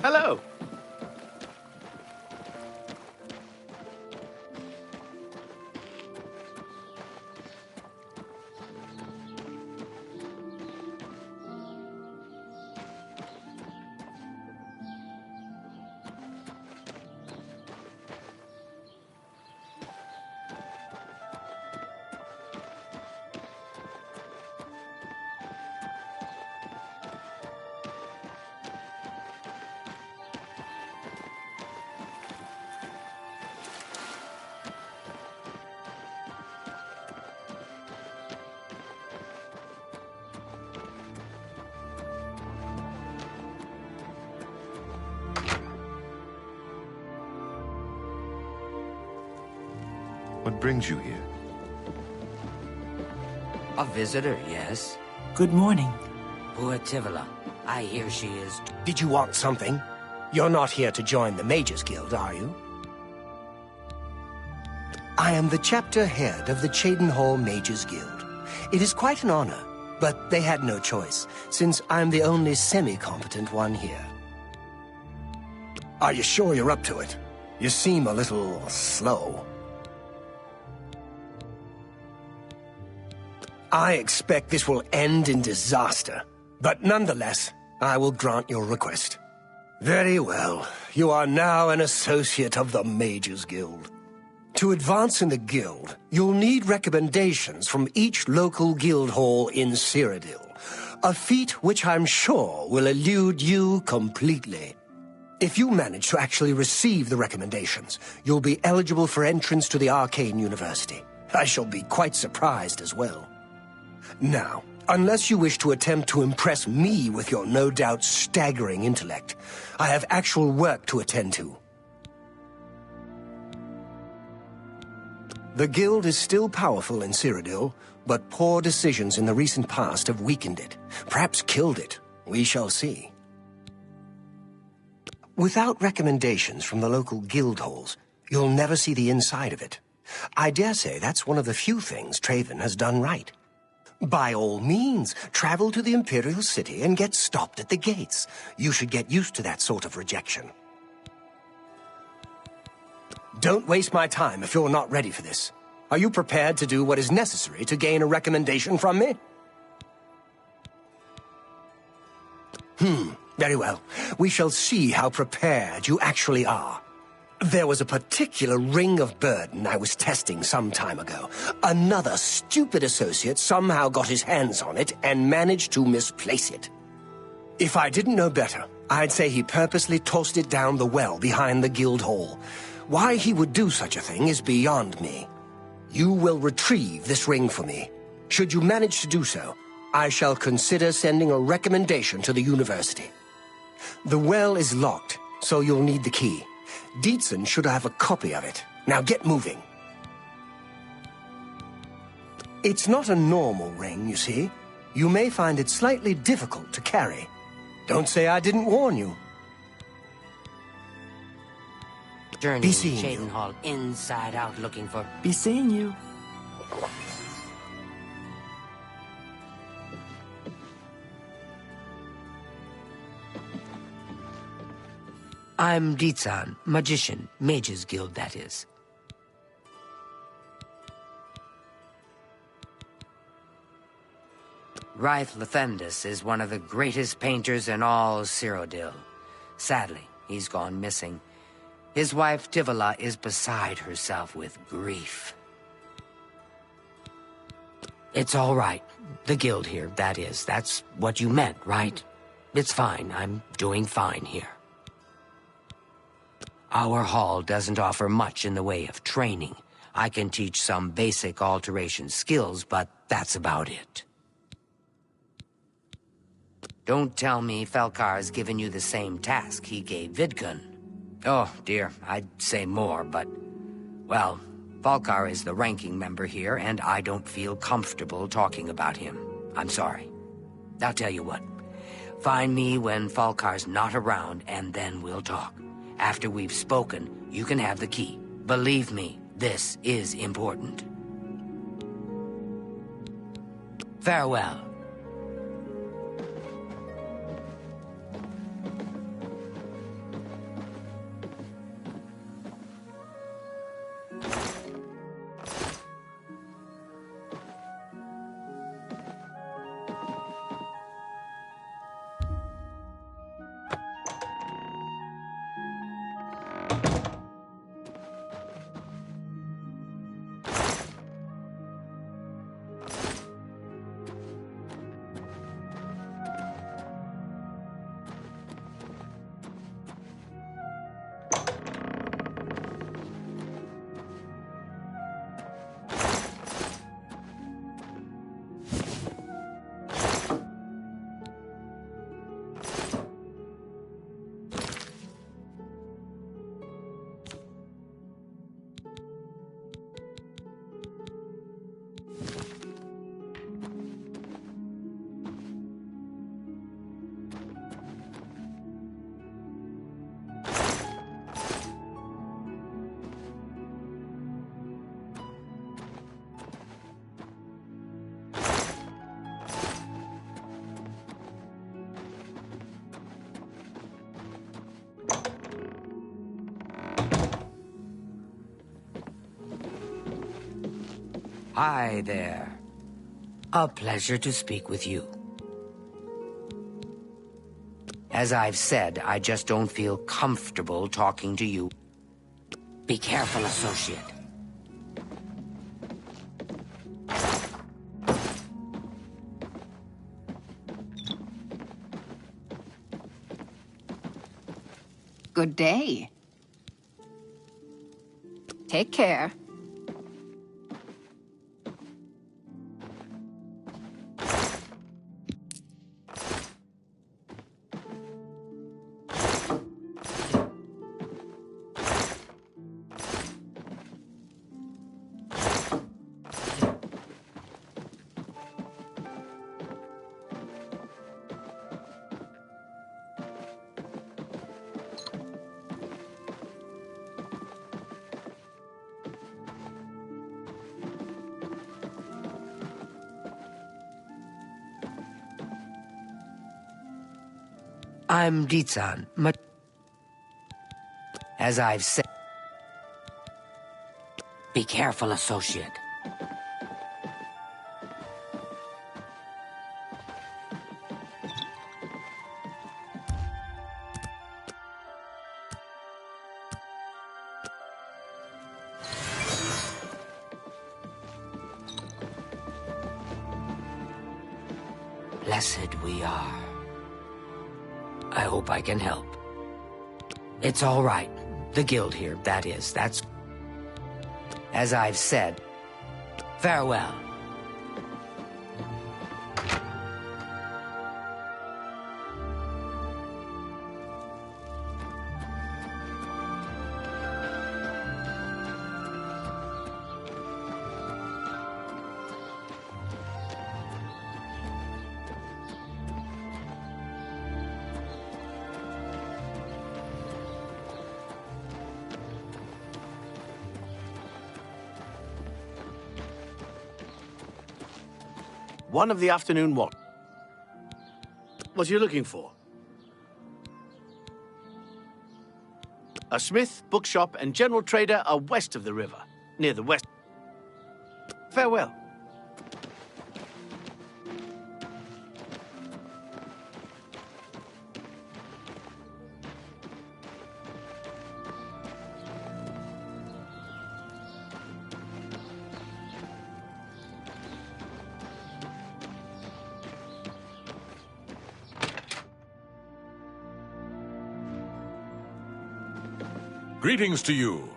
Hello. What brings you here? A visitor, yes. Good morning. Poor Tivila. I hear she is... Did you want something? You're not here to join the Mages Guild, are you? I am the chapter head of the Cheydinhall Mages Guild. It is quite an honor, but they had no choice, since I'm the only semi-competent one here. Are you sure you're up to it? You seem a little slow. I expect this will end in disaster, but nonetheless, I will grant your request. Very well. You are now an associate of the Mages Guild. To advance in the guild, you'll need recommendations from each local guild hall in Cyrodiil, a feat which I'm sure will elude you completely. If you manage to actually receive the recommendations, you'll be eligible for entrance to the Arcane University. I shall be quite surprised as well. Now, unless you wish to attempt to impress me with your no doubt staggering intellect, I have actual work to attend to. The guild is still powerful in Cyrodiil, but poor decisions in the recent past have weakened it, perhaps killed it. We shall see. Without recommendations from the local guild halls, you'll never see the inside of it. I dare say that's one of the few things Traven has done right. By all means, travel to the Imperial City and get stopped at the gates. You should get used to that sort of rejection. Don't waste my time if you're not ready for this. Are you prepared to do what is necessary to gain a recommendation from me? Very well. We shall see how prepared you actually are. There was a particular ring of burden I was testing some time ago. Another stupid associate somehow got his hands on it and managed to misplace it. If I didn't know better, I'd say he purposely tossed it down the well behind the guild hall. Why he would do such a thing is beyond me. You will retrieve this ring for me. Should you manage to do so, I shall consider sending a recommendation to the university. The well is locked, so you'll need the key. Dietzen should have a copy of it. Now get moving. It's not a normal ring, you see. You may find it slightly difficult to carry. Don't say I didn't warn you. Journey Cheydinhall inside out looking for... Be seeing you. I'm Dietzen, magician, Mages Guild, that is. Raith Lethendis is one of the greatest painters in all Cyrodiil. Sadly, he's gone missing. His wife Tivila is beside herself with grief. It's all right. The guild here, that is. That's what you meant, right? It's fine. I'm doing fine here. Our hall doesn't offer much in the way of training. I can teach some basic alteration skills, but that's about it. Don't tell me Felkar's given you the same task he gave Vidkun. Oh, dear, I'd say more, but... Well, Falkar is the ranking member here, and I don't feel comfortable talking about him. I'm sorry. I'll tell you what. Find me when Falkar's not around, and then we'll talk. After we've spoken, you can have the key. Believe me, this is important. Farewell. Hi there. A pleasure to speak with you. As I've said, I just don't feel comfortable talking to you. Be careful, associate. Good day. Take care. I'm Ditsan. As I've said... Be careful, associate. Blessed we are. I hope I can help. It's all right. The guild here, that is, that's... As I've said, farewell. One of the afternoon what? What are you looking for? A smith, bookshop, and general trader are west of the river, near the west. Farewell. Greetings to you.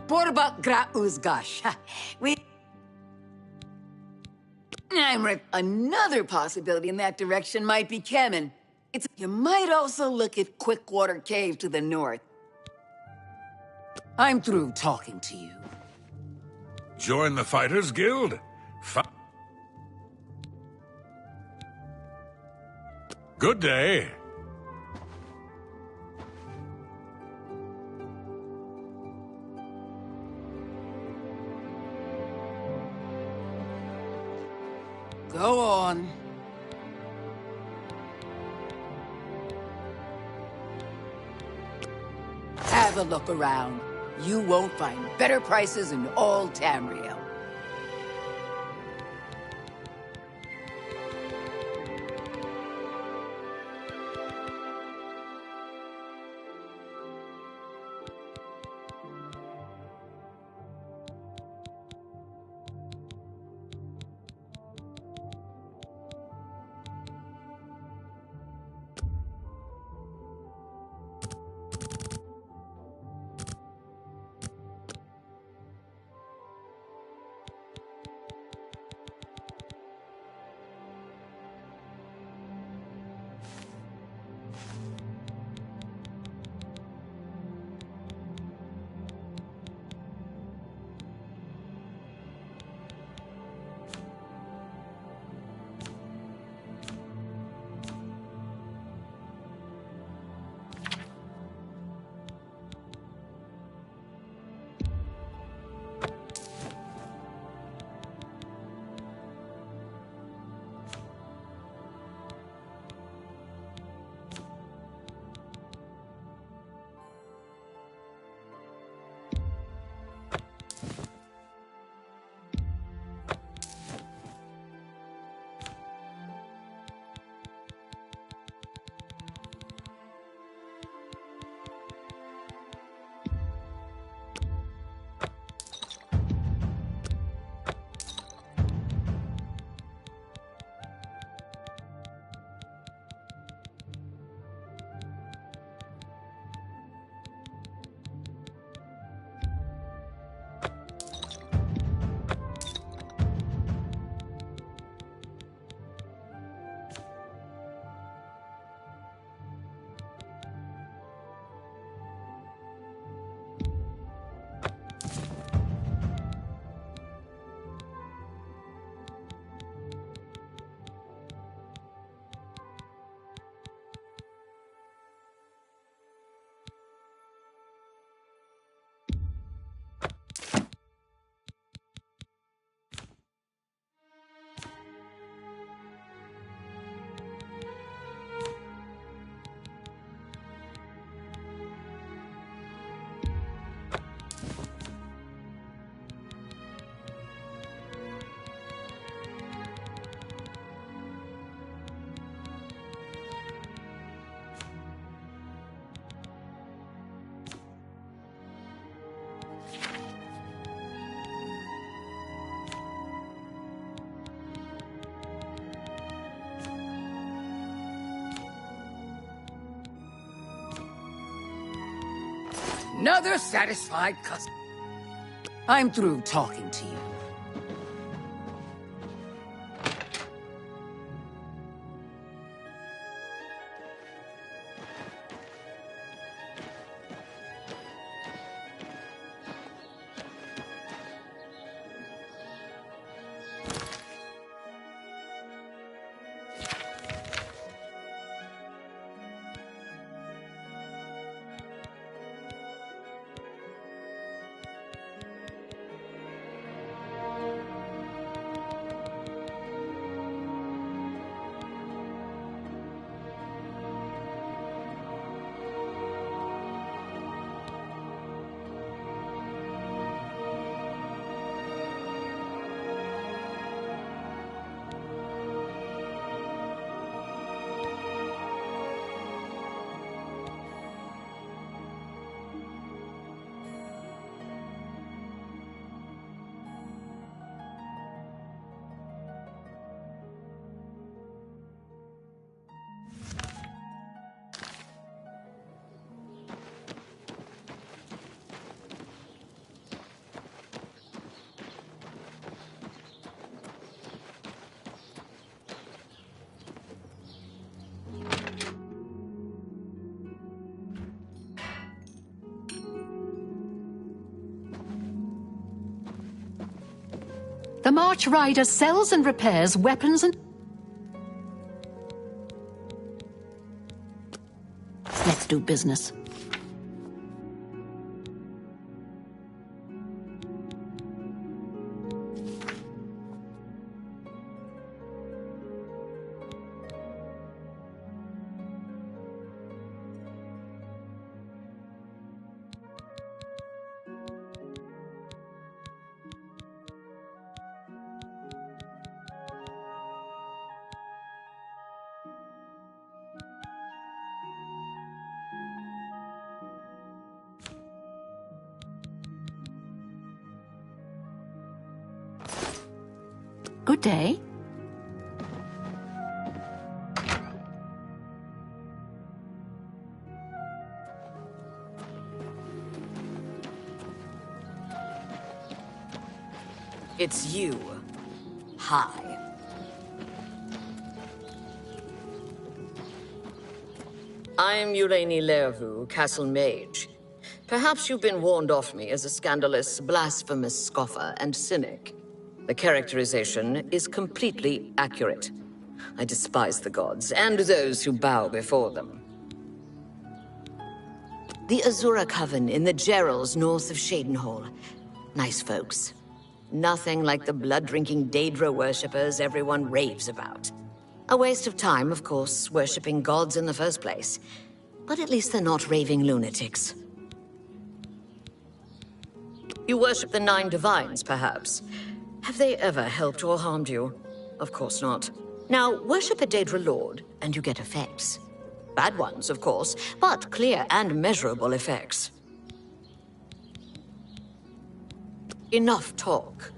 Borba gra uzgash. Another possibility in that direction might be Kemen. You might also look at Quickwater Cave to the north. I'm through talking to you. Join the Fighters Guild? Good day. Go on. Have a look around. You won't find better prices in all Tamriel. Another satisfied customer. I'm through talking to you. The March Rider sells and repairs weapons and... Let's do business. Good day. It's you. Hi. I'm Urani Lervu, Castle Mage. Perhaps you've been warned off me as a scandalous, blasphemous scoffer and cynic. The characterization is completely accurate. I despise the gods, and those who bow before them. The Azura Coven in the Gerals north of Shadenhall. Nice folks. Nothing like the blood-drinking Daedra worshippers everyone raves about. A waste of time, of course, worshipping gods in the first place. But at least they're not raving lunatics. You worship the Nine Divines, perhaps? Have they ever helped or harmed you? Of course not. Now, worship a Daedra Lord, and you get effects. Bad ones, of course, but clear and measurable effects. Enough talk.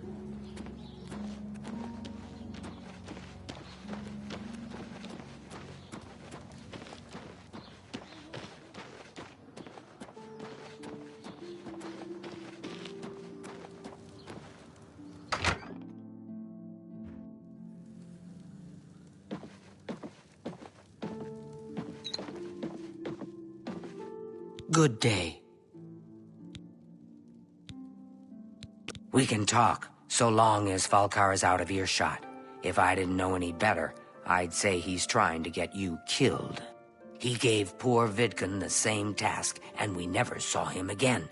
Good day. We can talk, so long as Falcar is out of earshot. If I didn't know any better, I'd say he's trying to get you killed. He gave poor Vidkun the same task, and we never saw him again.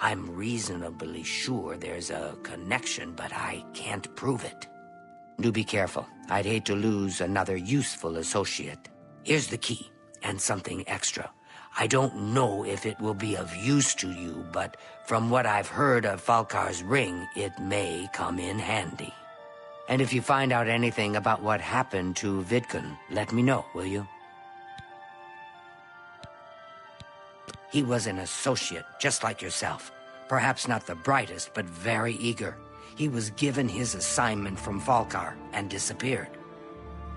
I'm reasonably sure there's a connection, but I can't prove it. Do be careful. I'd hate to lose another useful associate. Here's the key, and something extra. I don't know if it will be of use to you, but from what I've heard of Falcar's ring, it may come in handy. And if you find out anything about what happened to Vidkun, let me know, will you? He was an associate, just like yourself. Perhaps not the brightest, but very eager. He was given his assignment from Falcar and disappeared.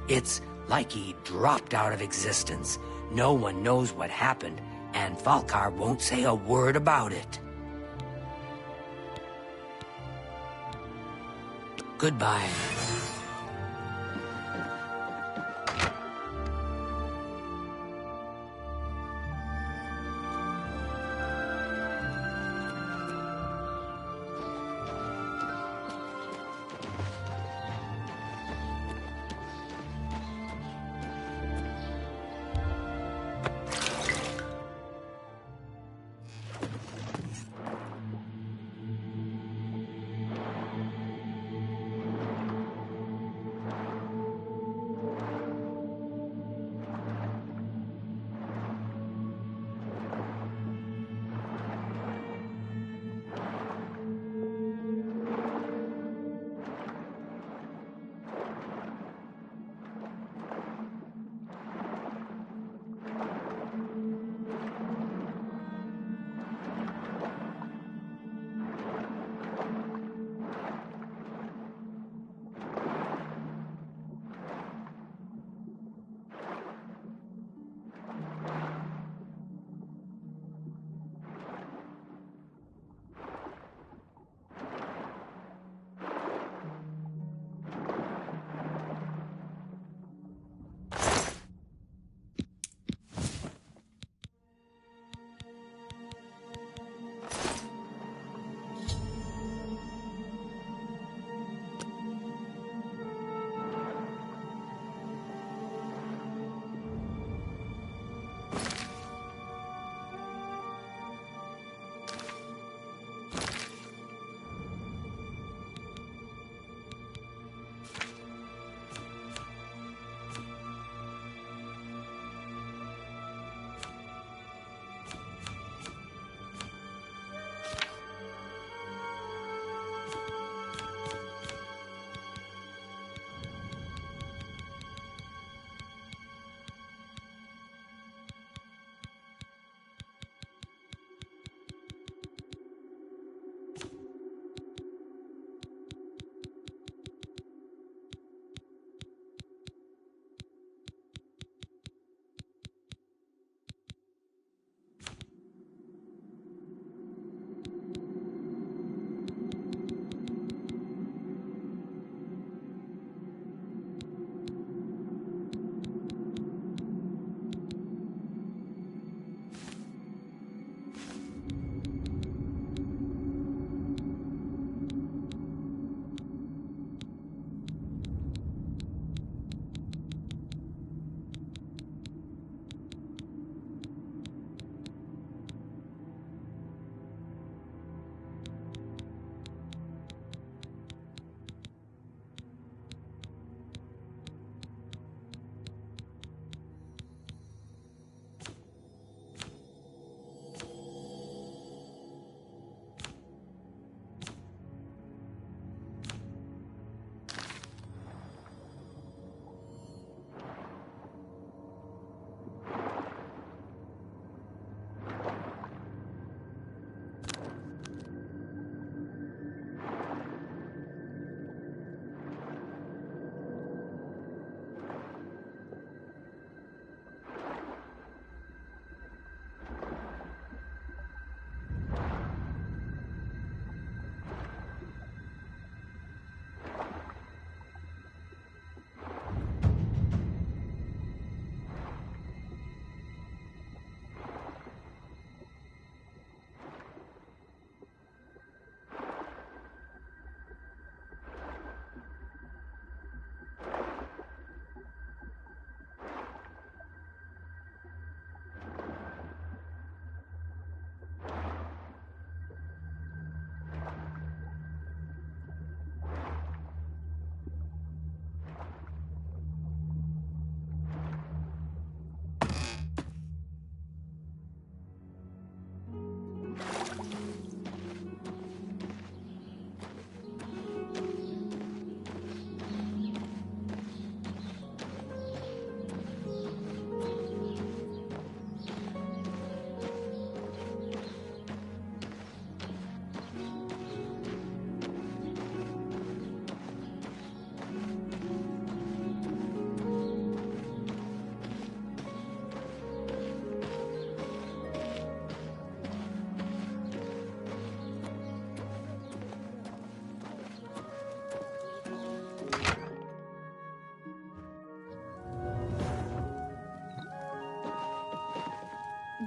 It's like he dropped out of existence. No one knows what happened, and Falkar won't say a word about it. Goodbye.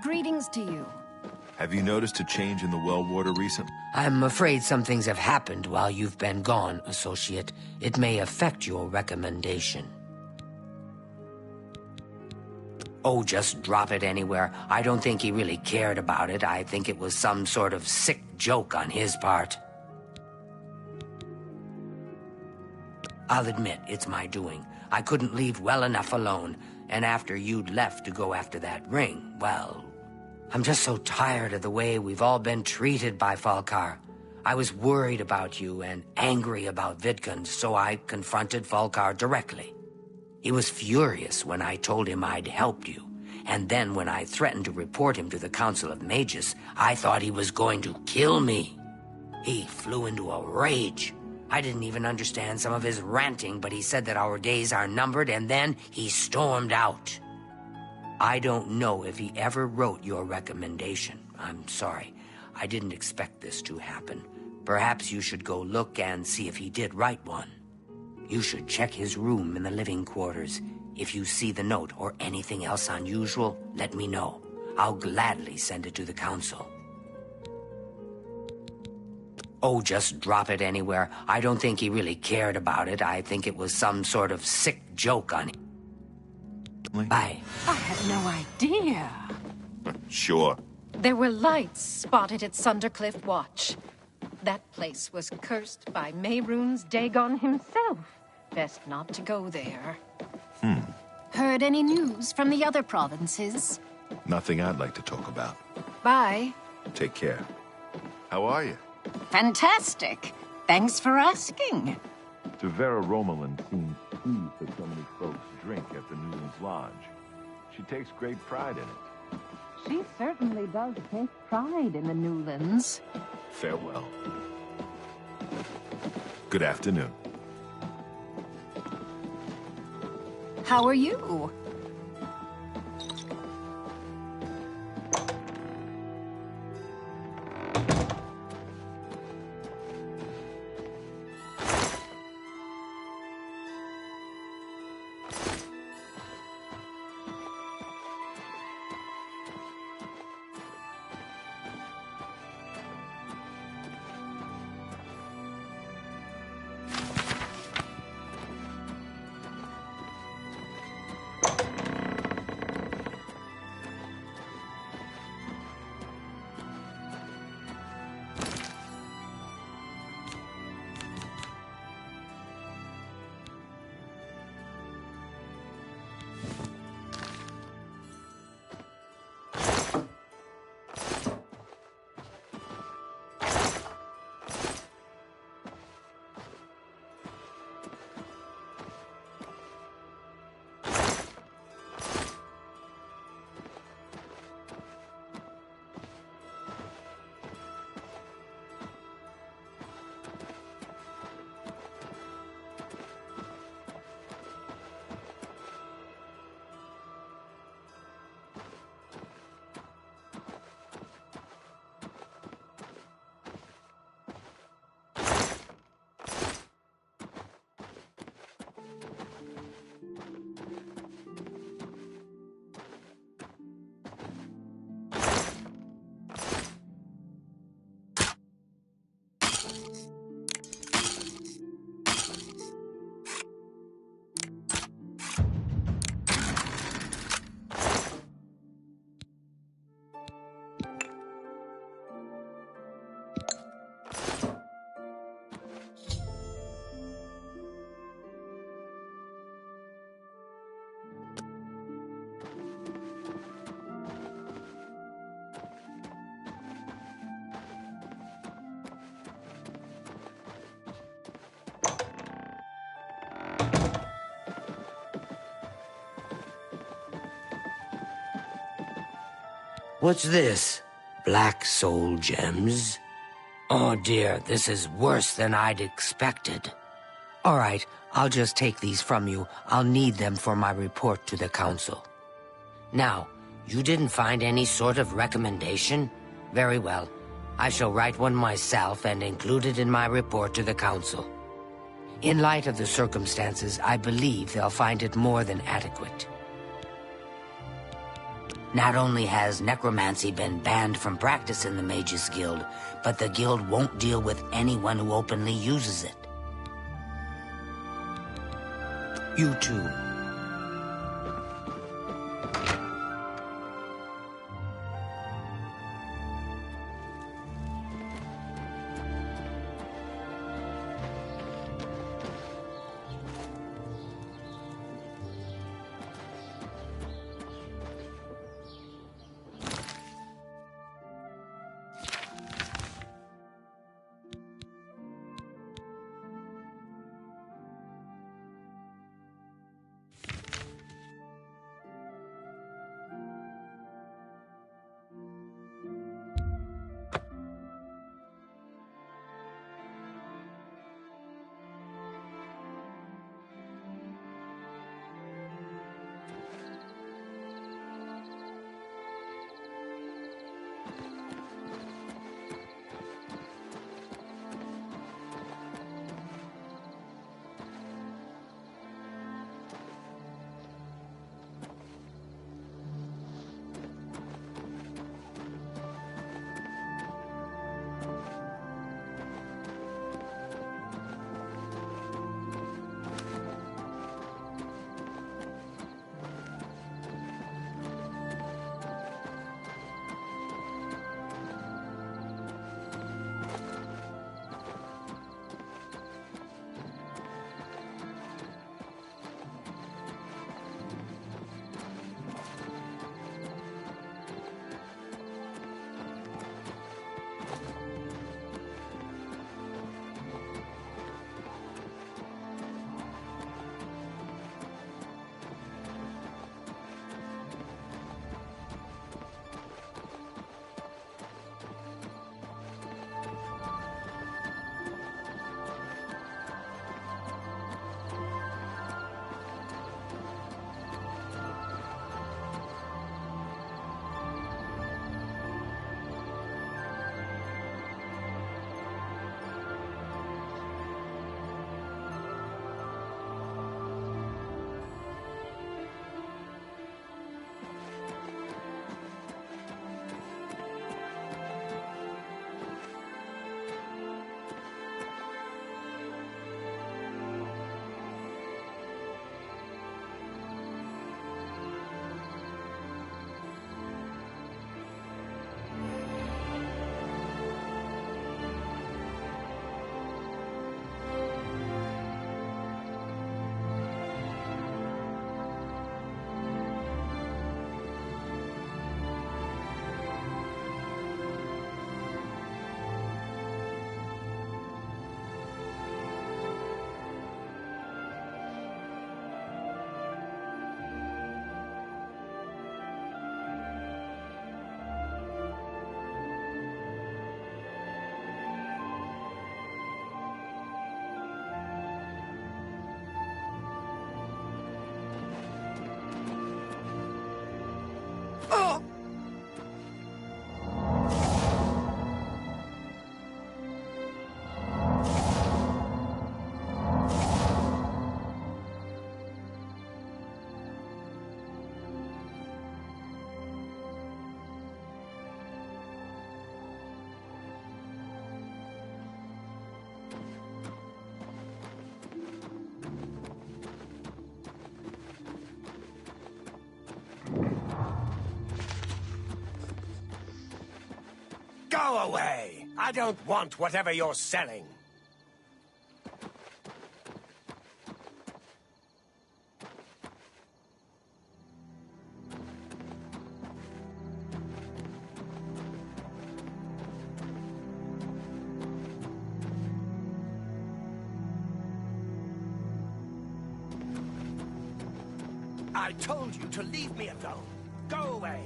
Greetings to you. Have you noticed a change in the well water recently? I'm afraid some things have happened while you've been gone, Associate. It may affect your recommendation. Oh, just drop it anywhere. I don't think he really cared about it. I think it was some sort of sick joke on his part. I'll admit, it's my doing. I couldn't leave well enough alone, and after you'd left to go after that ring, well... I'm just so tired of the way we've all been treated by Falkar. I was worried about you and angry about Vidkun, so I confronted Falkar directly. He was furious when I told him I'd helped you, and then when I threatened to report him to the Council of Mages, I thought he was going to kill me. He flew into a rage. I didn't even understand some of his ranting, but he said that our days are numbered, and then he stormed out. I don't know if he ever wrote your recommendation. I'm sorry. I didn't expect this to happen. Perhaps you should go look and see if he did write one. You should check his room in the living quarters. If you see the note or anything else unusual, let me know. I'll gladly send it to the council. Oh, just drop it anywhere. I don't think he really cared about it. I think it was some sort of sick joke on him. Bye. I had no idea. Sure. There were lights spotted at Sundercliff Watch. That place was cursed by Mehrunes Dagon himself. Best not to go there. Heard any news from the other provinces? Nothing I'd like to talk about. Bye. Take care. How are you? Fantastic. Thanks for asking. Devera Romelin seems pleased that so many folks drink at the Newlands Lodge. She takes great pride in it. She certainly does take pride in the Newlands. Farewell. Good afternoon. How are you? What's this? Black soul gems? Oh dear, this is worse than I'd expected. All right, I'll just take these from you. I'll need them for my report to the council. Now, you didn't find any sort of recommendation? Very well. I shall write one myself and include it in my report to the council. In light of the circumstances, I believe they'll find it more than adequate. Not only has necromancy been banned from practice in the Mages Guild, but the guild won't deal with anyone who openly uses it. You too. Go away! I don't want whatever you're selling. I told you to leave me alone. Go away.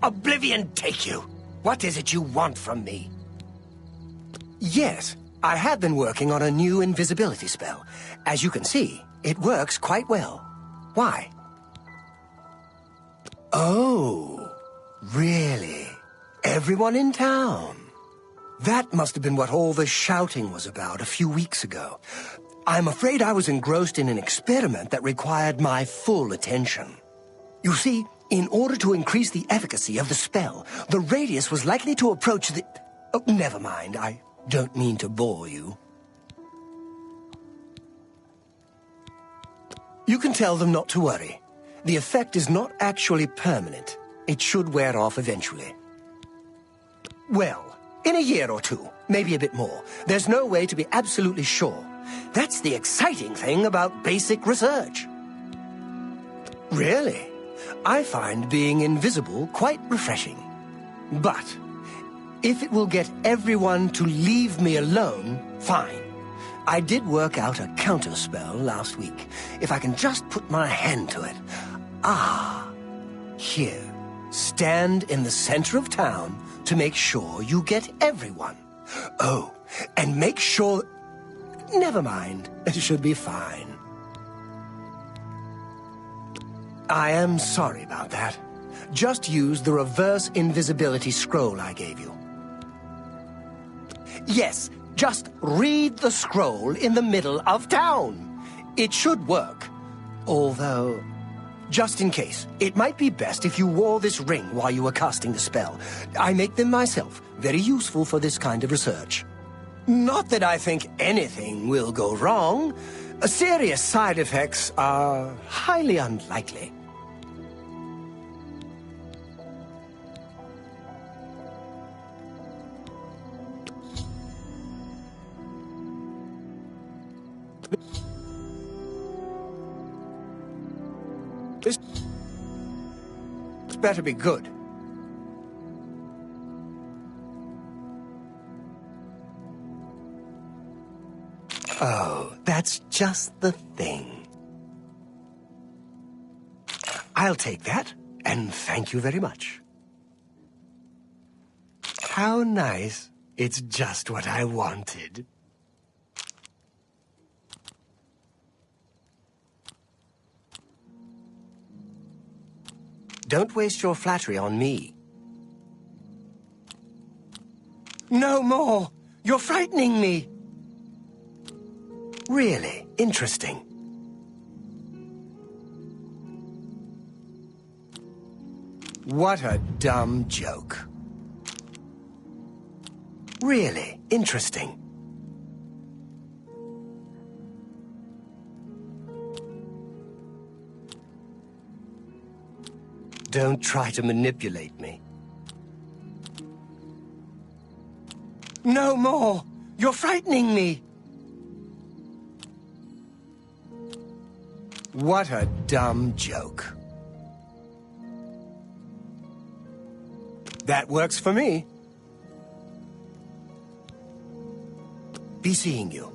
Oblivion take you! What is it you want from me? Yes, I have been working on a new invisibility spell. As you can see, it works quite well. Why? Oh, really? Everyone in town? That must have been what all the shouting was about a few weeks ago. I'm afraid I was engrossed in an experiment that required my full attention. You see, in order to increase the efficacy of the spell, the radius was likely to approach the... Oh, never mind, I don't mean to bore you. You can tell them not to worry. The effect is not actually permanent. It should wear off eventually. Well, in a year or two, maybe a bit more. There's no way to be absolutely sure. That's the exciting thing about basic research. Really? I find being invisible quite refreshing. But if it will get everyone to leave me alone, fine. I did work out a counterspell last week. If I can just put my hand to it. Ah, here. Stand in the center of town to make sure you get everyone. Oh, and make sure... Never mind. It should be fine. I am sorry about that. Just use the reverse invisibility scroll I gave you. Yes, just read the scroll in the middle of town. It should work. Although, just in case, it might be best if you wore this ring while you were casting the spell. I make them myself, very useful for this kind of research. Not that I think anything will go wrong. Serious side effects are highly unlikely. This better be good. Oh, that's just the thing. I'll take that, and thank you very much. How nice. It's just what I wanted. Don't waste your flattery on me. No more! You're frightening me! Really interesting. What a dumb joke. Really interesting. Don't try to manipulate me. No more! You're frightening me! What a dumb joke. That works for me. Be seeing you.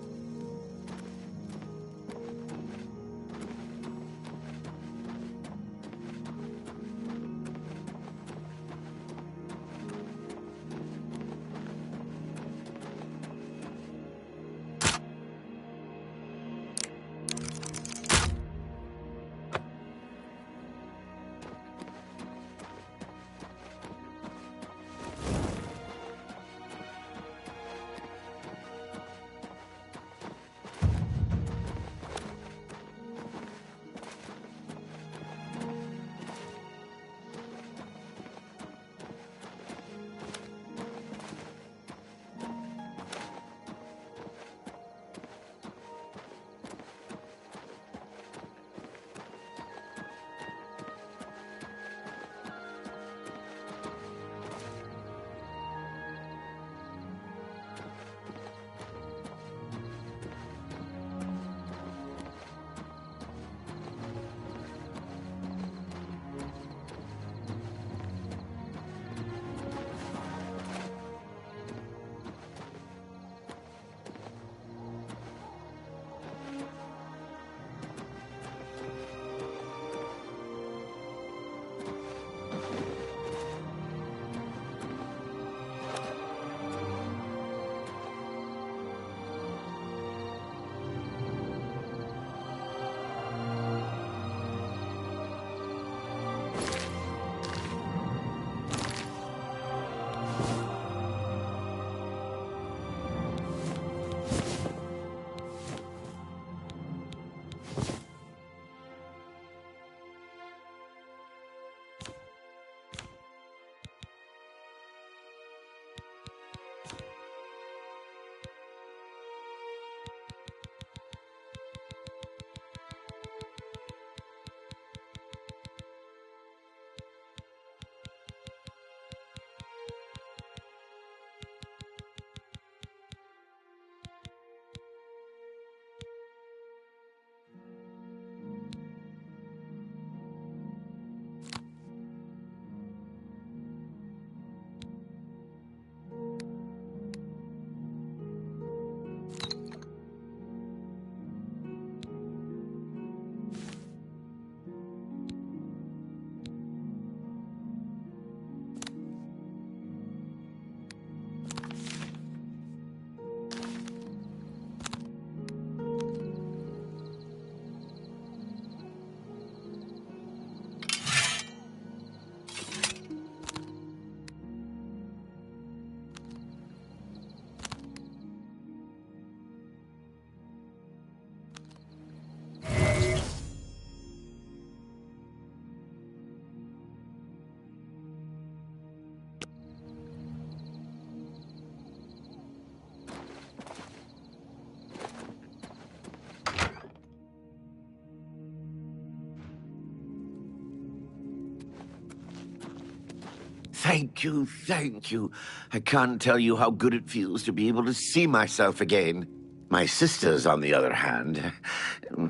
Thank you, thank you. I can't tell you how good it feels to be able to see myself again. My sisters, on the other hand,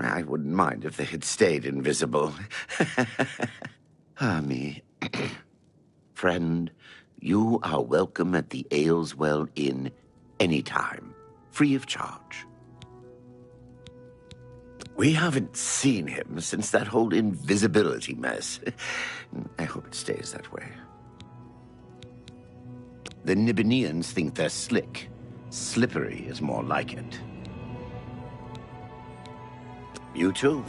I wouldn't mind if they had stayed invisible. Me. Friend, you are welcome at the Ayleswell Inn anytime, free of charge. We haven't seen him since that whole invisibility mess. I hope it stays that way. The Nibbaneans think they're slick. Slippery is more like it. You too.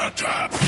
Shut up!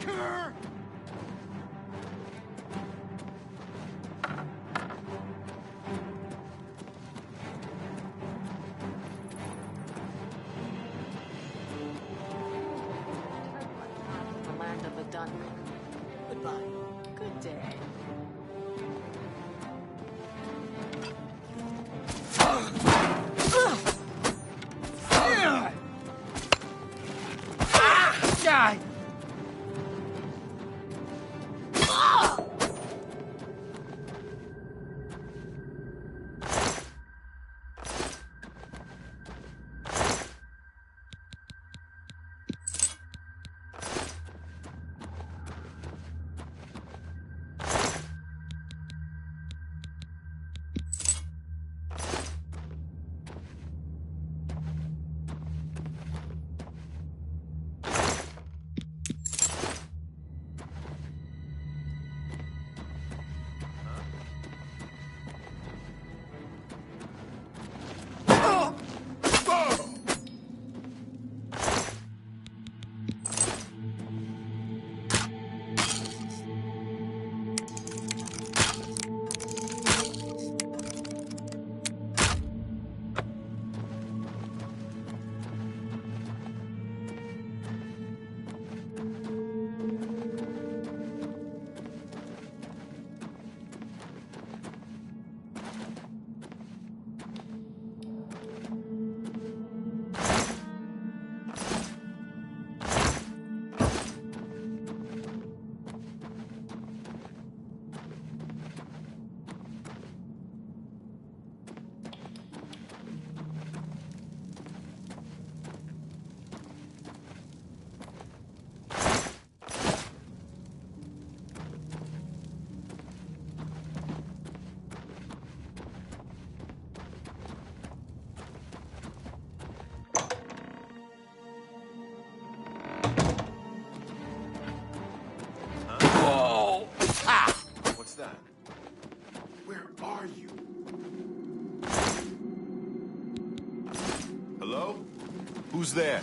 The land of the done. Goodbye. Good day. Die! What's that? Where are you? Hello? Who's there?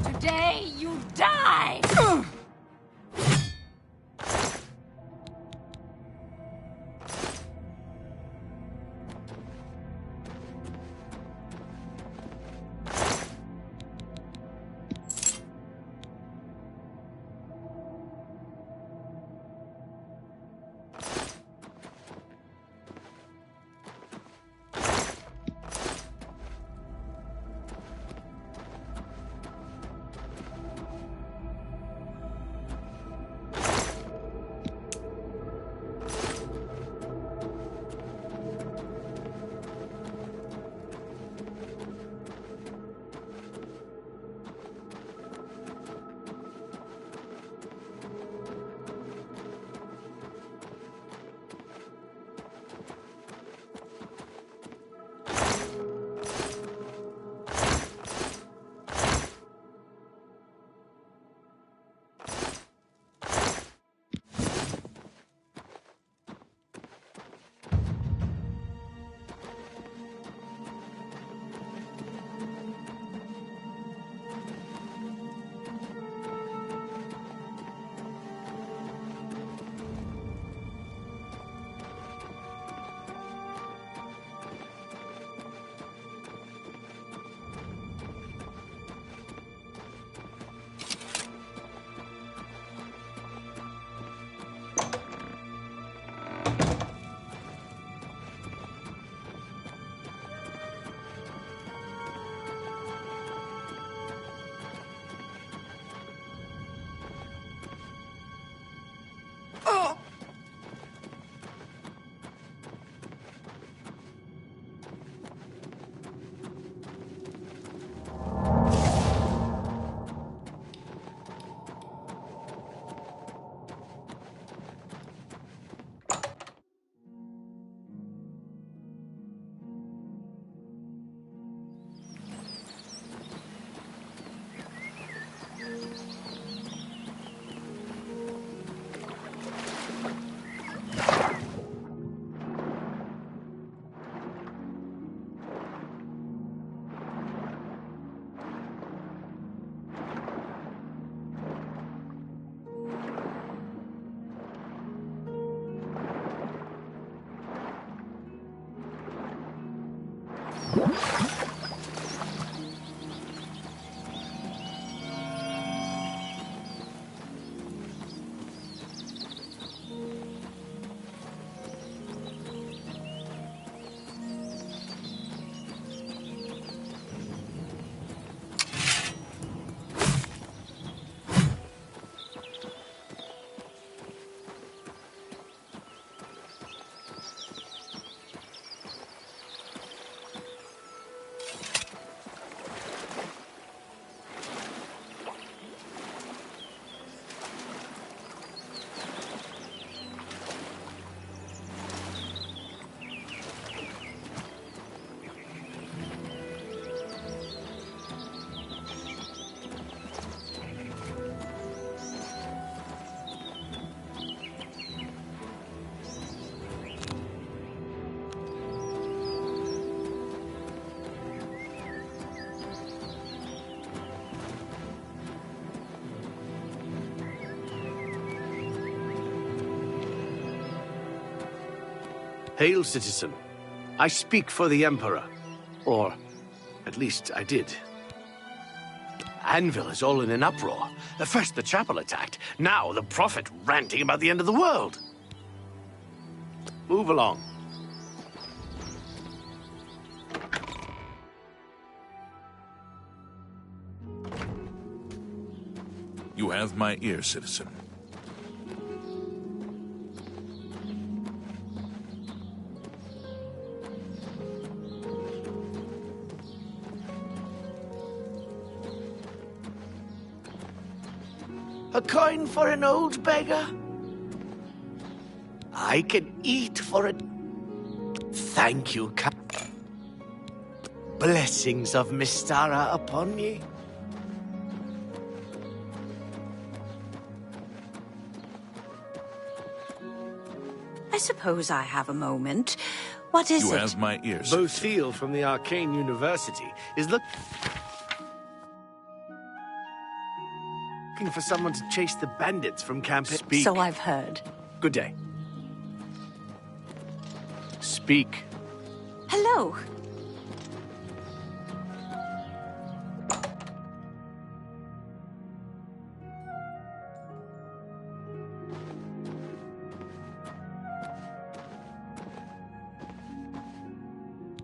Today you die! Hail, citizen. I speak for the Emperor. Or, at least, I did. Anvil is all in an uproar. First the chapel attacked, now the prophet ranting about the end of the world. Move along. You have my ear, citizen. A coin for an old beggar? I can eat for it. Thank you, Blessings of Mystara upon ye. I suppose I have a moment. What is it? You have my ear, citizen. Bothil from the Arcane University is looking for someone to chase the bandits from Camp. Speak. So I've heard. Good day. Speak. Hello.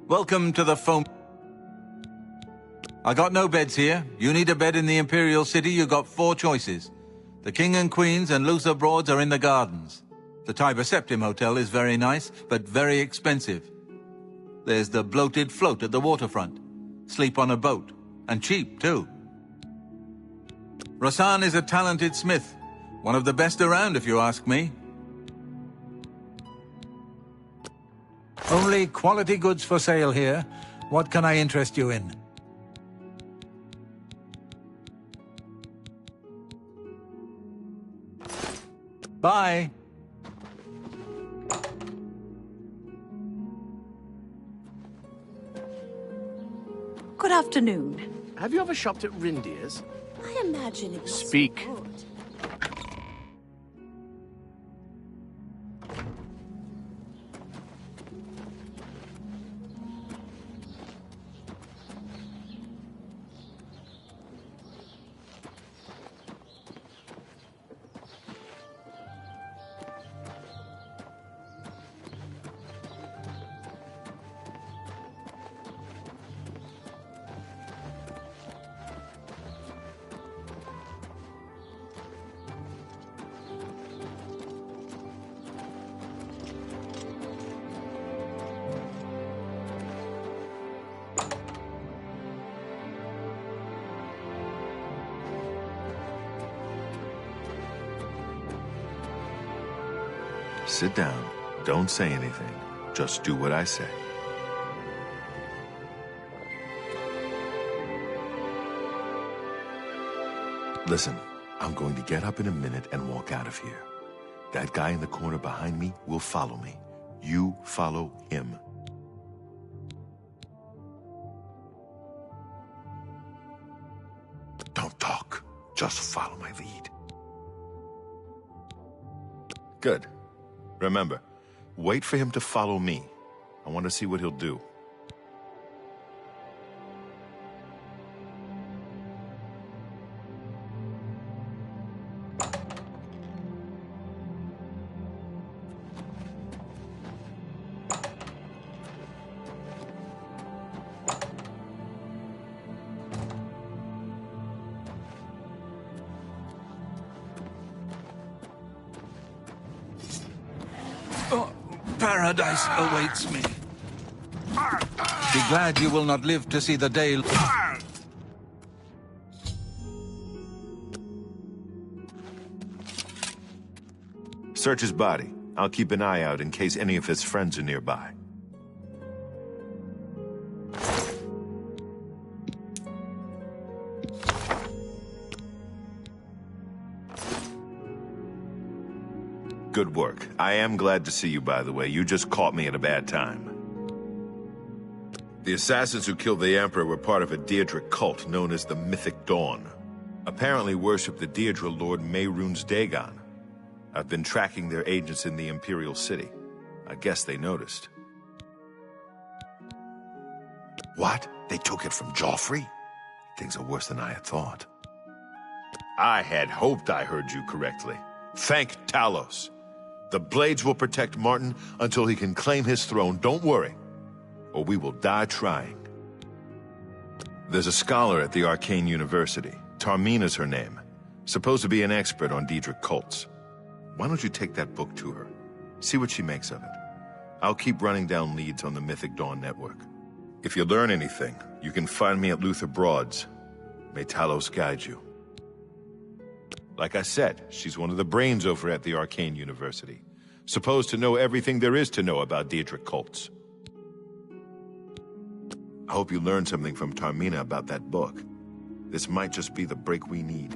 Welcome to the foam. I got no beds here. You need a bed in the Imperial City, you got 4 choices. The King and Queens and Luther Broads are in the gardens. The Tiber Septim Hotel is very nice, but very expensive. There's the bloated float at the waterfront. Sleep on a boat. And cheap, too. Rasan is a talented smith. One of the best around, if you ask me. Only quality goods for sale here. What can I interest you in? Bye. Good afternoon. Have you ever shopped at Rindier's? I imagine it was Speak. so good. Sit down. Don't say anything. Just do what I say. Listen, I'm going to get up in a minute and walk out of here. That guy in the corner behind me will follow me. You follow him. Don't talk. Just follow my lead. Good. Remember, wait for him to follow me. I want to see what he'll do. Oh, paradise awaits me. Be glad you will not live to see the day. Search his body. I'll keep an eye out in case any of his friends are nearby. Good work. I am glad to see you, by the way. You just caught me at a bad time. The assassins who killed the Emperor were part of a Deirdre cult known as the Mythic Dawn. Apparently worship the Deirdre Lord Mehrunes Dagon. I've been tracking their agents in the Imperial City. I guess they noticed. What? They took it from Joffrey? Things are worse than I had thought. I had hoped I heard you correctly. Thank Talos. The Blades will protect Martin until he can claim his throne. Don't worry, or we will die trying. There's a scholar at the Arcane University. Tarmina's her name. Supposed to be an expert on Daedric cults. Why don't you take that book to her? See what she makes of it. I'll keep running down leads on the Mythic Dawn network. If you learn anything, you can find me at Luther Broad's. May Talos guide you. Like I said, she's one of the brains over at the Arcane University. Supposed to know everything there is to know about Daedric cults. I hope you learned something from Tarmina about that book. This might just be the break we need.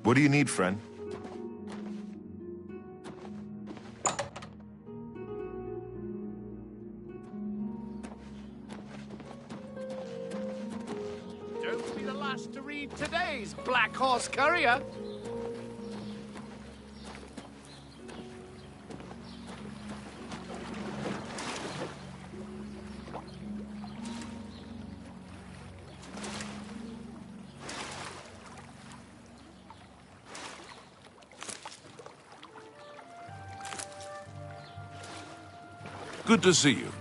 What do you need, friend? Don't be the last to read today's Black Horse Courier. Good to see you.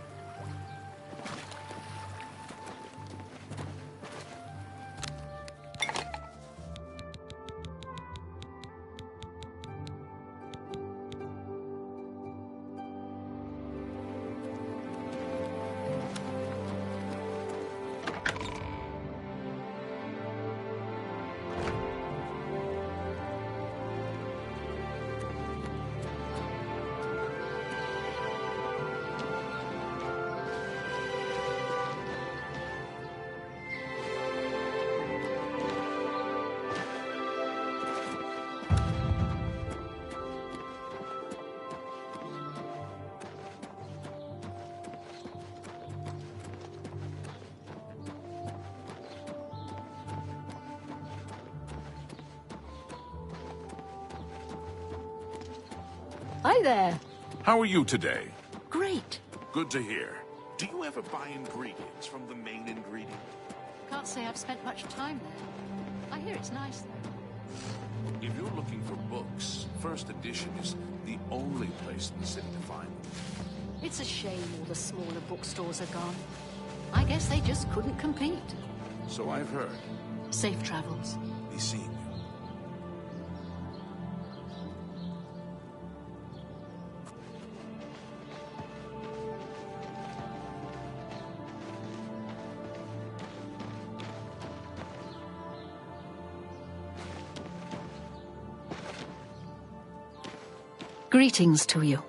Hi there. How are you today? Great. Good to hear. Do you ever buy ingredients from the main ingredient? Can't say I've spent much time there. I hear it's nice, though. If you're looking for books, First Edition is the only place in the city to find them. It's a shame all the smaller bookstores are gone. I guess they just couldn't compete. So I've heard. Safe travels. Be seeing you. Greetings to you.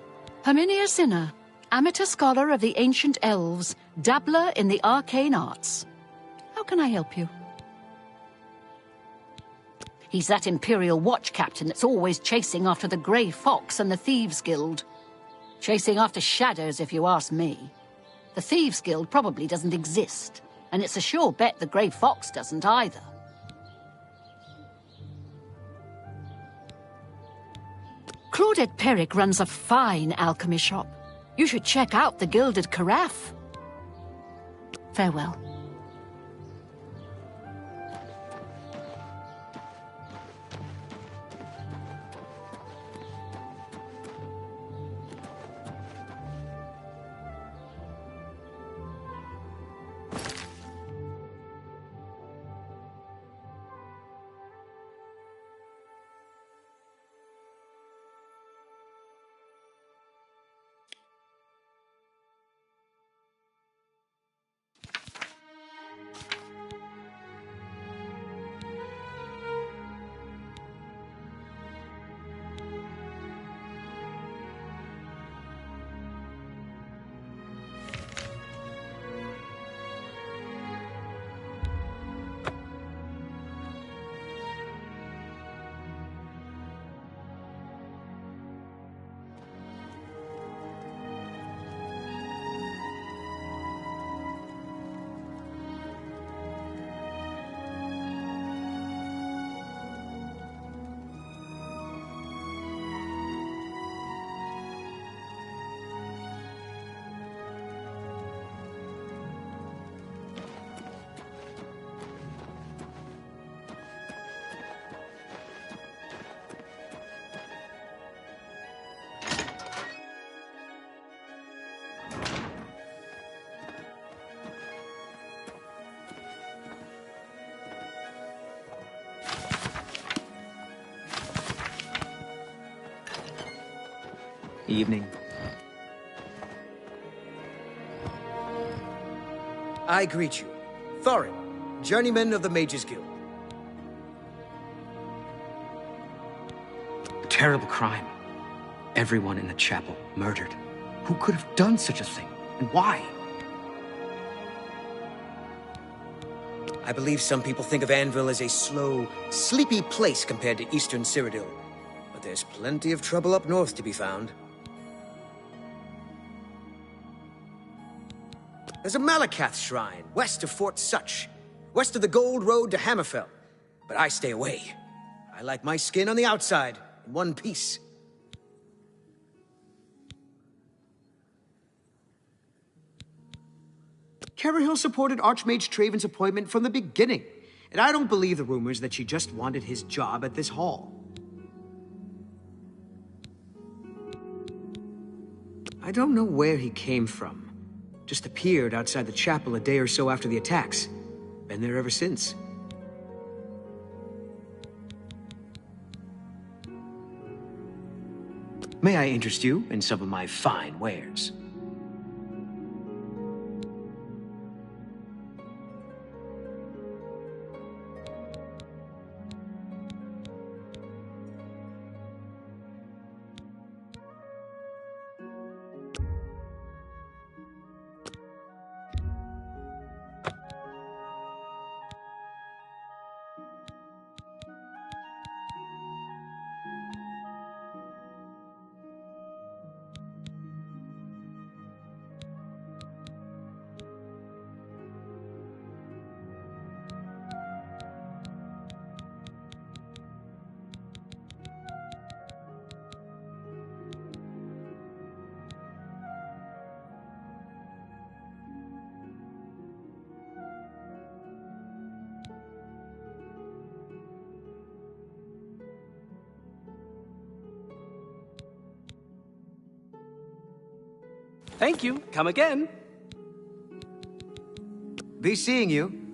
Herminia Sinner, amateur scholar of the ancient elves, dabbler in the arcane arts. How can I help you? He's that Imperial Watch captain that's always chasing after the Grey Fox and the Thieves Guild. Chasing after shadows, if you ask me. The Thieves Guild probably doesn't exist, and it's a sure bet the Grey Fox doesn't either. Claudette Perrick runs a fine alchemy shop. You should check out the Gilded Carafe. Farewell. Evening. I greet you. Thorin, journeyman of the Mages Guild. A terrible crime. Everyone in the chapel murdered. Who could have done such a thing? And why? I believe some people think of Anvil as a slow, sleepy place compared to Eastern Cyrodiil. But there's plenty of trouble up north to be found. There's a Malakath shrine west of Fort Such, west of the Gold Road to Hammerfell. But I stay away. I like my skin on the outside, in one piece. Carahill supported Archmage Traven's appointment from the beginning, and I don't believe the rumors that she just wanted his job at this hall. I don't know where he came from. Just appeared outside the chapel a day or so after the attacks. Been there ever since. May I interest you in some of my fine wares? Thank you. Come again. Be seeing you.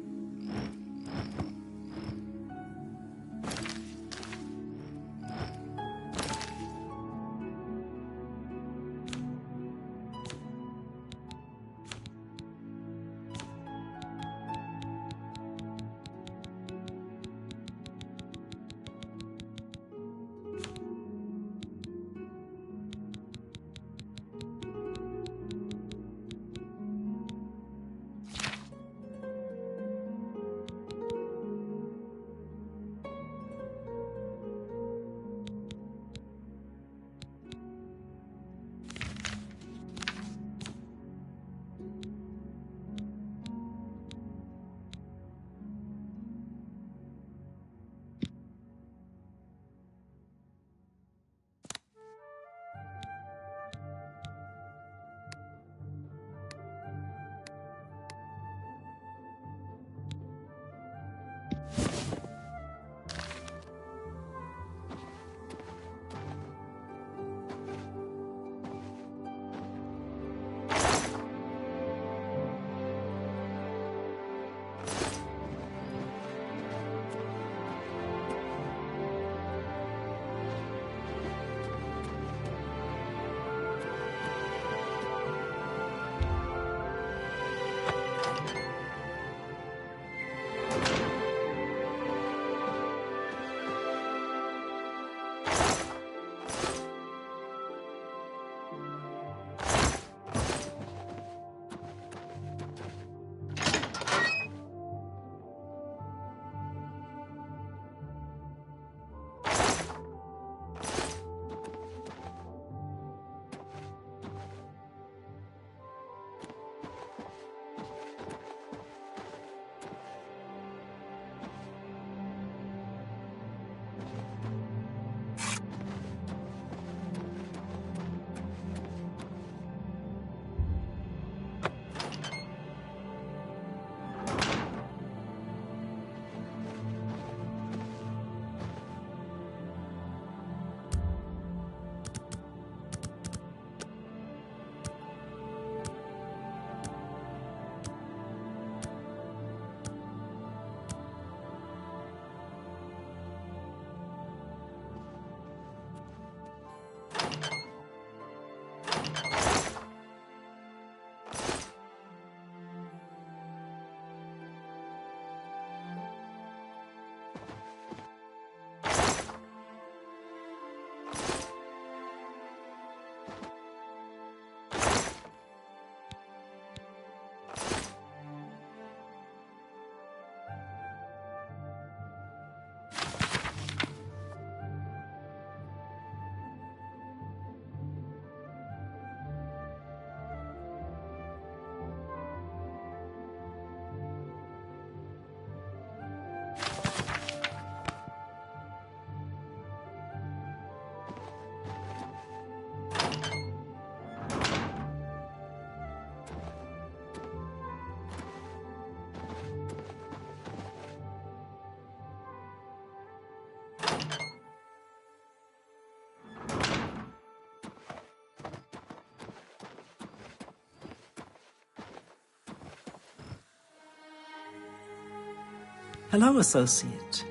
Hello, Associate.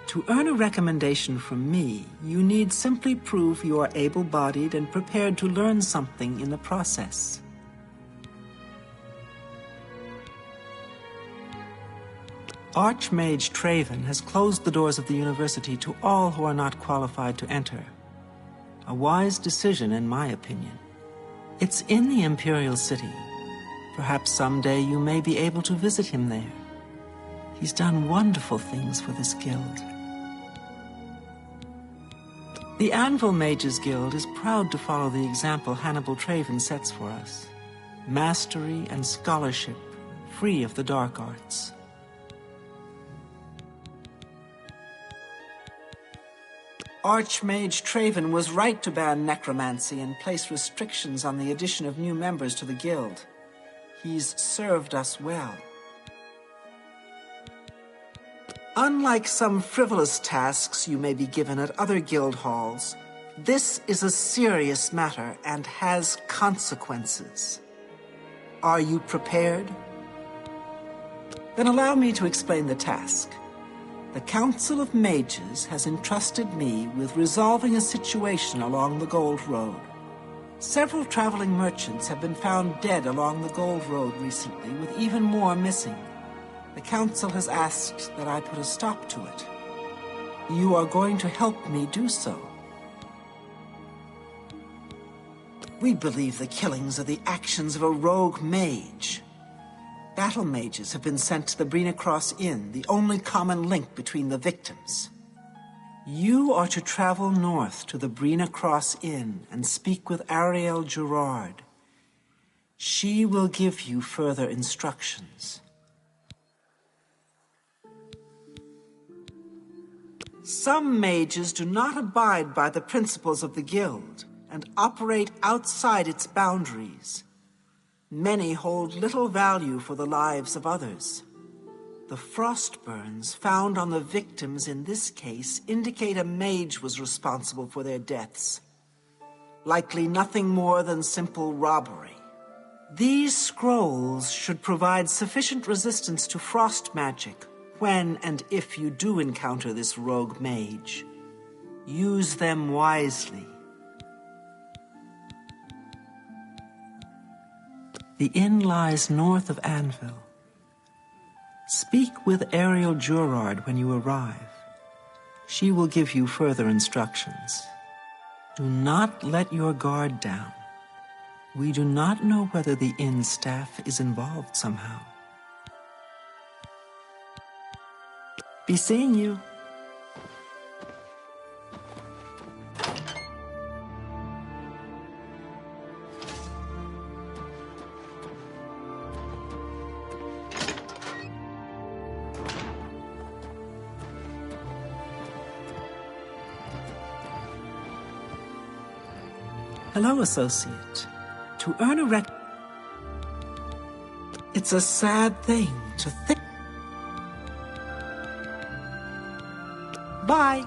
To earn a recommendation from me, you need simply prove you are able-bodied and prepared to learn something in the process. Archmage Traven has closed the doors of the university to all who are not qualified to enter. A wise decision, in my opinion. It's in the Imperial City. Perhaps someday you may be able to visit him there. He's done wonderful things for this guild. The Anvil Mages Guild is proud to follow the example Hannibal Traven sets for us. Mastery and scholarship, free of the dark arts. Archmage Traven was right to ban necromancy and place restrictions on the addition of new members to the guild. He's served us well. Unlike some frivolous tasks you may be given at other guild halls, this is a serious matter and has consequences. Are you prepared? Then allow me to explain the task. The Council of Mages has entrusted me with resolving a situation along the Gold Road. Several traveling merchants have been found dead along the Gold Road recently, with even more missing. The Council has asked that I put a stop to it. You are going to help me do so. We believe the killings are the actions of a rogue mage. Battle mages have been sent to the Brina Cross Inn, the only common link between the victims. You are to travel north to the Brina Cross Inn and speak with Ariel Gerard. She will give you further instructions. Some mages do not abide by the principles of the guild and operate outside its boundaries. Many hold little value for the lives of others. The frostburns found on the victims in this case indicate a mage was responsible for their deaths. Likely nothing more than simple robbery. These scrolls should provide sufficient resistance to frost magic when and if you do encounter this rogue mage. Use them wisely. The inn lies north of Anvil. Speak with Ariel Gerard when you arrive. She will give you further instructions. Do not let your guard down. We do not know whether the inn staff is involved somehow. Be seeing you. Hello, Associate. To earn a It's a sad thing to think. Bye.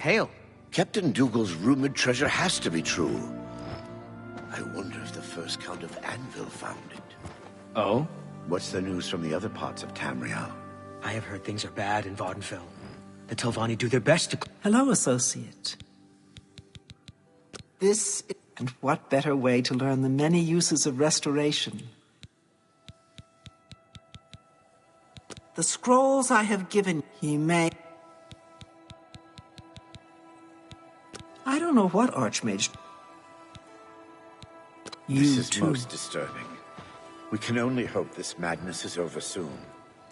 Hail. Captain Dougal's rumored treasure has to be true. I wonder if the first Count of Anvil found it. Oh? What's the news from the other parts of Tamriel? I have heard things are bad in Vaudenfell. The Telvanni do their best to... Hello, Associate. And what better way to learn the many uses of restoration? The scrolls I have given he may... I don't know what Archmage... This is most disturbing. We can only hope this madness is over soon.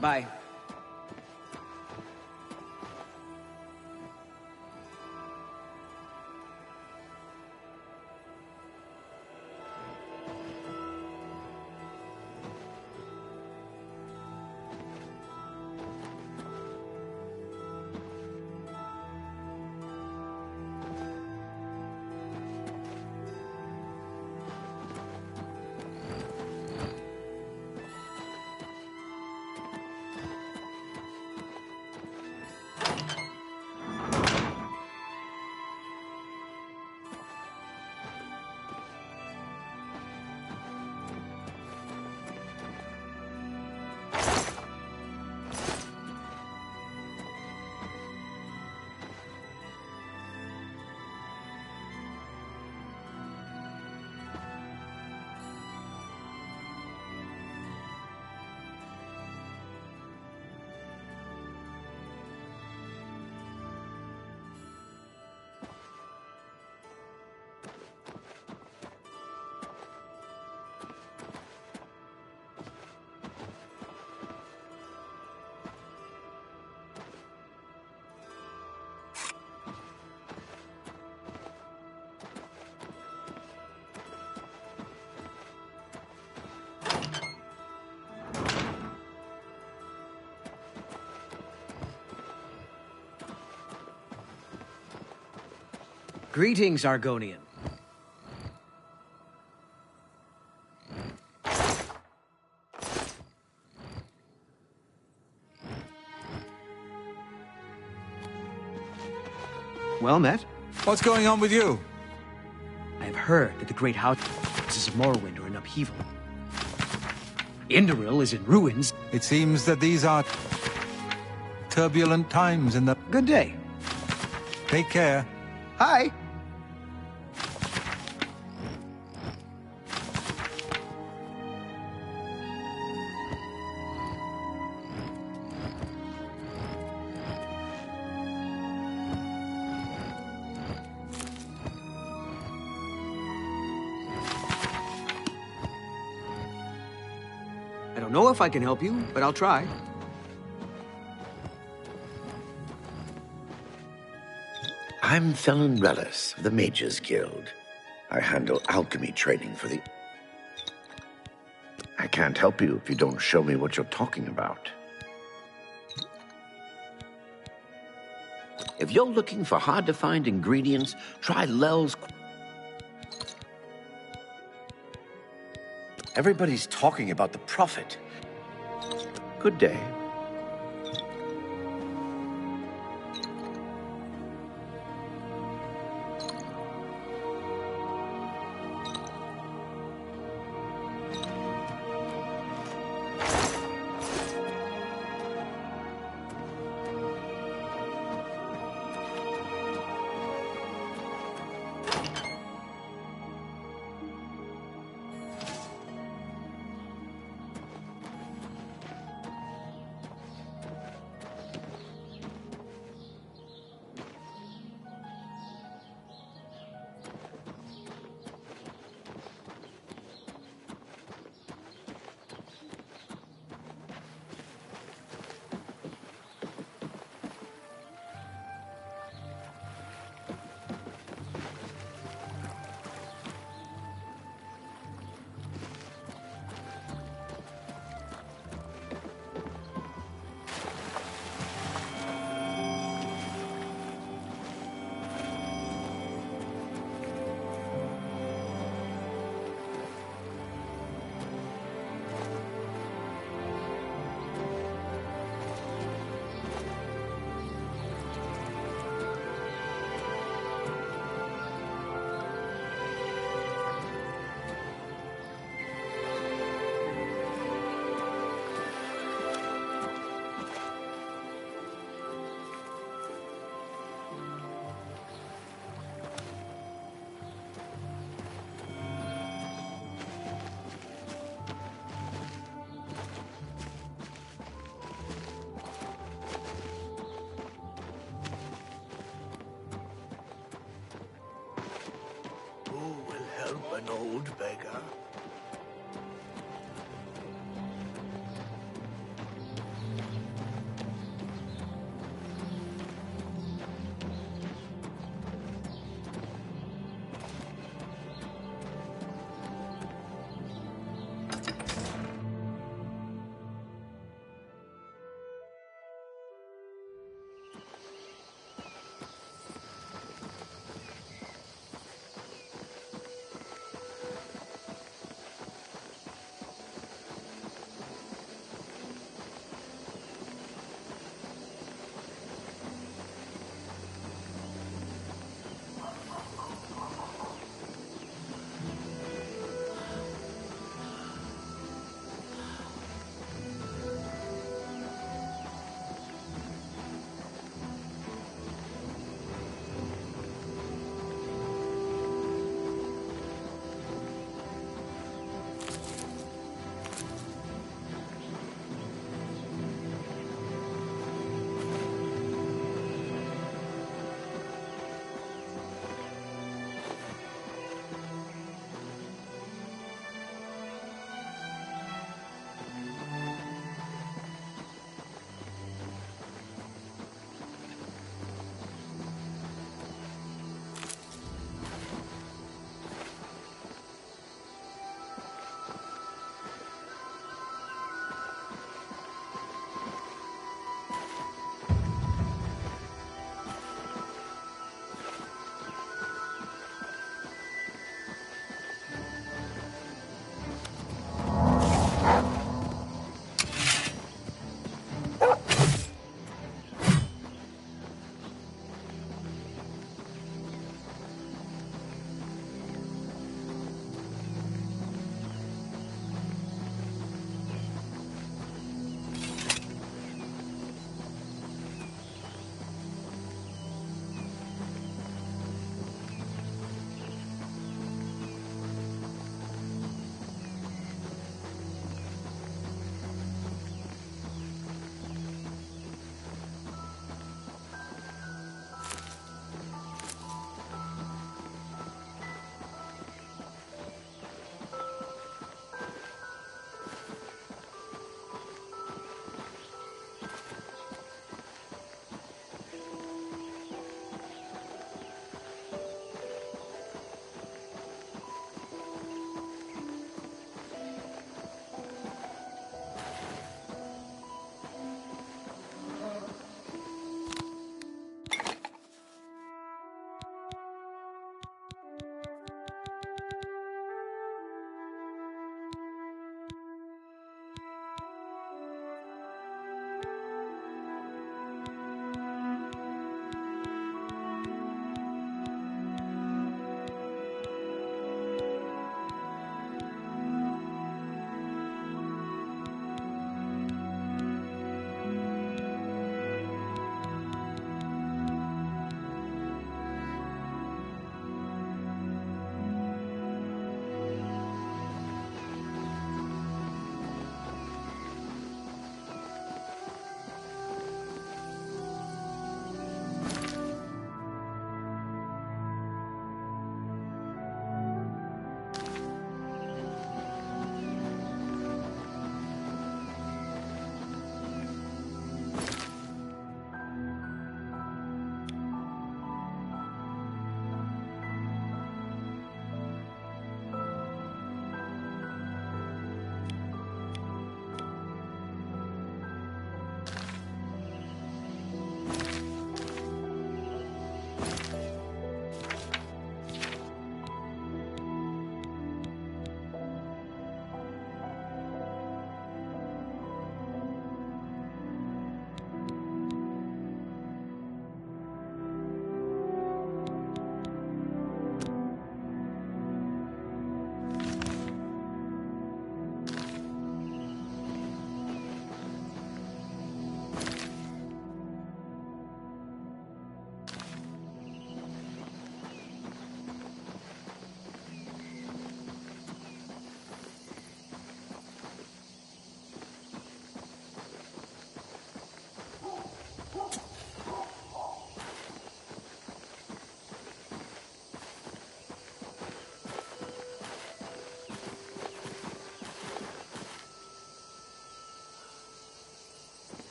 Bye. Greetings, Argonian. Well met. What's going on with you? I have heard that the great houses of Morrowind are in upheaval. Indoril is in ruins. It seems that these are turbulent times in the... Good day. Take care. Hi. I don't know if I can help you, but I'll try. I'm Felon Relis of the Mages Guild. I handle alchemy training for the... I can't help you if you don't show me what you're talking about. If you're looking for hard-to-find ingredients, try Lel's... Everybody's talking about the Prophet. Good day. old beggar.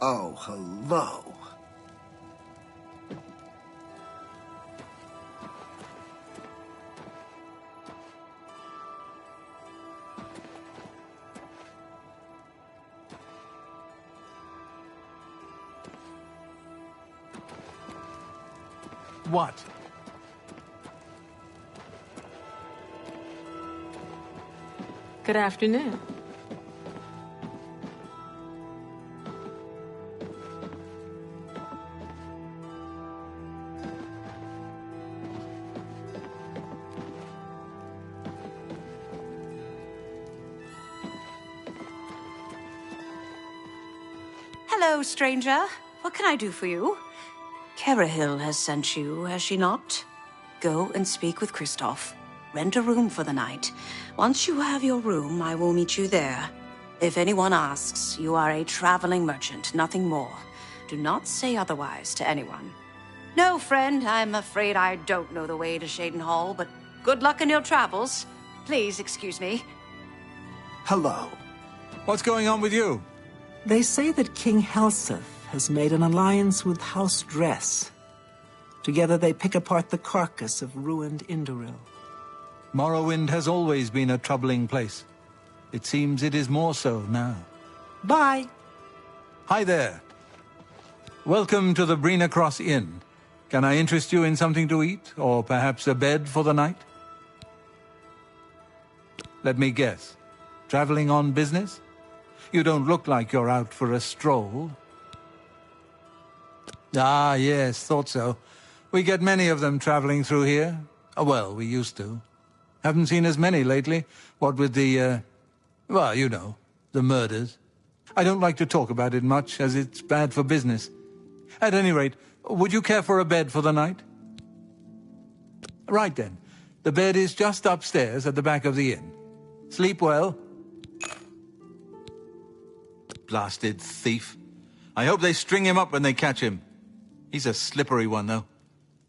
Oh, hello. What? Good afternoon. Hello, stranger. What can I do for you? Kerahil has sent you, has she not? Go and speak with Kristoff. Rent a room for the night. Once you have your room, I will meet you there. If anyone asks, you are a traveling merchant, nothing more. Do not say otherwise to anyone. No, friend, I'm afraid I don't know the way to Shaden Hall, but good luck in your travels. Please excuse me. Hello. What's going on with you? They say that King Helseth has made an alliance with House Dress. Together they pick apart the carcass of ruined Indoril. Morrowind has always been a troubling place. It seems it is more so now. Bye. Hi there. Welcome to the Brina Cross Inn. Can I interest you in something to eat, or perhaps a bed for the night? Let me guess. Traveling on business? You don't look like you're out for a stroll. Ah, yes, thought so. We get many of them traveling through here. Well, we used to. Haven't seen as many lately. What with the, well, you know, the murders. I don't like to talk about it much, as it's bad for business. At any rate, would you care for a bed for the night? Right then. The bed is just upstairs at the back of the inn. Sleep well. Blasted thief. I hope they string him up when they catch him. He's a slippery one, though.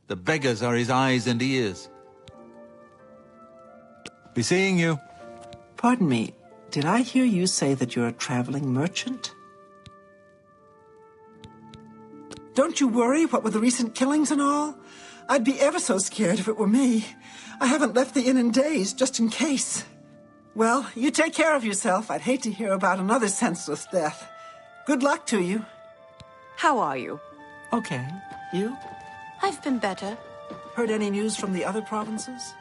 The beggars are his eyes and ears. Be seeing you. Pardon me, did I hear you say that you're a traveling merchant? Don't you worry, what with the recent killings and all? I'd be ever so scared if it were me. I haven't left the inn in days, just in case. Well, you take care of yourself. I'd hate to hear about another senseless death. Good luck to you. How are you? Okay. You? I've been better. Heard any news from the other provinces?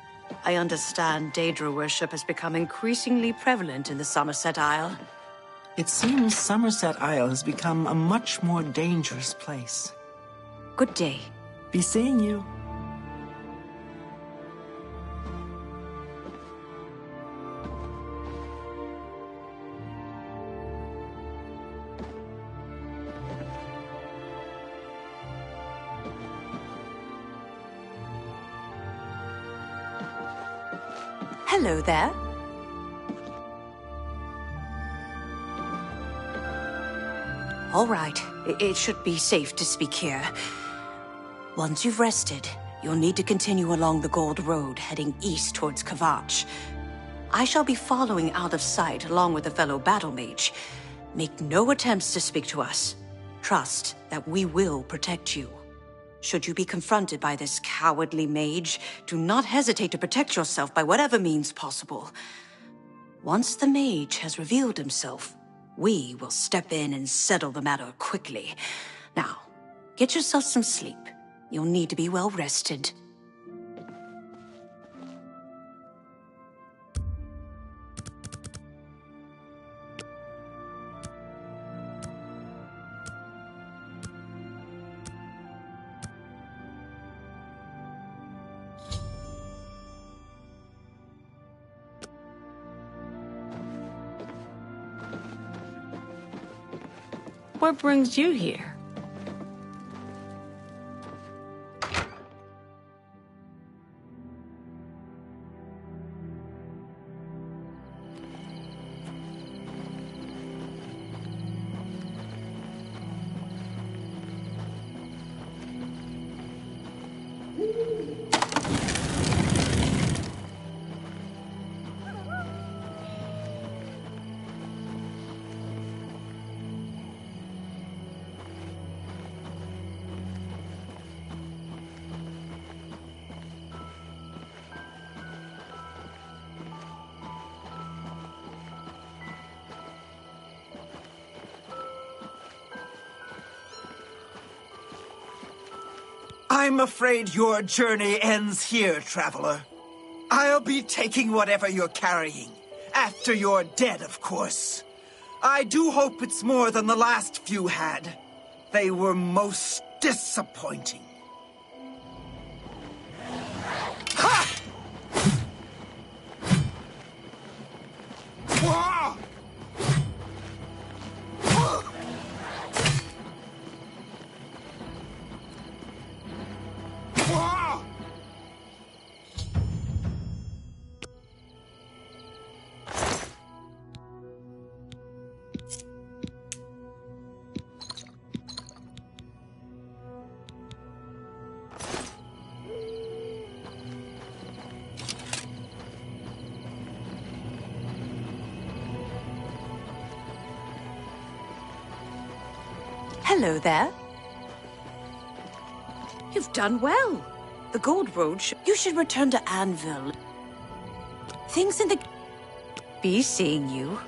I understand Daedra worship has become increasingly prevalent in the Somerset Isle. It seems Somerset Isle has become a much more dangerous place. Good day. Be seeing you. Hello there. All right. It should be safe to speak here. Once you've rested, you'll need to continue along the Gold Road, heading east towards Kvatch. I shall be following out of sight along with a fellow battle mage. Make no attempts to speak to us. Trust that we will protect you. Should you be confronted by this cowardly mage, do not hesitate to protect yourself by whatever means possible. Once the mage has revealed himself, we will step in and settle the matter quickly. Now, get yourself some sleep. You'll need to be well rested. What brings you here? I'm afraid your journey ends here, traveler. I'll be taking whatever you're carrying. After you're dead, of course. I do hope it's more than the last few had. They were most disappointing. Ha! Whoa! Hello there. You've done well. The Gold Road you should return to Anvil. Things in the... Be seeing you.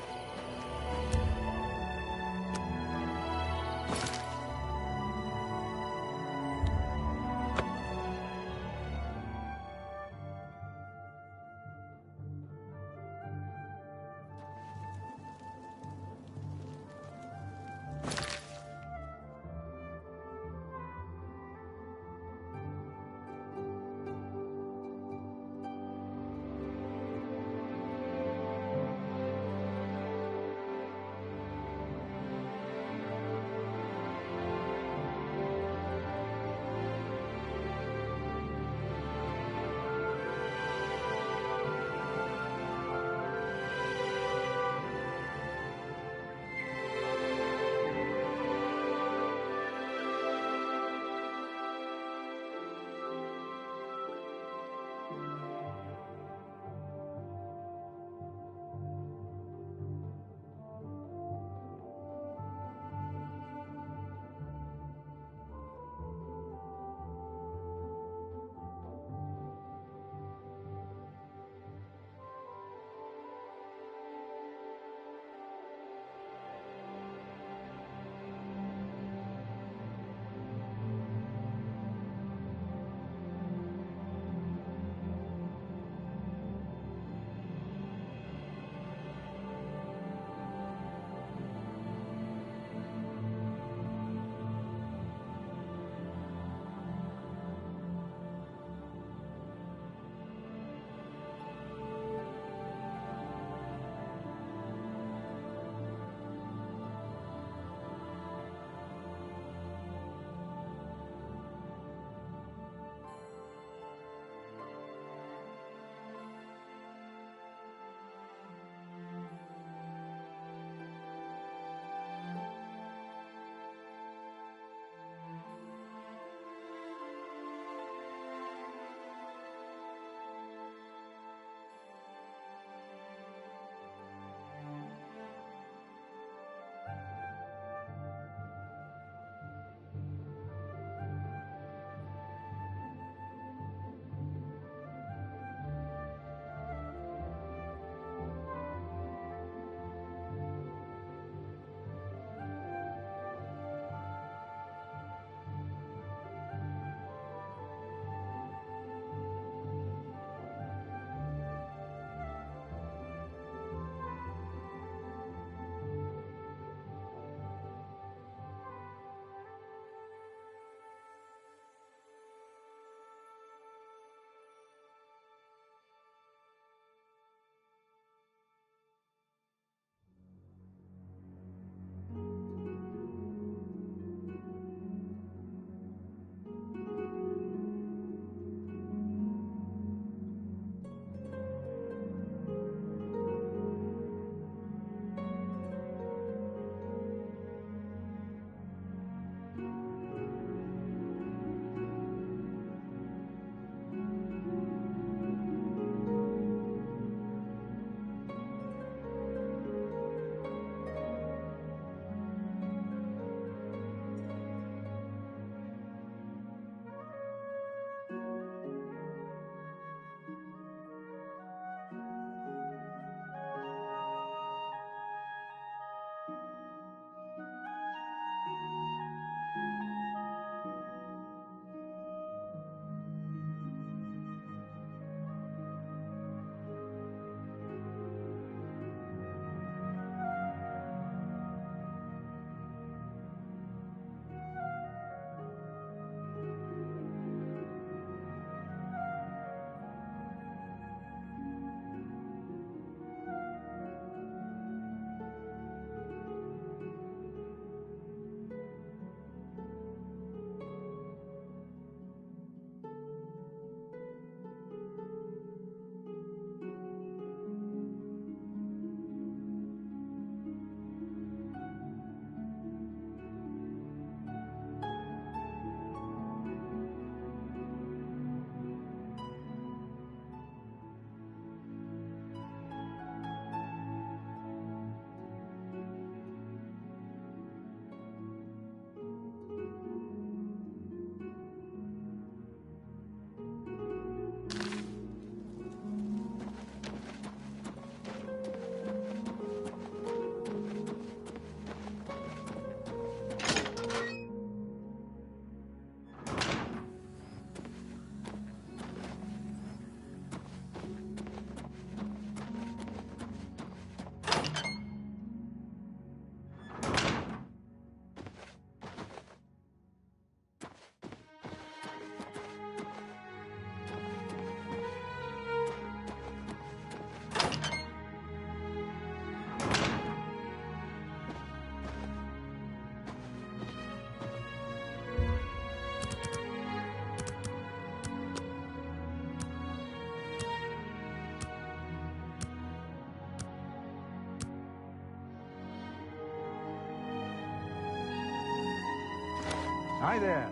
Hi there.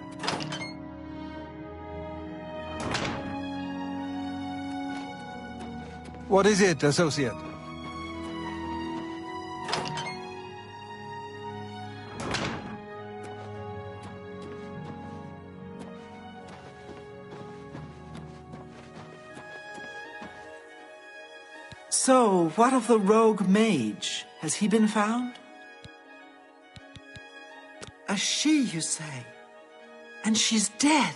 What is it, associate? So, what of the rogue mage? Has he been found? A she, you say? And she's dead.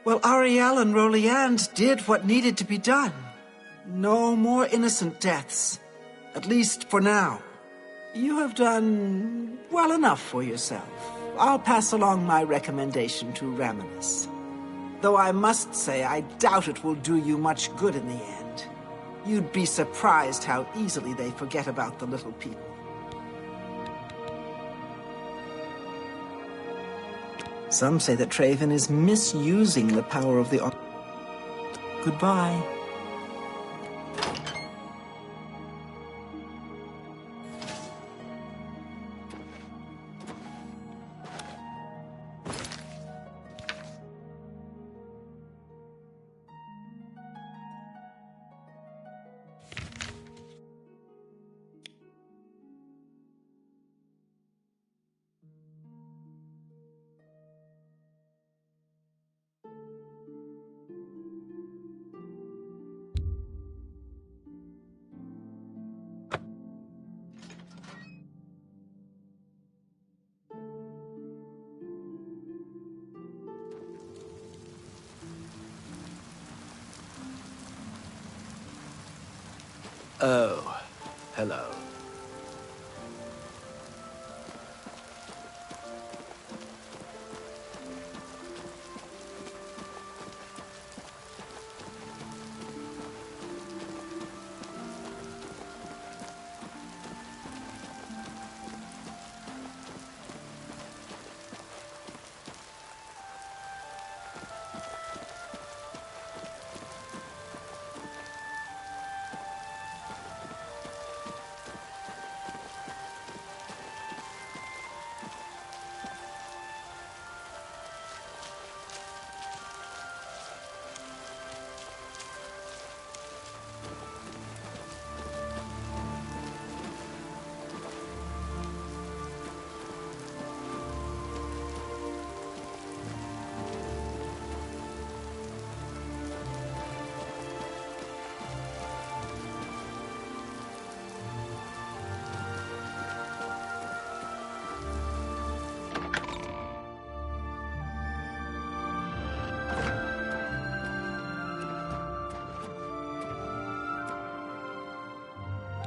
Well, Ariel and Roliand did what needed to be done. No more innocent deaths. At least for now. You have done well enough for yourself. I'll pass along my recommendation to Raminus. Though I must say, I doubt it will do you much good in the end. You'd be surprised how easily they forget about the little people. Some say that Traven is misusing the power of the... Goodbye. Oh, hello.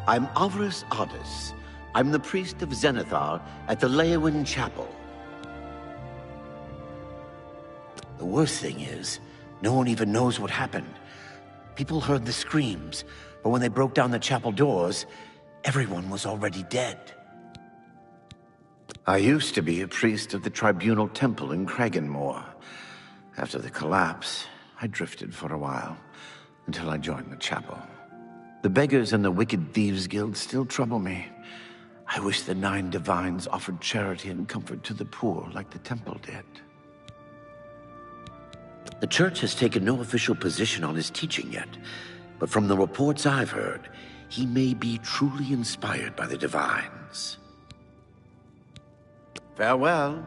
I'm Avarice Ardis. I'm the priest of Zenithar at the Leowin Chapel. The worst thing is, no one even knows what happened. People heard the screams, but when they broke down the chapel doors, everyone was already dead. I used to be a priest of the Tribunal Temple in Kraganmore. After the collapse, I drifted for a while, until I joined the chapel. The beggars and the Wicked Thieves Guild still trouble me. I wish the 9 divines offered charity and comfort to the poor like the temple did. The church has taken no official position on his teaching yet, but from the reports I've heard, he may be truly inspired by the divines. Farewell.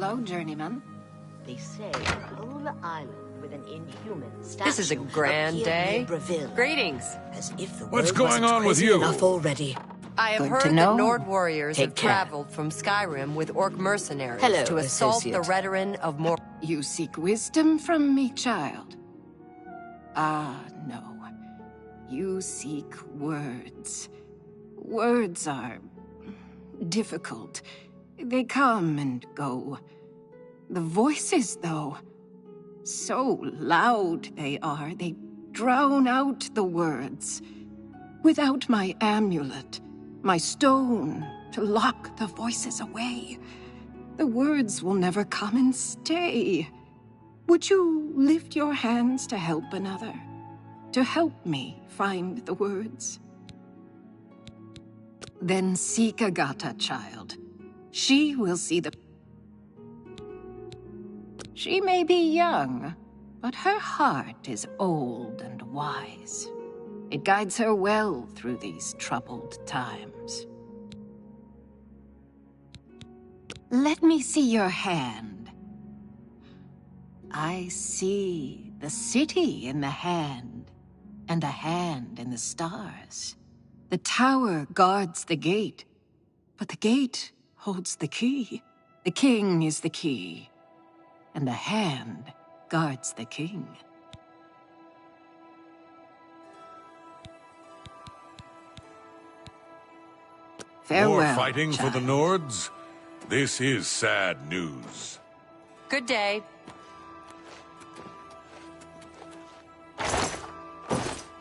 Hello, journeyman. They say the whole island with an inhuman statue. This is a grand day. Greetings. As if the What's world going wasn't on with crazy you? enough already. I have Good heard to that know. Nord warriors Take have care. traveled from Skyrim with orc mercenaries Hello, to assault the associate. Veteran of Mor. You seek wisdom from me, child? Ah, no. You seek words. Words are difficult. They come and go. The voices, though, so loud they are, they drown out the words. Without my amulet, my stone to lock the voices away, the words will never come and stay. Would you lift your hands to help another? To help me find the words? Then seek Agatha, child. She will see the... She may be young, but her heart is old and wise. It guides her well through these troubled times. Let me see your hand. I see the city in the hand, and a hand in the stars. The tower guards the gate, but the gate holds the key. The king is the key, and the hand guards the king. Farewell, More fighting child. for the Nords? This is sad news. Good day.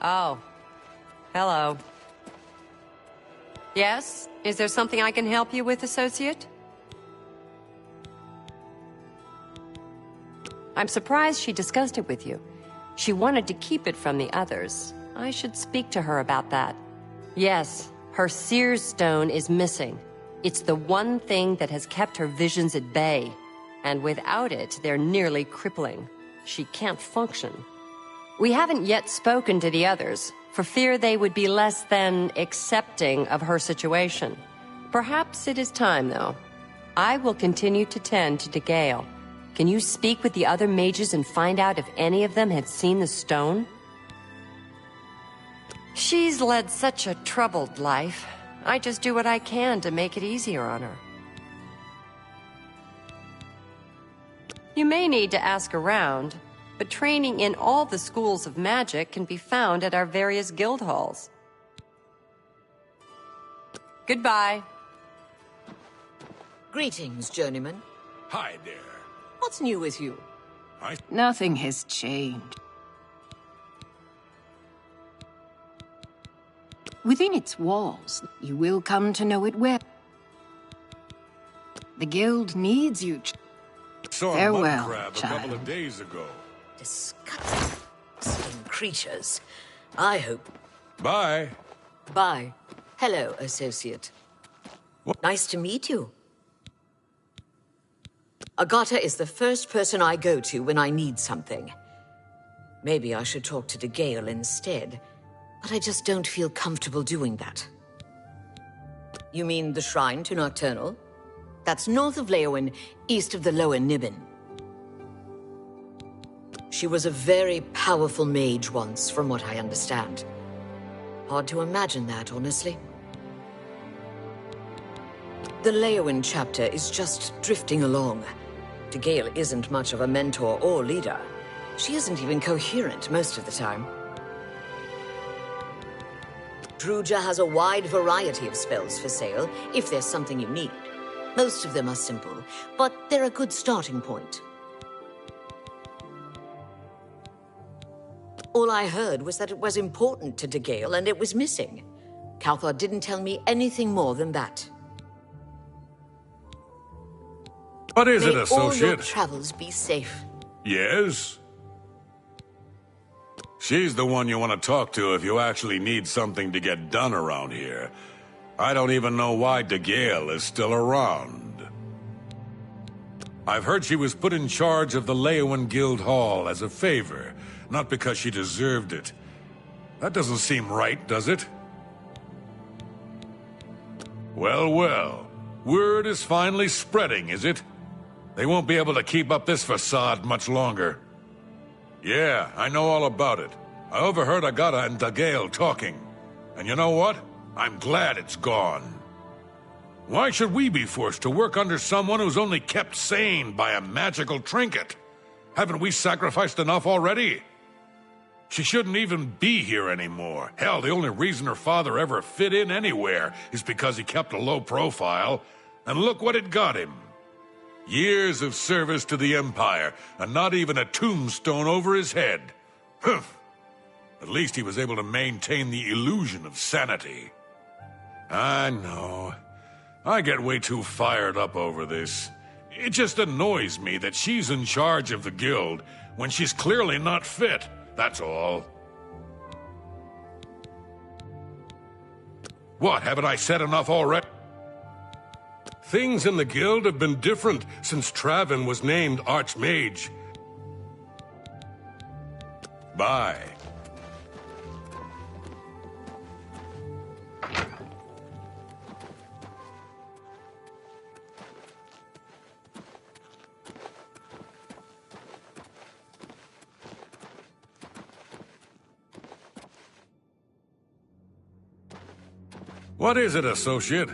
Oh. Hello. Yes? Is there something I can help you with, associate? I'm surprised she discussed it with you. She wanted to keep it from the others. I should speak to her about that. Yes, her Seer's Stone is missing. It's the one thing that has kept her visions at bay. And without it, they're nearly crippling. She can't function. We haven't yet spoken to the others, for fear they would be less than accepting of her situation. Perhaps it is time, though. I will continue to tend to DeGale. Can you speak with the other mages and find out if any of them had seen the stone? She's led such a troubled life. I just do what I can to make it easier on her. You may need to ask around, but training in all the schools of magic can be found at our various guild halls. Goodbye. Greetings, journeyman. Hi there. What's new with you? Nothing has changed. Within its walls, you will come to know it well. The guild needs you. Saw a Farewell, mud crab a child. couple of days ago. Disgusting creatures. I hope. Bye. Bye. Hello, associate. Nice to meet you. Agatha is the first person I go to when I need something. Maybe I should talk to DeGale instead, but I just don't feel comfortable doing that. You mean the shrine to Nocturnal? That's north of Leowen, east of the Lower Nibbin. She was a very powerful mage once, from what I understand. Hard to imagine that, honestly. The Leowen chapter is just drifting along. DeGale isn't much of a mentor or leader. She isn't even coherent most of the time. Druja has a wide variety of spells for sale, if there's something you need. Most of them are simple, but they're a good starting point. All I heard was that it was important to DeGale and it was missing. Calthar didn't tell me anything more than that. What is it, May all your associate? travels be safe. Yes? She's the one you want to talk to if you actually need something to get done around here. I don't even know why DeGale is still around. I've heard she was put in charge of the Leowen Guild Hall as a favor, not because she deserved it. That doesn't seem right, does it? Well, well. Word is finally spreading, is it? They won't be able to keep up this facade much longer. Yeah, I know all about it. I overheard Agata and Dagale talking. And you know what? I'm glad it's gone. Why should we be forced to work under someone who's only kept sane by a magical trinket? Haven't we sacrificed enough already? She shouldn't even be here anymore. Hell, the only reason her father ever fit in anywhere is because he kept a low profile. And look what it got him. Years of service to the Empire, and not even a tombstone over his head. Humph. At least he was able to maintain the illusion of sanity. I know. I get way too fired up over this. It just annoys me that she's in charge of the guild when she's clearly not fit, that's all. What, haven't I said enough already? Things in the guild have been different since Travin was named Archmage. Bye. What is it, associate?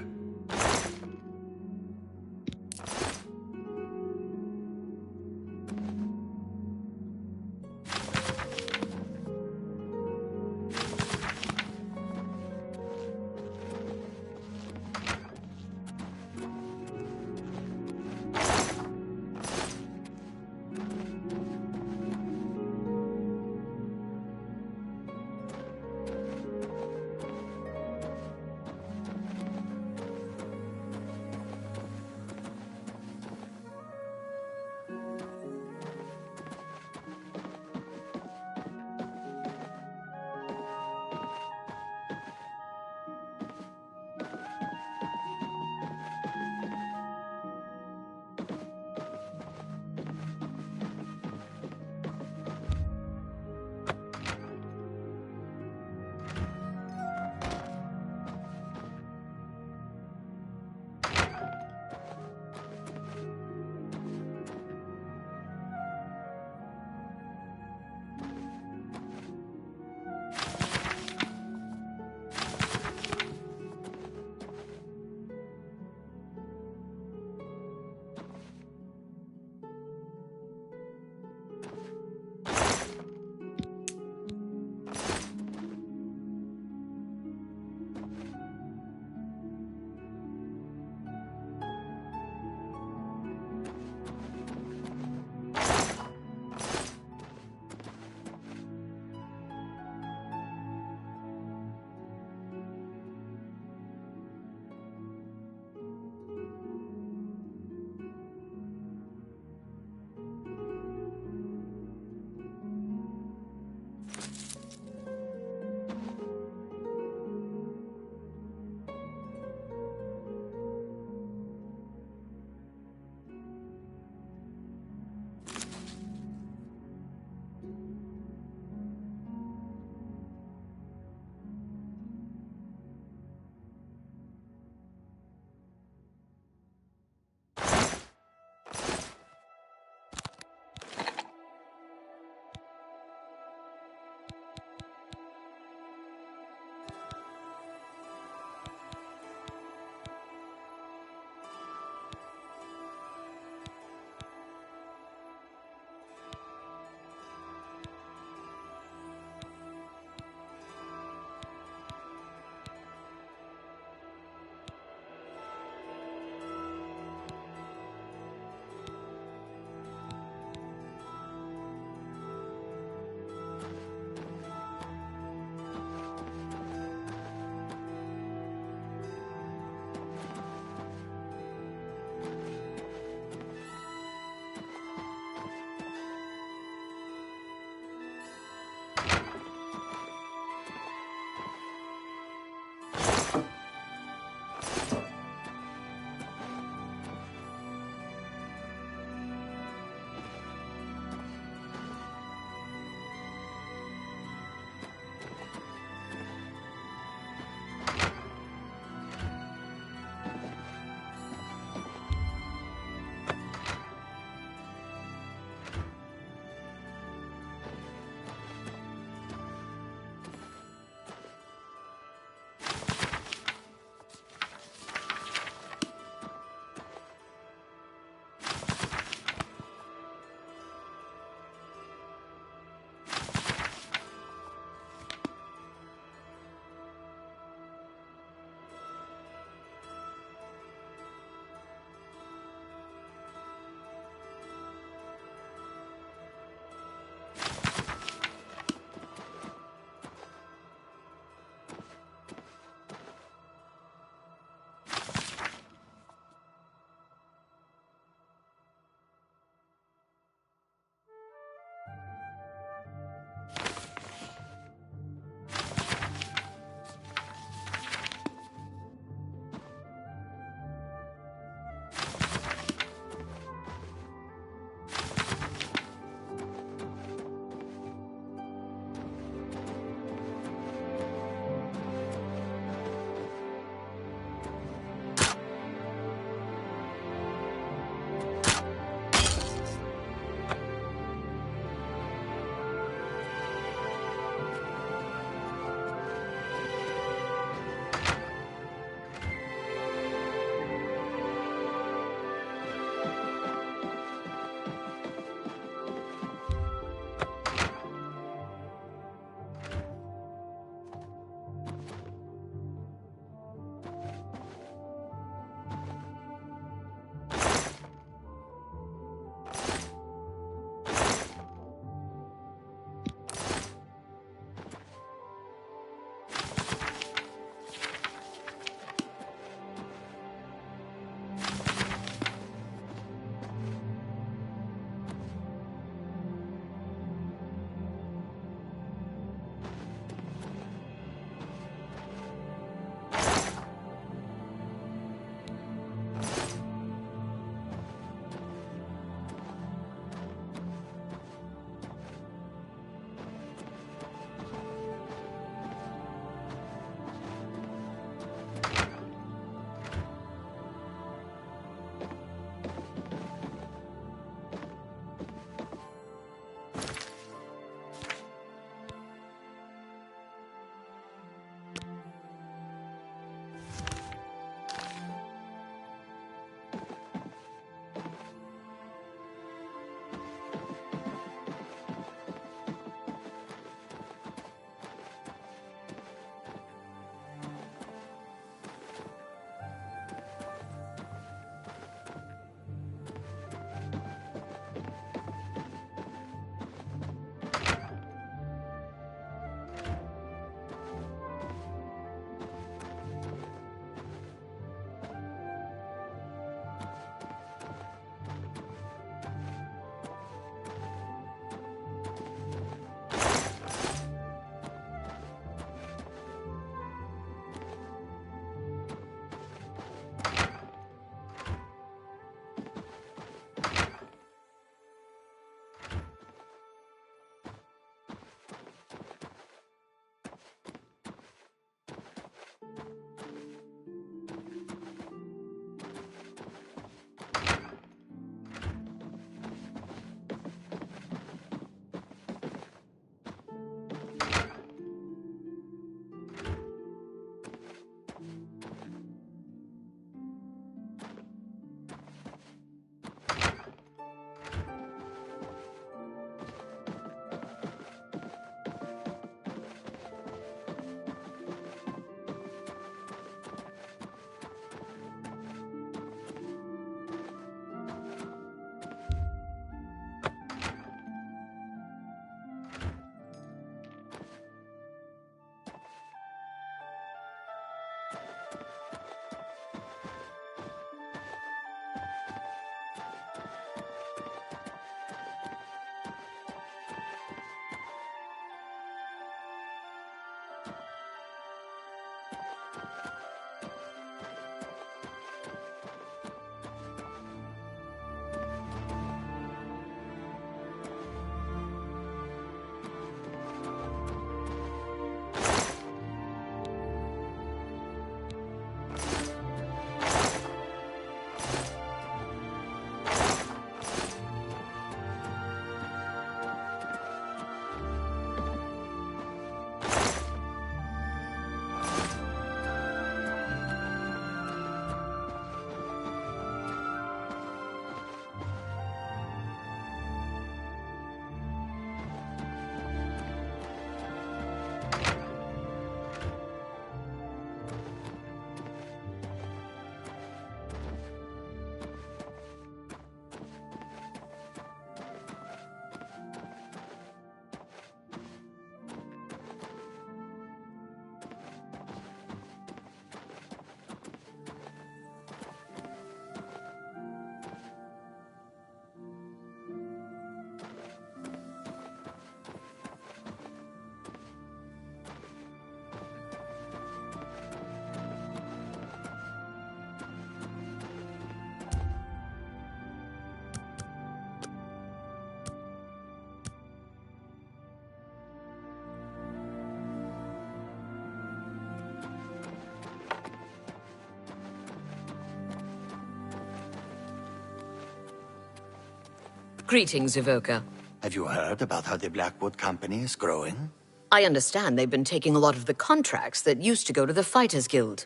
Greetings, Evoker. Have you heard about how the Blackwood Company is growing? I understand they've been taking a lot of the contracts that used to go to the Fighters Guild.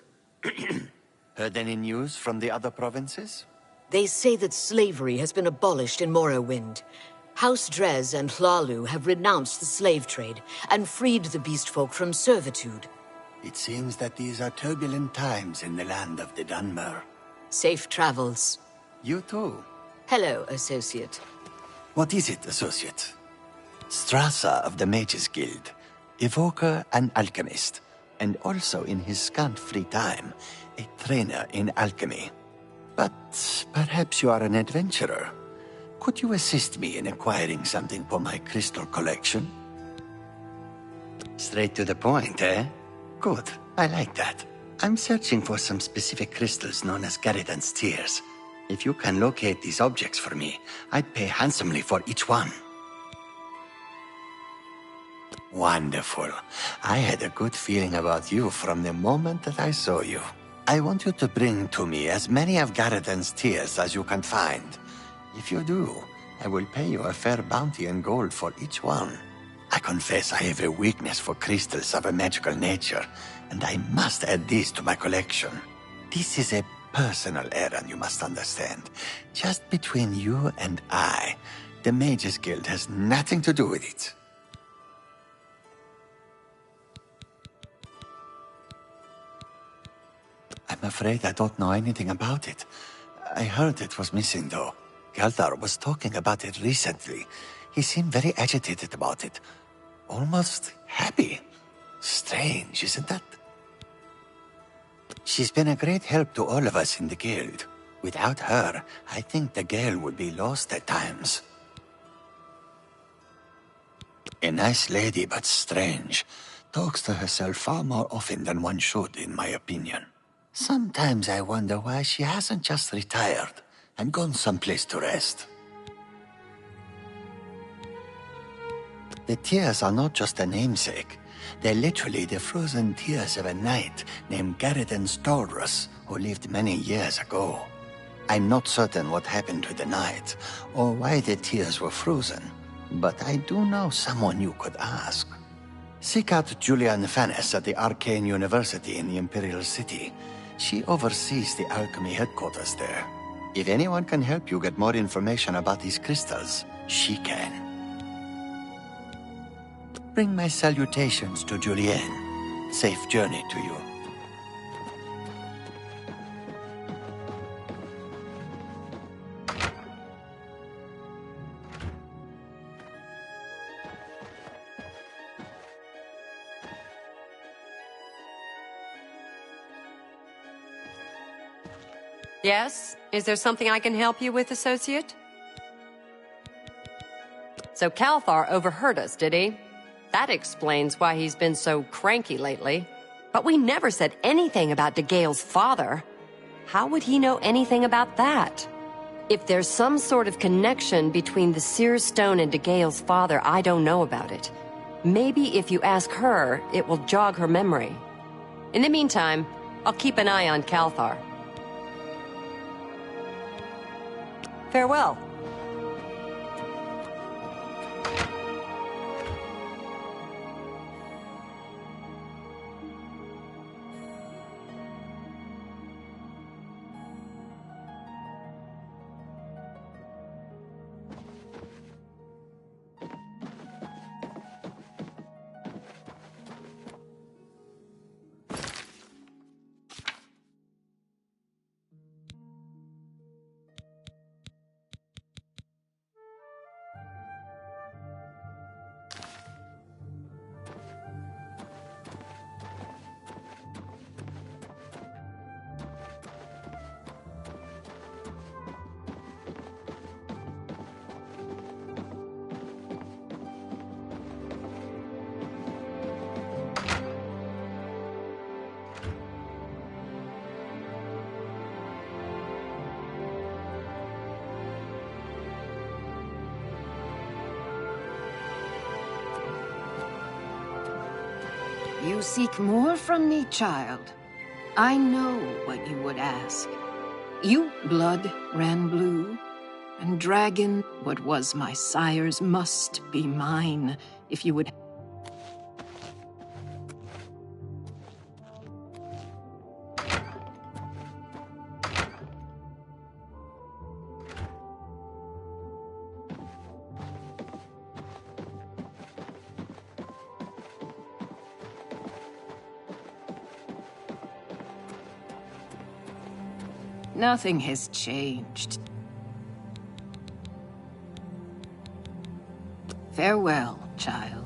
Heard any news from the other provinces? They say that slavery has been abolished in Morrowind. House Drez and Hlalu have renounced the slave trade and freed the beastfolk from servitude. It seems that these are turbulent times in the land of the Dunmer. Safe travels. You too. Hello, Associate. What is it, Associate? Strasser of the Mages Guild, evoker and alchemist, and also in his scant free time, a trainer in alchemy. But perhaps you are an adventurer. Could you assist me in acquiring something for my crystal collection? Straight to the point, eh? Good, I like that. I'm searching for some specific crystals known as Garridan's Tears. If you can locate these objects for me, I'd pay handsomely for each one. Wonderful. I had a good feeling about you from the moment that I saw you. I want you to bring to me as many of Garridan's Tears as you can find. If you do, I will pay you a fair bounty in gold for each one. I confess I have a weakness for crystals of a magical nature, and I must add these to my collection. This is a personal errand, you must understand. Just between you and I. The Mages Guild has nothing to do with it. I'm afraid I don't know anything about it. I heard it was missing, though. Galdar was talking about it recently. He seemed very agitated about it. Almost happy. Strange, isn't that? She's been a great help to all of us in the guild. Without her, I think the Gale would be lost at times. A nice lady, but strange. Talks to herself far more often than one should, in my opinion. Sometimes I wonder why she hasn't just retired and gone someplace to rest. The tears are not just a namesake. They're literally the frozen tears of a knight named Garridan Stolrus, who lived many years ago. I'm not certain what happened to the knight, or why the tears were frozen, but I do know someone you could ask. Seek out Julian Fannis at the Arcane University in the Imperial City. She oversees the alchemy headquarters there. If anyone can help you get more information about these crystals, she can. Bring my salutations to Julienne. Safe journey to you. Yes? Is there something I can help you with, Associate? So Calthar overheard us, did he? That explains why he's been so cranky lately. But we never said anything about DeGale's father. How would he know anything about that? If there's some sort of connection between the Seer Stone and DeGale's father, I don't know about it. Maybe if you ask her, it will jog her memory. In the meantime, I'll keep an eye on Calthar. Farewell. You seek more from me, child. I know what you would ask. You blood ran blue. And dragon, what was my sire's must be mine, if you would... Nothing has changed. Farewell, child.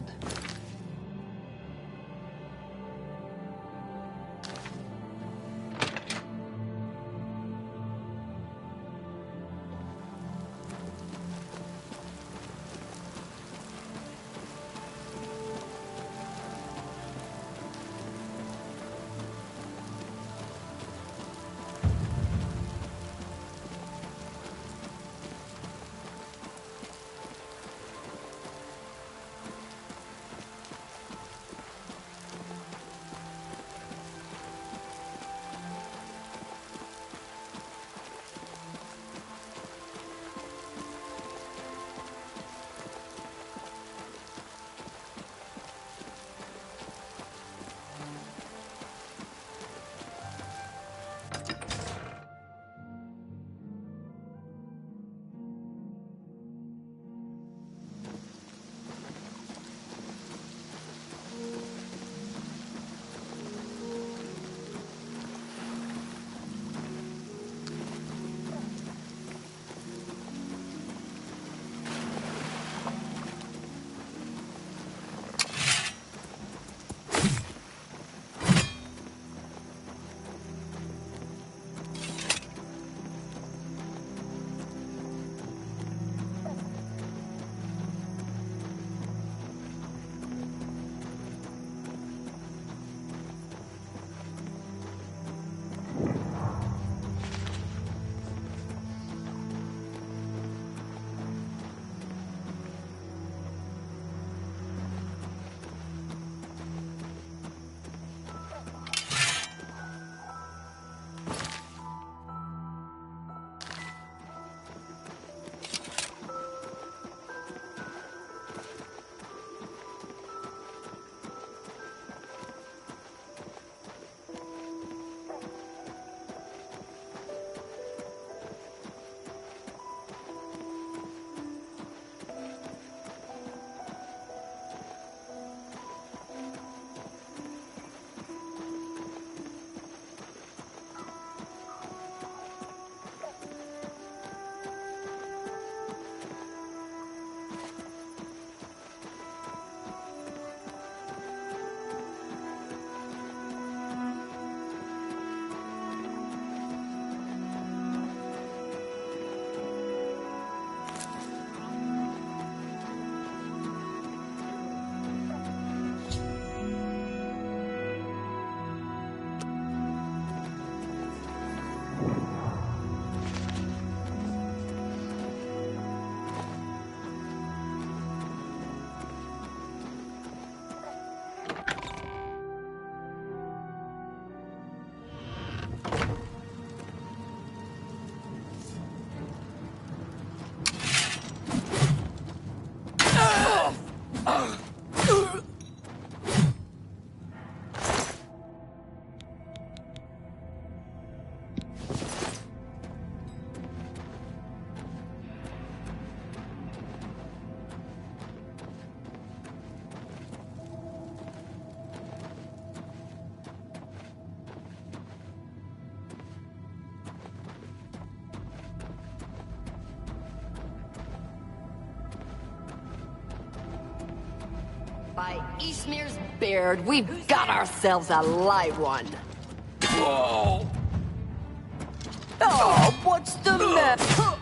By Eastmere's beard, we've got ourselves a live one. Whoa! Oh, what's the matter?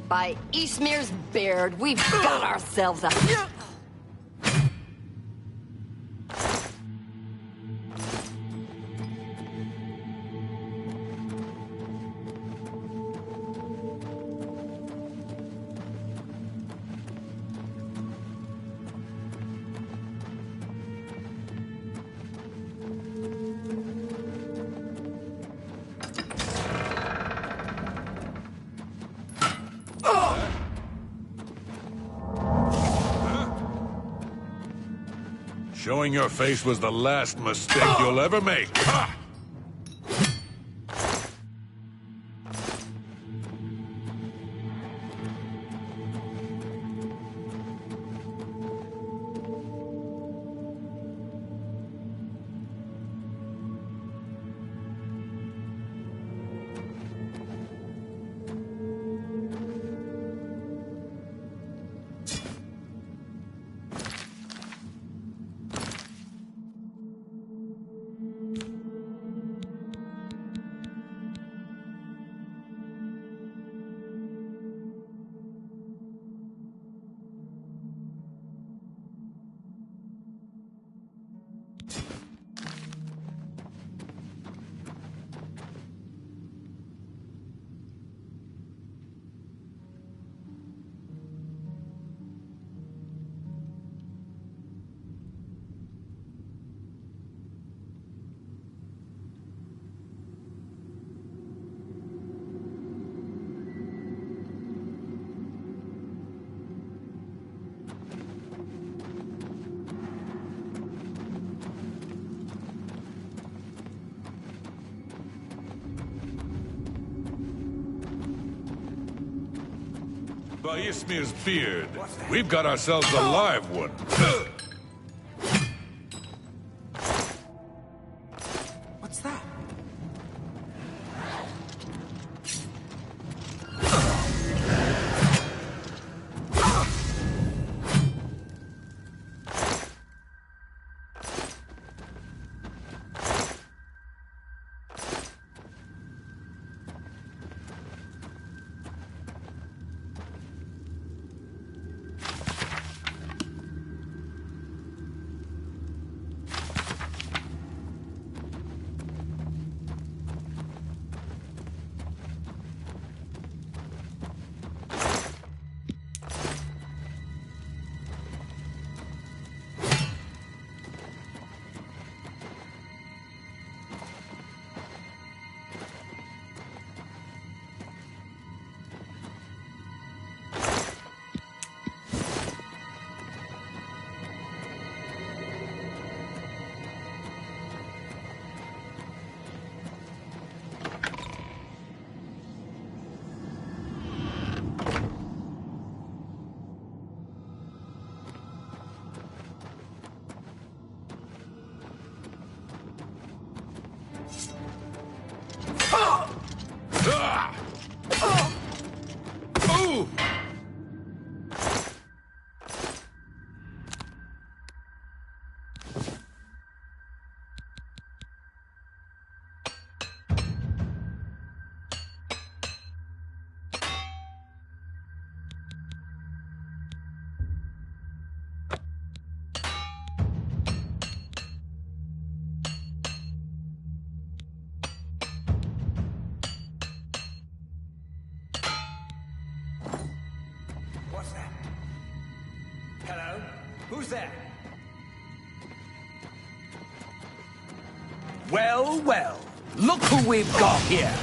By Eastmere's beard, we've got ourselves a... Showing your face was the last mistake you'll ever make. Ha! By Ismir's beard, we've got ourselves a live one. What's that? Hello? Who's there? Well, well. Look who we've got here.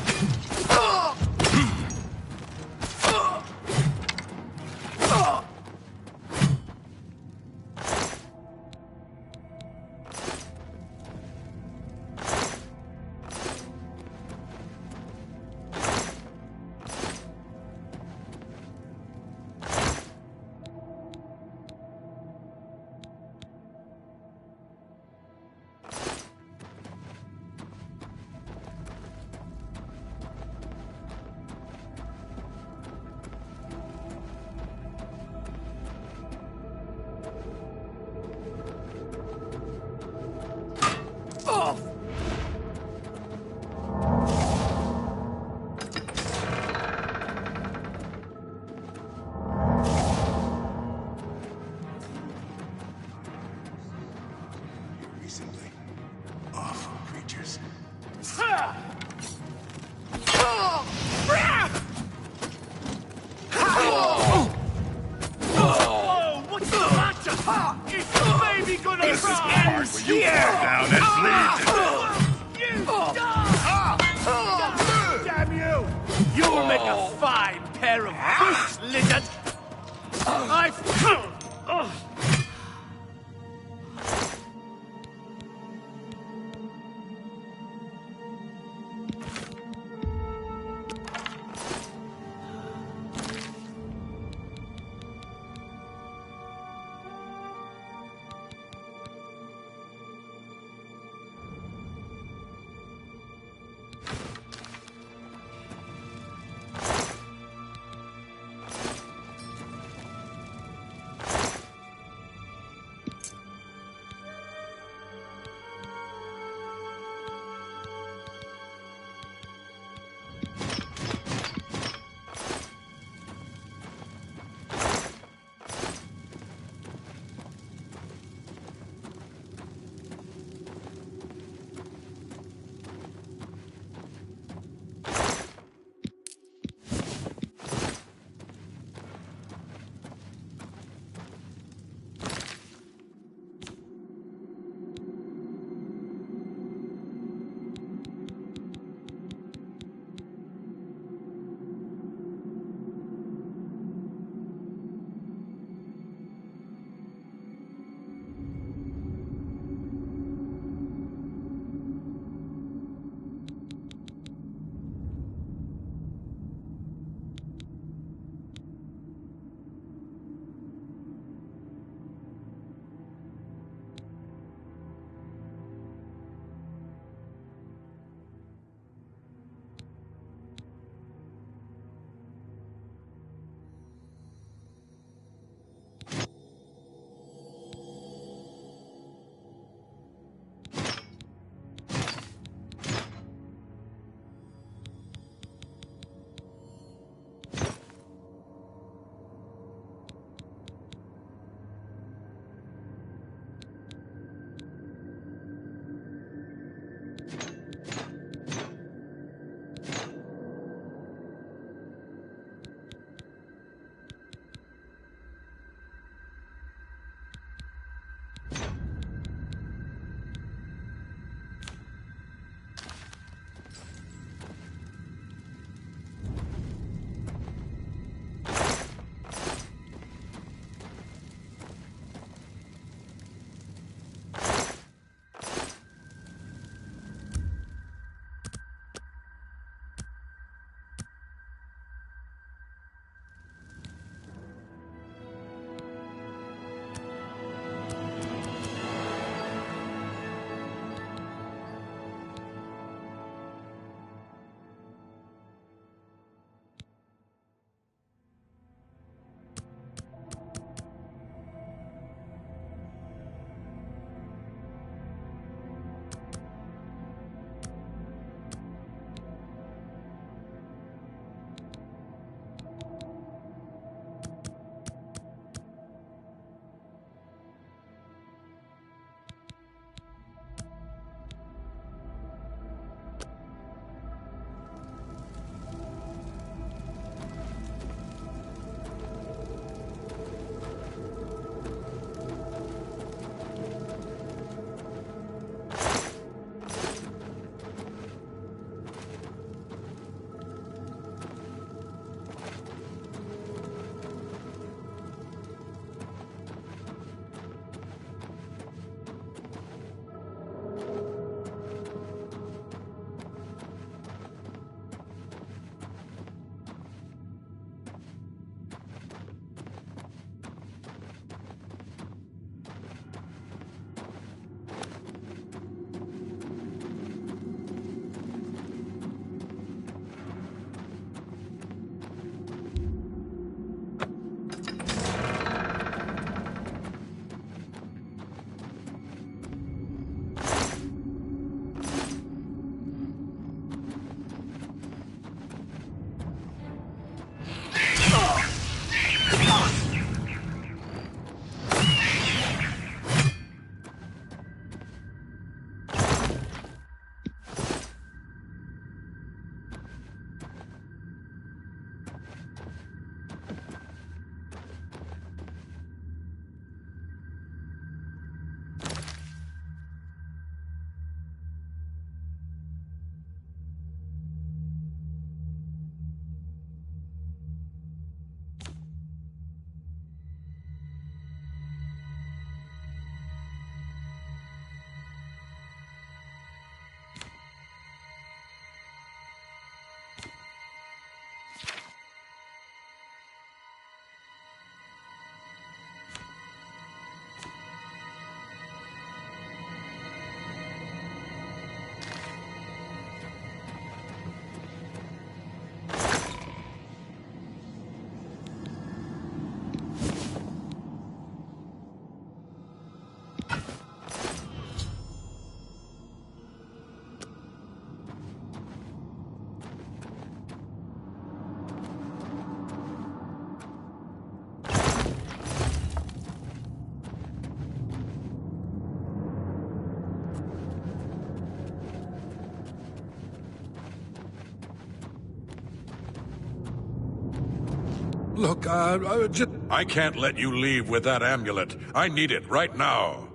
Look, I can't let you leave with that amulet. I need it right now.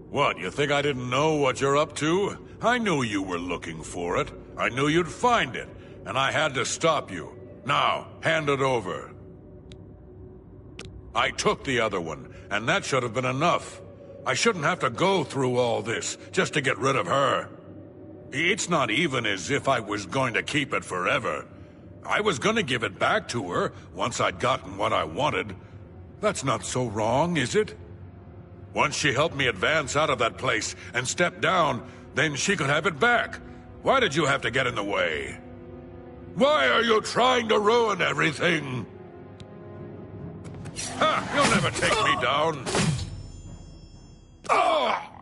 What, you think I didn't know what you're up to? I knew you were looking for it. I knew you'd find it, and I had to stop you. Now, hand it over. I took the other one, and that should have been enough. I shouldn't have to go through all this just to get rid of her. It's not even as if I was going to keep it forever. I was going to give it back to her once I'd gotten what I wanted. That's not so wrong, is it? Once she helped me advance out of that place and step down, then she could have it back. Why did you have to get in the way? Why are you trying to ruin everything? Ha! You'll never take me down. Oh!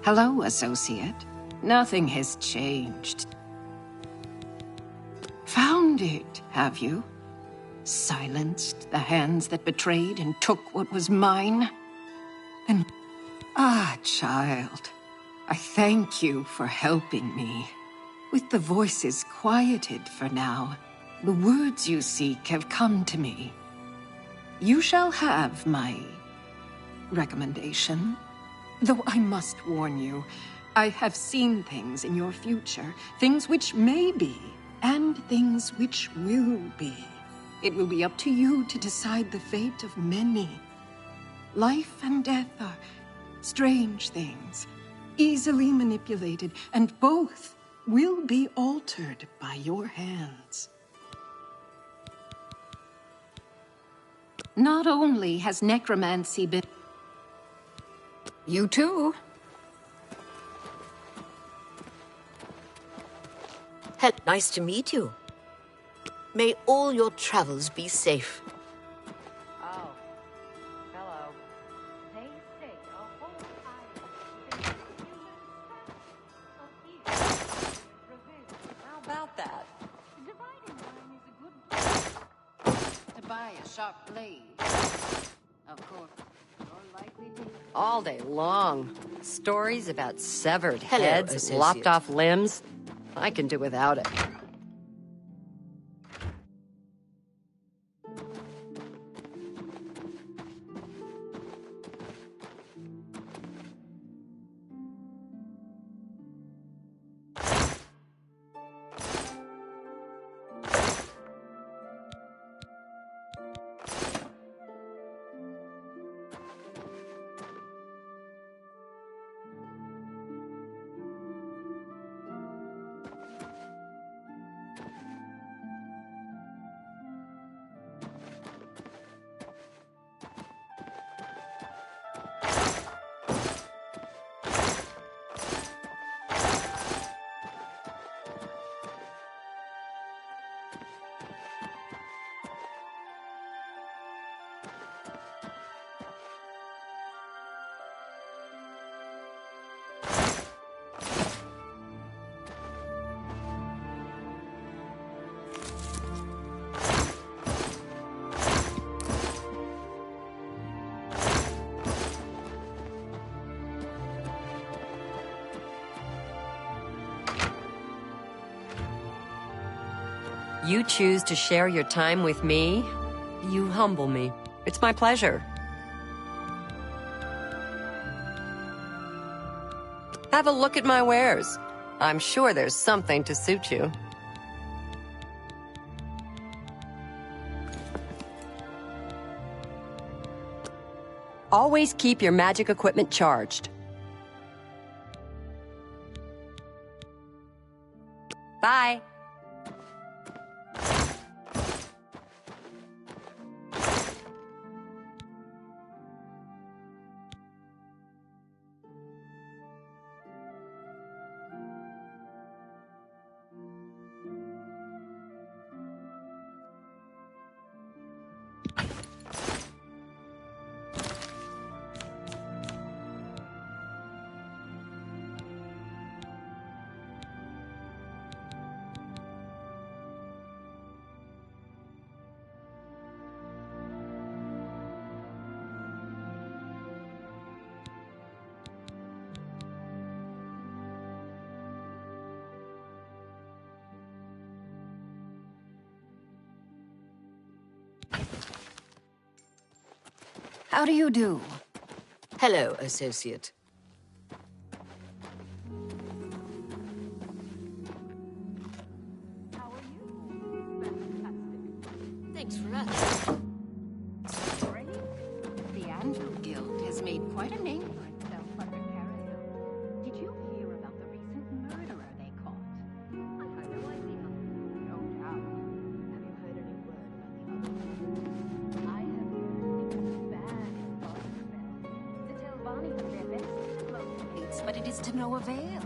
Hello, associate. Nothing has changed. Found it, have you? Silenced the hands that betrayed and took what was mine? And, child, I thank you for helping me. With the voices quieted for now, the words you seek have come to me. You shall have my recommendation. Though I must warn you, I have seen things in your future, things which may be, and things which will be. It will be up to you to decide the fate of many. Life and death are strange things, easily manipulated, and both will be altered by your hands. Not only has necromancy been... You too. Nice to meet you. May all your travels be safe. Oh, hello. They say a whole How about that? Dividing line is a good... To buy a sharp blade. Of course. All day long. Stories about severed Hello, heads, associate. lopped off limbs. I can do without it. You choose to share your time with me? You humble me. It's my pleasure. Have a look at my wares. I'm sure there's something to suit you. Always keep your magic equipment charged. Bye. How do you do? Hello, associate. Thanks for asking. The Andrew Guild has made quite a name for itself under Carousel. Did you hear about the recent murderer they caught? I had no idea. No doubt. Have you heard any word about the other? I have heard things bad in Boston. The Telvanni do their best to close the gates, but it is to no avail.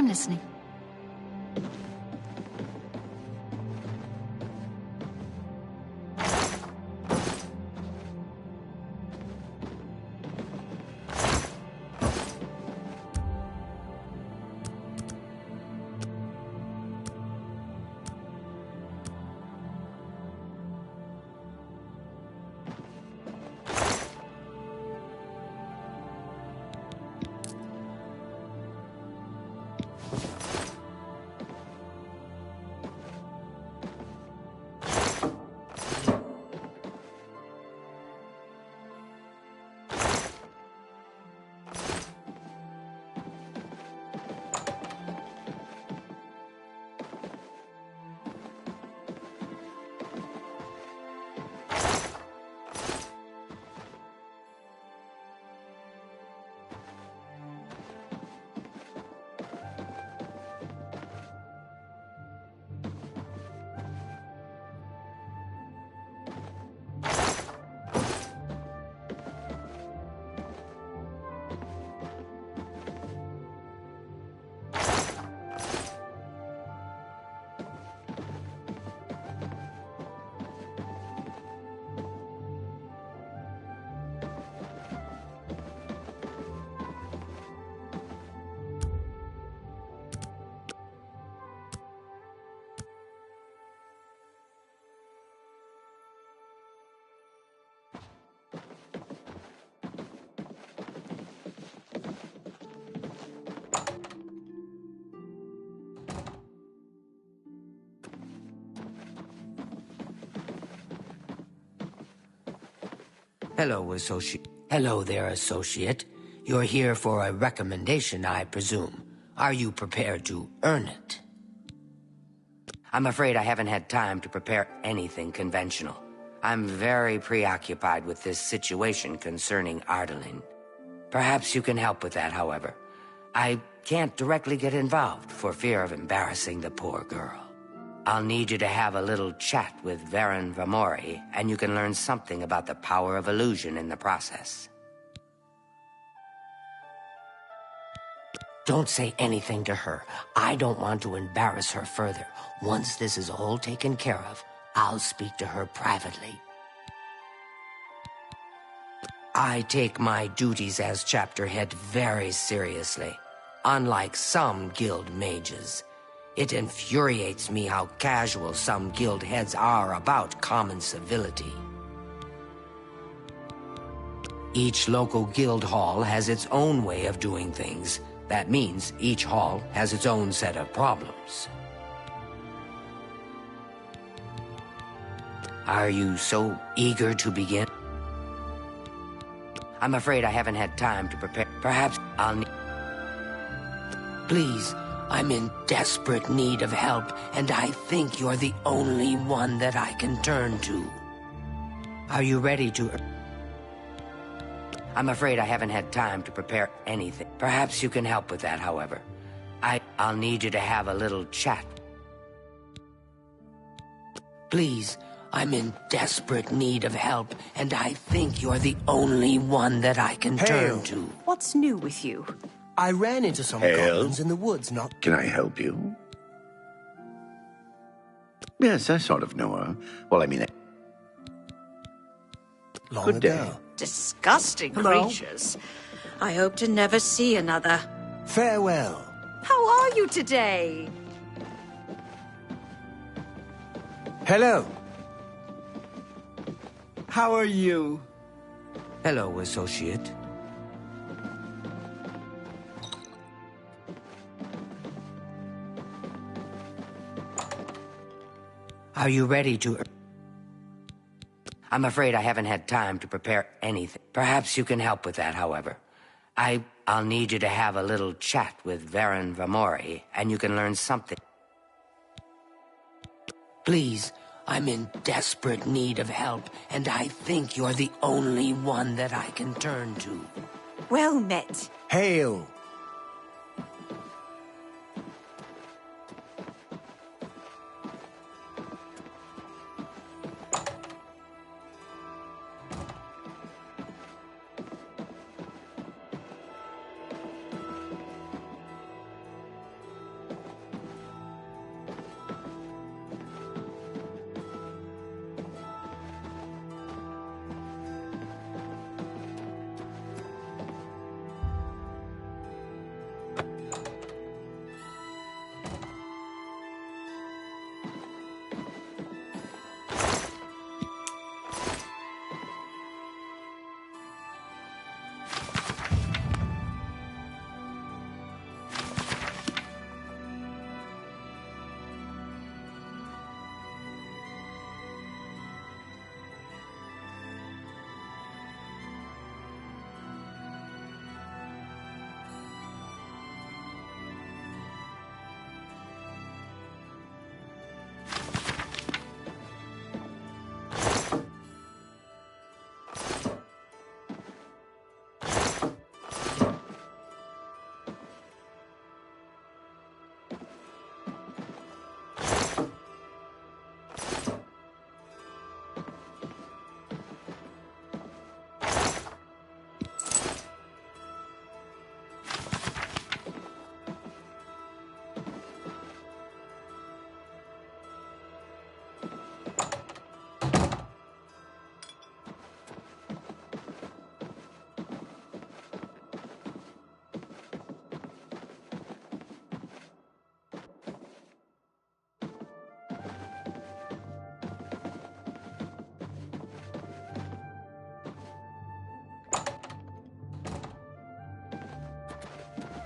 I'm listening. Hello, associate. Hello there, associate. You're here for a recommendation, I presume. Are you prepared to earn it? I'm afraid I haven't had time to prepare anything conventional. I'm very preoccupied with this situation concerning Ardaline. Perhaps you can help with that, however. I can't directly get involved for fear of embarrassing the poor girl. I'll need you to have a little chat with Varen Vamori, and you can learn something about the power of illusion in the process. Don't say anything to her. I don't want to embarrass her further. Once this is all taken care of, I'll speak to her privately. I take my duties as chapter head very seriously, unlike some guild mages. It infuriates me how casual some guild heads are about common civility. Each local guild hall has its own way of doing things. That means each hall has its own set of problems. Are you so eager to begin? I'm afraid I haven't had time to prepare. Perhaps I'll need... Please, I'm in desperate need of help, and I think you're the only one that I can turn to. Are you ready to... I'm afraid I haven't had time to prepare anything. Perhaps you can help with that, however. I'll need you to have a little chat. Please, I'm in desperate need of help, and I think you're the only one that I can turn to. What's new with you? I ran into some goblins in the woods, not... Can I help you? Yes, I sort of know her. Well, I mean... Long Good ago. day. Disgusting Hello? creatures. I hope to never see another. Farewell. How are you today? Hello. How are you? Hello, associate. Are you ready to... I'm afraid I haven't had time to prepare anything. Perhaps you can help with that, however. I'll need you to have a little chat with Varen Vamori, and you can learn something. Please, I'm in desperate need of help, and I think you're the only one that I can turn to. Well met. Hail.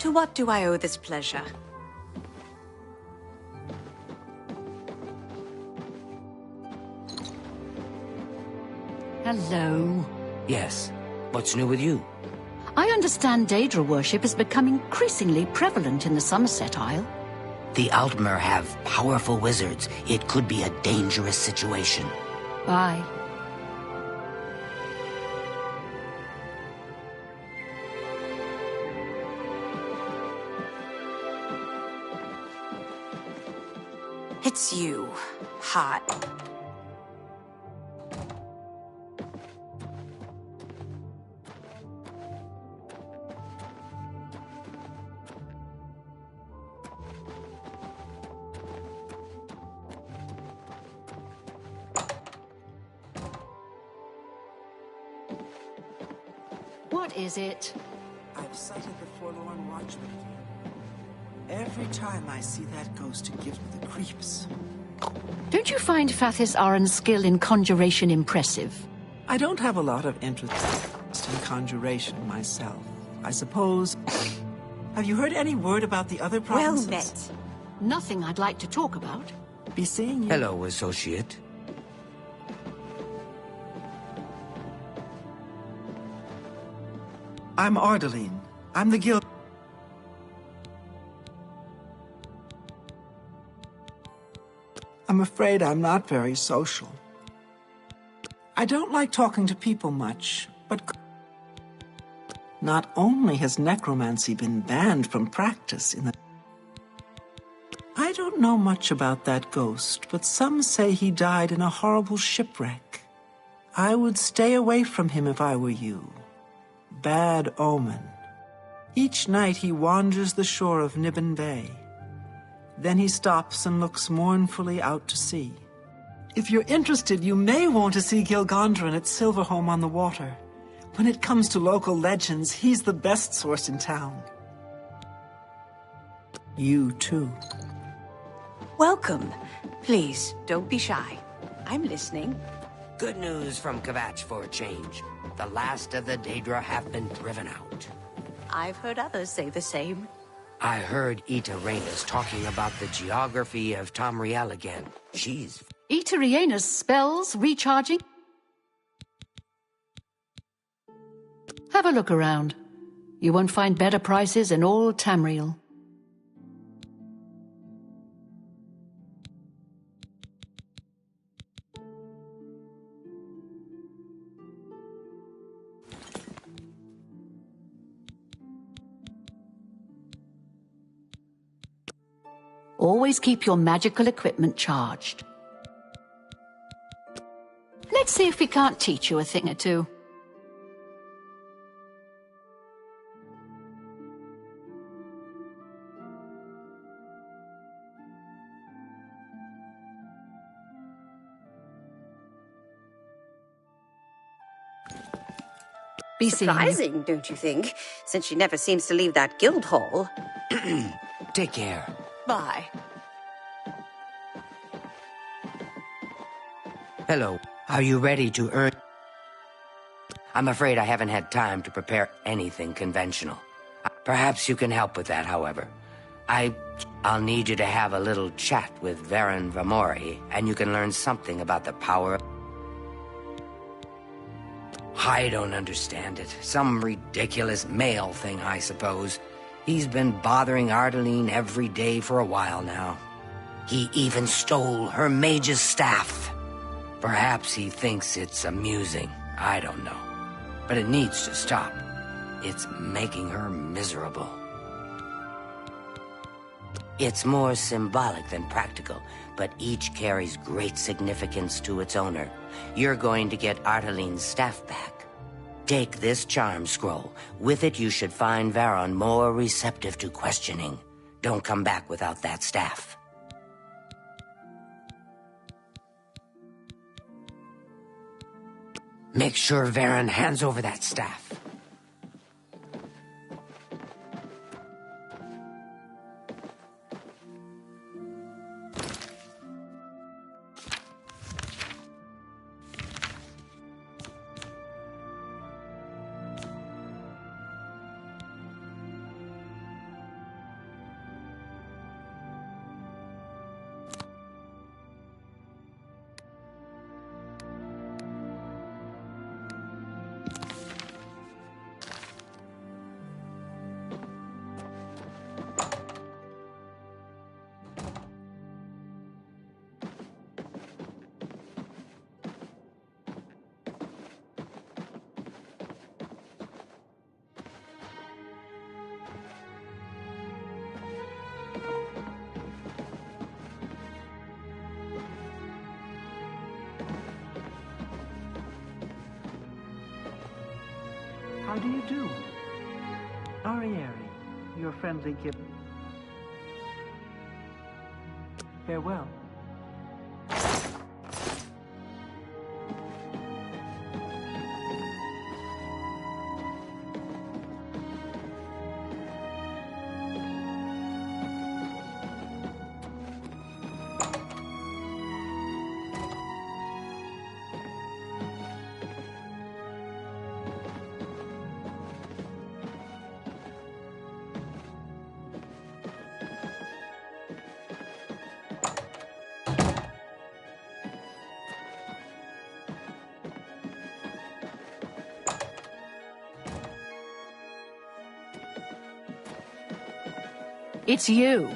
To what do I owe this pleasure? Hello. Yes. What's new with you? I understand Daedra worship has become increasingly prevalent in the Somerset Isle. The Altmer have powerful wizards. It could be a dangerous situation. Aye. It's you. Hot. What is it? I've sighted the Forlorn Watchman again. Every time I see that ghost, it gives me the creeps. Don't you find Fathis Aran's skill in conjuration impressive? I don't have a lot of interest in conjuration myself. I suppose... Have you heard any word about the other provinces? Well met. Nothing I'd like to talk about. Be seeing you. Hello, associate. I'm Ardeline. I'm the guild... I'm afraid I'm not very social. I don't like talking to people much, but... Not only has necromancy been banned from practice in the... I don't know much about that ghost, but some say he died in a horrible shipwreck. I would stay away from him if I were you. Bad omen. Each night he wanders the shore of Niben Bay. Then he stops and looks mournfully out to sea. If you're interested, you may want to see Gilgondran at Silverholm on the water. When it comes to local legends, he's the best source in town. You too. Welcome. Please, don't be shy. I'm listening. Good news from Kvatch for a change. The last of the Daedra have been driven out. I've heard others say the same. I heard Ita Reyna's talking about the geography of Tamriel again. She's... Ita Reyna's spells recharging? Have a look around. You won't find better prices in all Tamriel. Always keep your magical equipment charged. Let's see if we can't teach you a thing or two. Be surprising, don't you think? Since she never seems to leave that guild hall. Take care. Bye. Hello. Are you ready to earn... I'm afraid I haven't had time to prepare anything conventional. Perhaps you can help with that, however. I'll need you to have a little chat with Varen Vamori, and you can learn something about the power... I don't understand it. Some ridiculous male thing, I suppose. He's been bothering Ardeline every day for a while now. He even stole her mage's staff. Perhaps he thinks it's amusing. I don't know. But it needs to stop. It's making her miserable. It's more symbolic than practical, but each carries great significance to its owner. You're going to get Ardeline's staff back. Take this charm scroll. With it, you should find Varon more receptive to questioning. Don't come back without that staff. Make sure Varon hands over that staff. How do you do? Arieri, your friendly kitten. Farewell. It's you.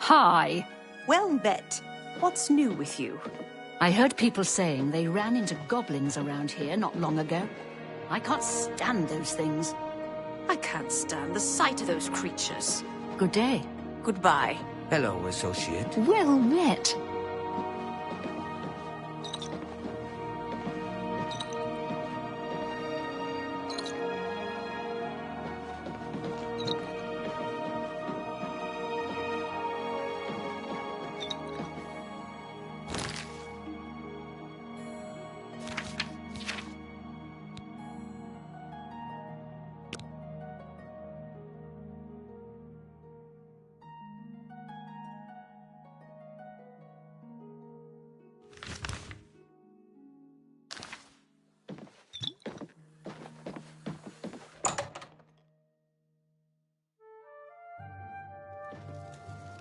Hi. Well met. What's new with you? I heard people saying they ran into goblins around here not long ago. I can't stand those things. I can't stand the sight of those creatures. Good day. Goodbye. Hello, associate. Well met.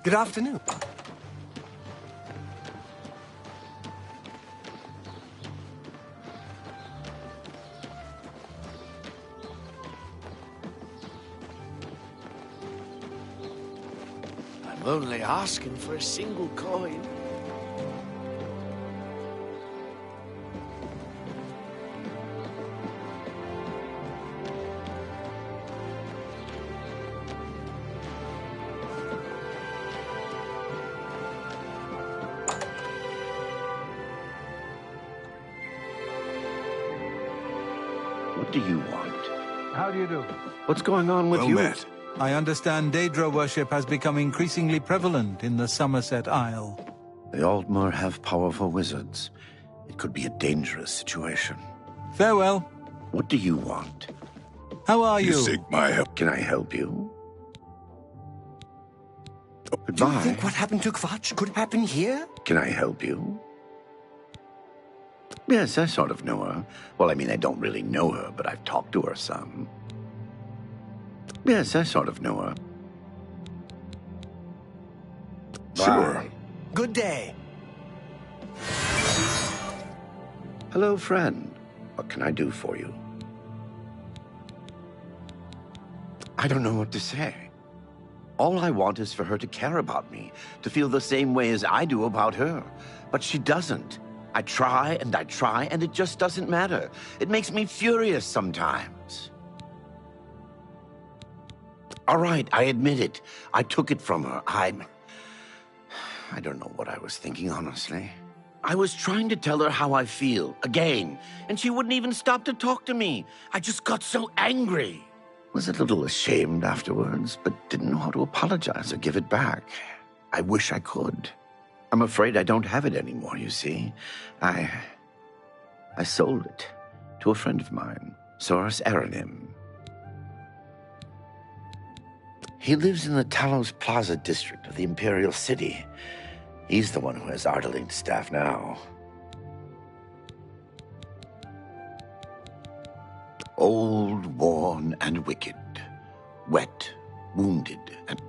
Good afternoon. I'm only asking for a single coin. What do you want? How do you do? What's going on with you? Met. I understand Daedra worship has become increasingly prevalent in the Somerset Isle. The Altmer have powerful wizards. It could be a dangerous situation. Farewell. What do you want? How are you? You seek my help. Can I help you? Goodbye. Do you think what happened to Kvatch could happen here? Can I help you? Yes, I sort of know her. Well, I mean, I don't really know her, but I've talked to her some. Yes, I sort of know her. Sure. Bye. Good day. Hello, friend. What can I do for you? I don't know what to say. All I want is for her to care about me, to feel the same way as I do about her. But she doesn't. I try, and it just doesn't matter. It makes me furious sometimes. All right, I admit it. I took it from her. I don't know what I was thinking, honestly. I was trying to tell her how I feel, again, and she wouldn't even stop to talk to me. I just got so angry. Was a little ashamed afterwards, but didn't know how to apologize or give it back. I wish I could. I'm afraid I don't have it anymore, you see. I sold it to a friend of mine, Soros Aranim. He lives in the Talos Plaza district of the Imperial City. He's the one who has Ardaline's staff now. Old, worn, and wicked. Wet, wounded, and...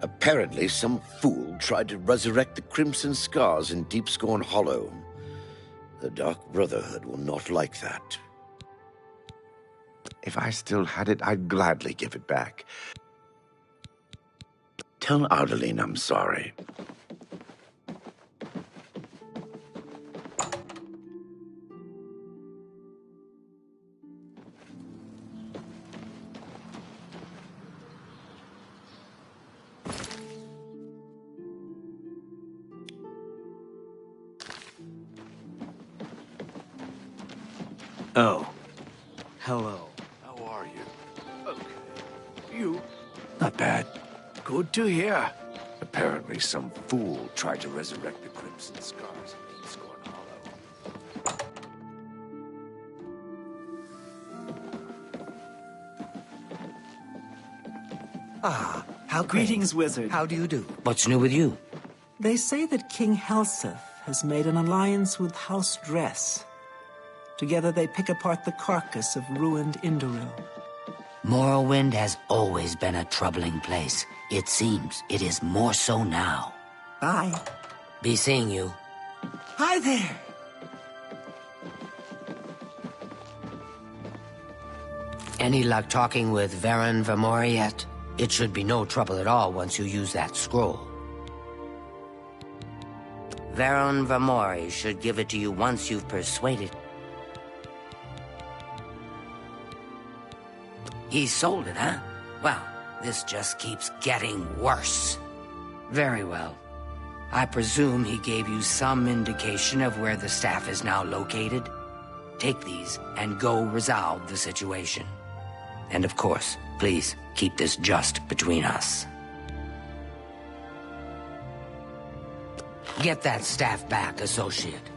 Apparently, some fool tried to resurrect the Crimson Scars in Deepscorn Hollow. The Dark Brotherhood will not like that. If I still had it, I'd gladly give it back. Tell Ardaline I'm sorry. Oh. Hello. not bad. Good to hear. Apparently some fool tried to resurrect the Crimson Scars in Scorn Hollow. Ah, greetings, wizard. How do you do? What's new with you? They say that King Helseth has made an alliance with House Dress. Together they pick apart the carcass of ruined Indoril. Morrowind has always been a troubling place. It seems it is more so now. Bye. Be seeing you. Hi there. Any luck talking with Varen Vamori yet? It should be no trouble at all once you use that scroll. Varen Vamori should give it to you once you've persuaded. He sold it, huh? Well, this just keeps getting worse. Very well. I presume he gave you some indication of where the staff is now located? Take these and go resolve the situation. And of course, please keep this just between us. Get that staff back, associate.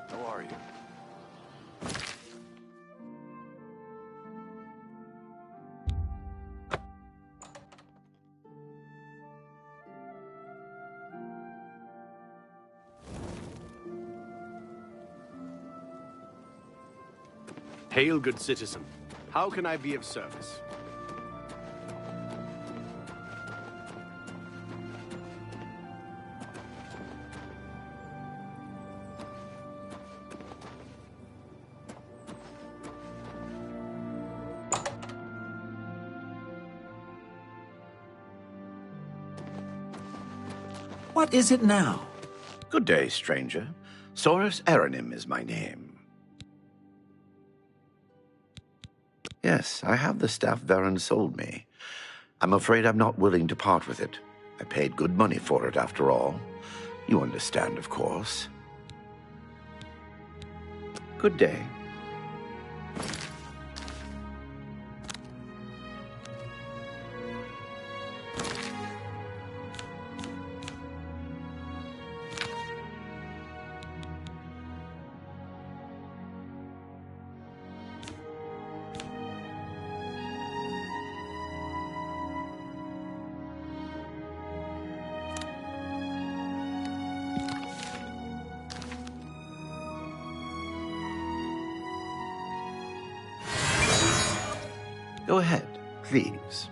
How are you? Hail, good citizen. How can I be of service? What is it now? Good day, stranger. Saurus Aranim is my name. Yes, I have the staff Varen sold me. I'm afraid I'm not willing to part with it. I paid good money for it, after all. You understand, of course. Good day. Go ahead, please.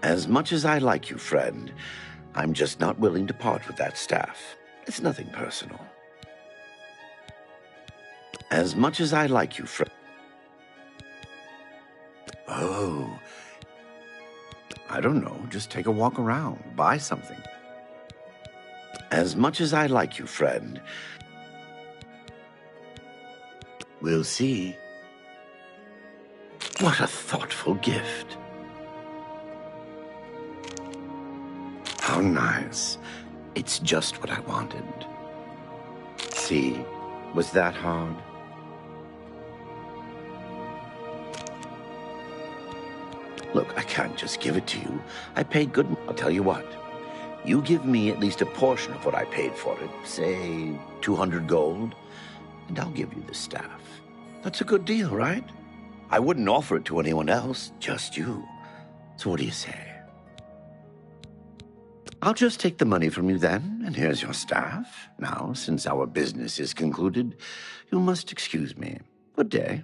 As much as I like you, friend, I'm just not willing to part with that staff. It's nothing personal. As much as I like you, friend. Oh. I don't know, just take a walk around, buy something. As much as I like you, friend. We'll see. What a thoughtful gift. How nice. It's just what I wanted. See? Was that hard? Look, I can't just give it to you. I paid good. I'll tell you what. You give me at least a portion of what I paid for it, say 200 gold, and I'll give you the staff. That's a good deal, right? I wouldn't offer it to anyone else, just you. So what do you say? I'll just take the money from you then, and here's your staff. Now, since our business is concluded, you must excuse me. Good day.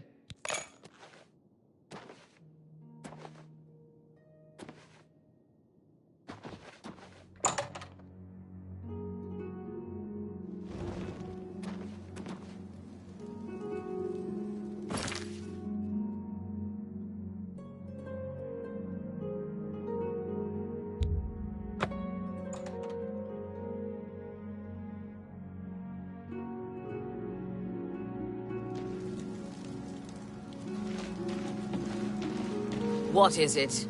What is it?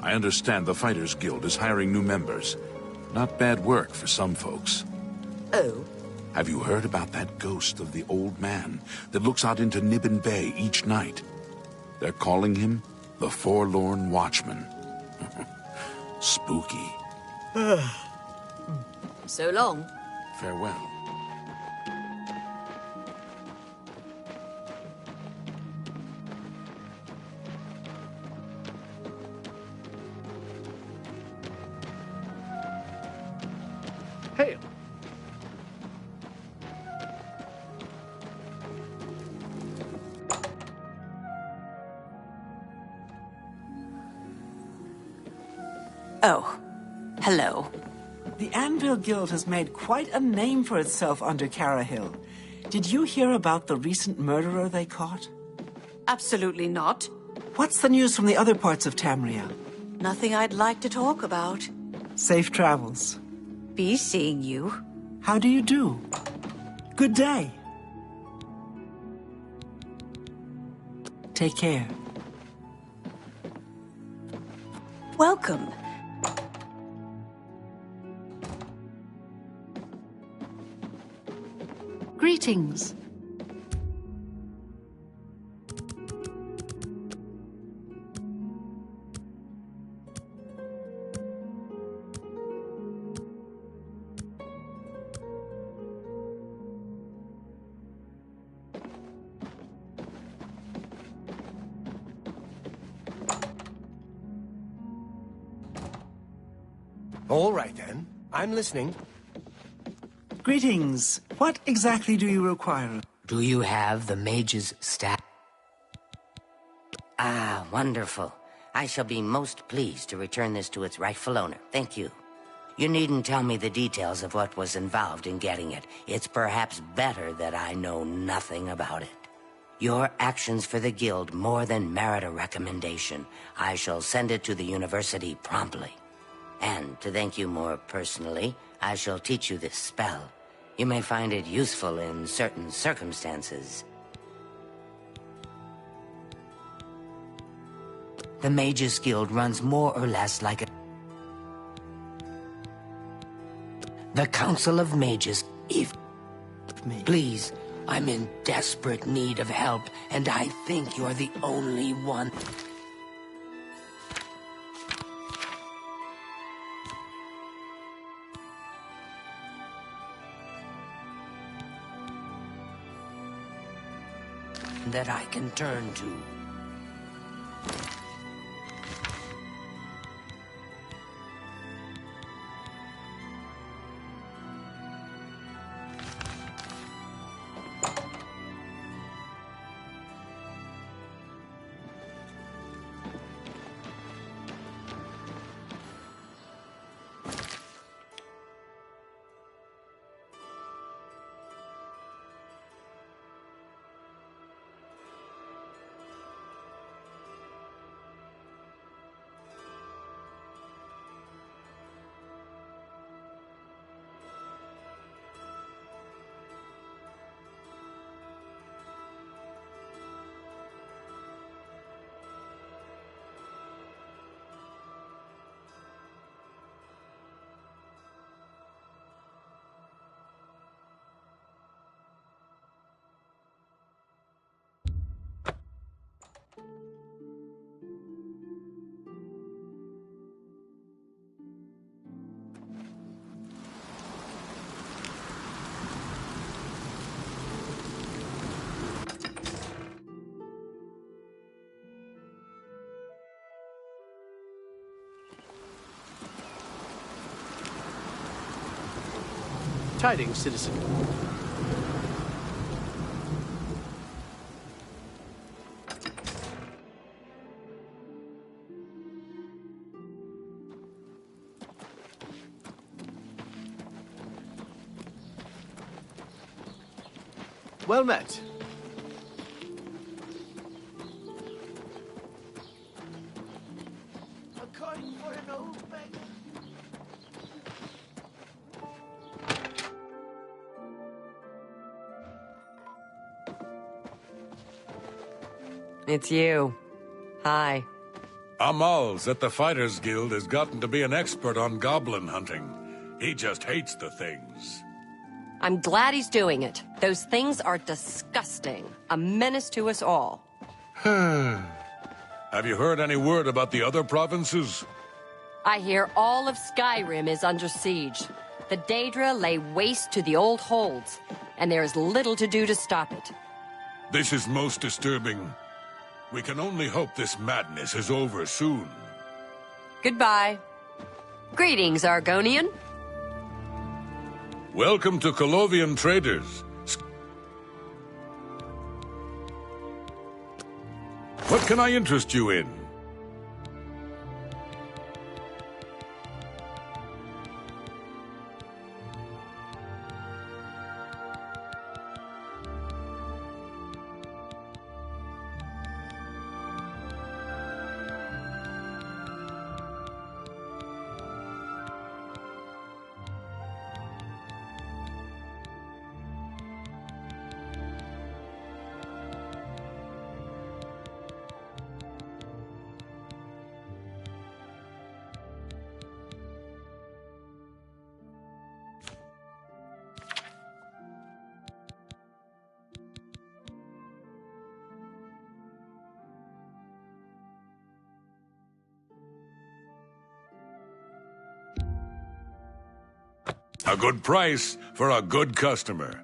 I understand the Fighters Guild is hiring new members. Not bad work for some folks. Oh, Have you heard about that ghost of the old man that looks out into Nibbin Bay each night? They're calling him the Forlorn Watchman. Spooky. So long. Farewell. Hail. Oh, hello. The Anvil Guild has made quite a name for itself under Carahill. Did you hear about the recent murderer they caught? Absolutely not. What's the news from the other parts of Tamriel? Nothing I'd like to talk about. Safe travels. Be seeing you. How do you do? Good day. Take care. Welcome. Greetings. All right, then. I'm listening. Greetings. What exactly do you require? Do you have the mage's staff? Ah, wonderful. I shall be most pleased to return this to its rightful owner. Thank you. You needn't tell me the details of what was involved in getting it. It's perhaps better that I know nothing about it. Your actions for the guild more than merit a recommendation. I shall send it to the university promptly. And to thank you more personally, I shall teach you this spell. You may find it useful in certain circumstances. The Mages Guild runs more or less like a... The Council of Mages, Please, I'm in desperate need of help, and I think you're the only one. That I can turn to. Tidings, citizen. Well met. A coin for an old beggar. It's you. Hi. Amal's at the Fighters Guild has gotten to be an expert on goblin hunting. He just hates the things. I'm glad he's doing it. Those things are disgusting. A menace to us all. Have you heard any word about the other provinces? I hear all of Skyrim is under siege. The Daedra lay waste to the old holds, and there is little to do to stop it. This is most disturbing. We can only hope this madness is over soon. Goodbye. Greetings, Argonian. Welcome to Colovian Traders. What can I interest you in? A good price for a good customer.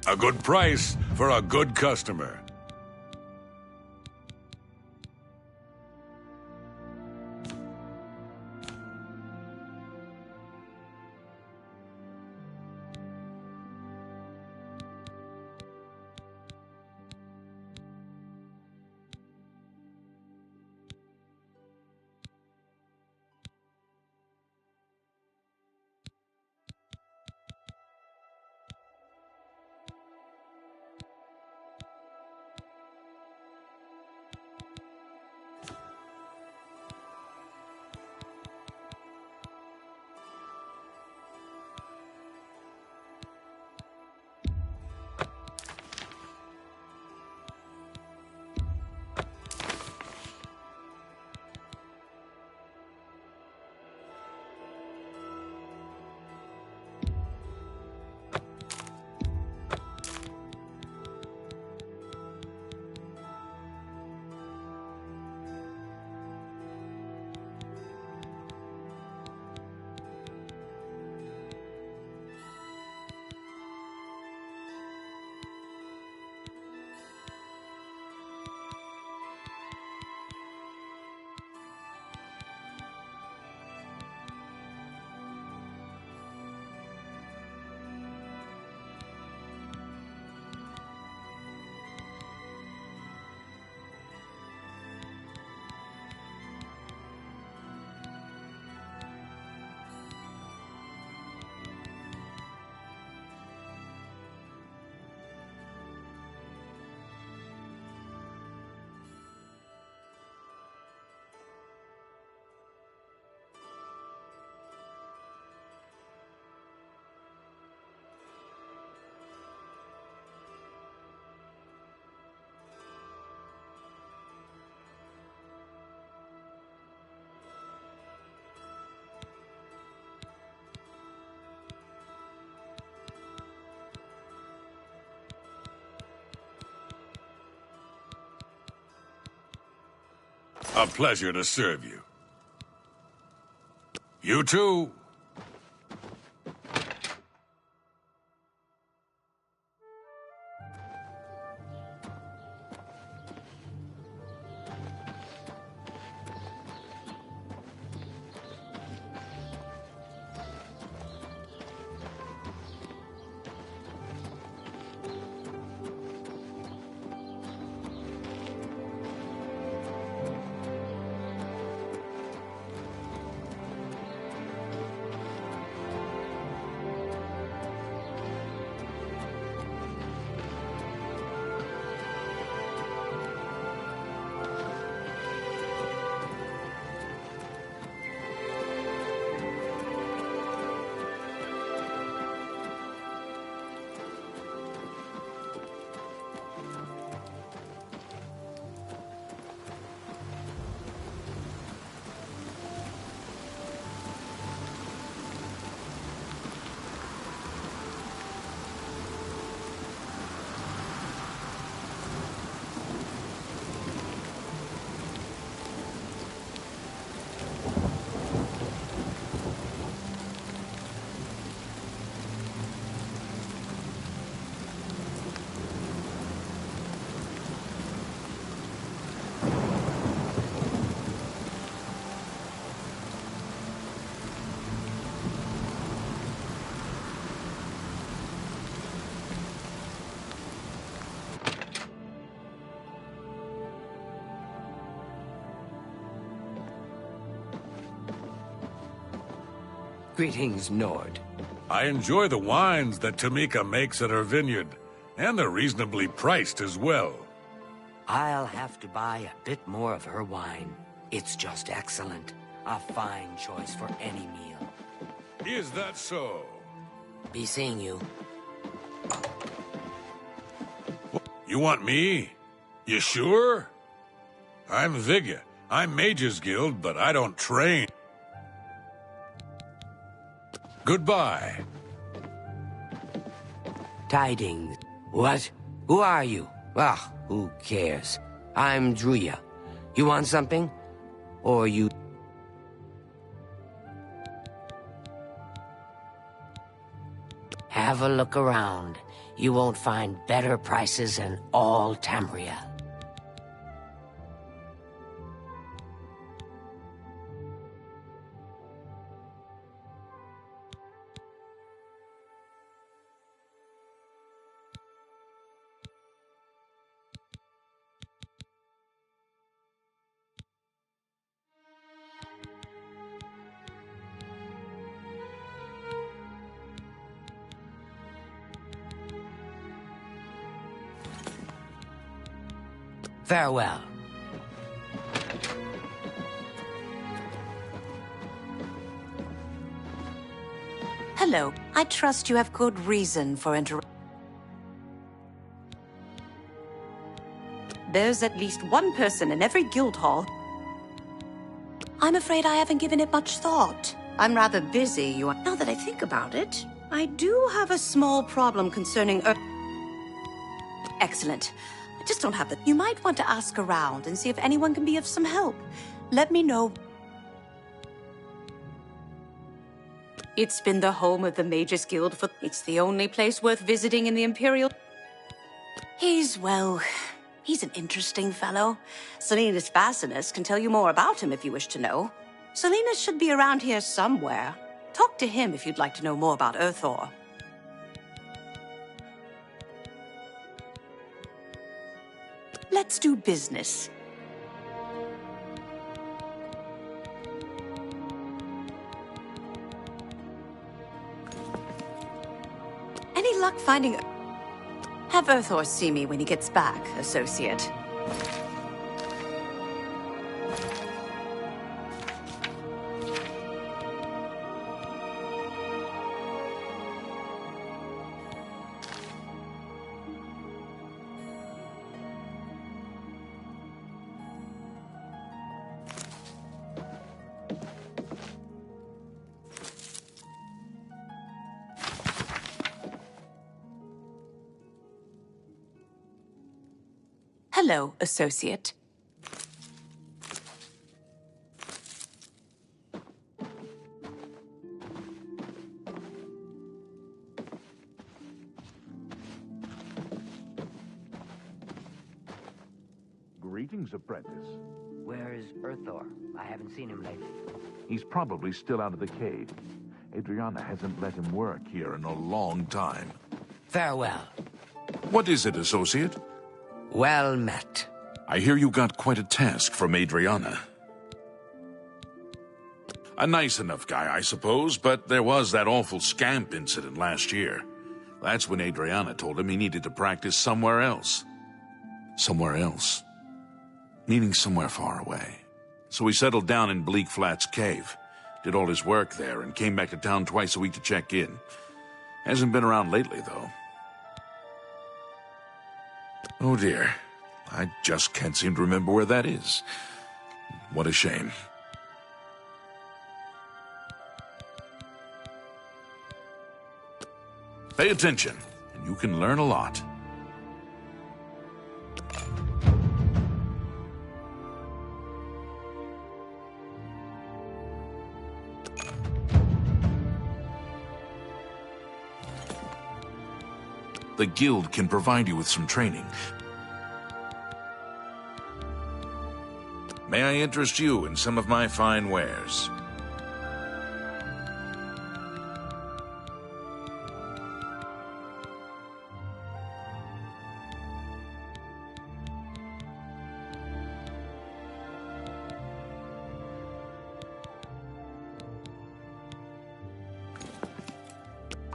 A good price for a good customer. A pleasure to serve you. You too. Greetings, Nord. I enjoy the wines that Tamika makes at her vineyard, and they're reasonably priced as well. I'll have to buy a bit more of her wine. It's just excellent. A fine choice for any meal. Is that so? Be seeing you. You want me? You sure? I'm Vigga. I'm Mage's Guild, but I don't train. Goodbye. Tidings. What? Who are you? Ah, who cares? I'm Druya. You want something? Or you... Have a look around. You won't find better prices in all Tamria. Farewell. Hello. I trust you have good reason for There's at least one person in every guild hall. I'm afraid I haven't given it much thought. I'm rather busy, Now that I think about it, I do have a small problem concerning Excellent. I just don't have the... You might want to ask around and see if anyone can be of some help. Let me know. It's been the home of the Mages Guild for... It's the only place worth visiting in the Imperial... He's an interesting fellow. Salinas Bassinus can tell you more about him if you wish to know. Salinas should be around here somewhere. Talk to him if you'd like to know more about Earthor. Let's do business. Any luck finding... Have Earthor see me when he gets back, Associate. Hello, Associate. Greetings, apprentice. Where is Earthor? I haven't seen him lately. He's probably still out of the cave. Adriana hasn't let him work here in a long time. Farewell. What is it, Associate? Well met. I hear you got quite a task from Adriana. A nice enough guy, I suppose, but there was that awful scamp incident last year. That's when Adriana told him he needed to practice somewhere else. Somewhere else. Meaning somewhere far away. So he settled down in Bleak Flats Cave, did all his work there, and came back to town twice a week to check in. Hasn't been around lately, though. Oh dear. I just can't seem to remember where that is. What a shame. Pay attention, and you can learn a lot. The guild can provide you with some training. May I interest you in some of my fine wares?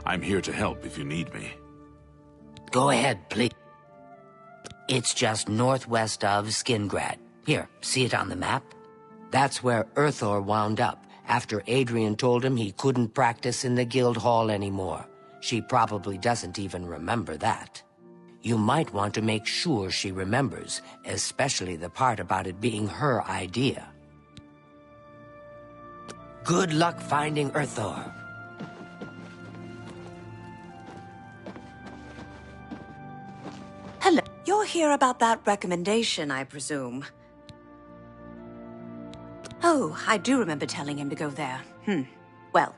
I'm here to help if you need me. Go ahead, please. It's just northwest of Skingrad. Here, see it on the map? That's where Urthor wound up, after Adrian told him he couldn't practice in the guild hall anymore. She probably doesn't even remember that. You might want to make sure she remembers, especially the part about it being her idea. Good luck finding Urthor. Hello. You're here about that recommendation, I presume. Oh, I do remember telling him to go there. Well,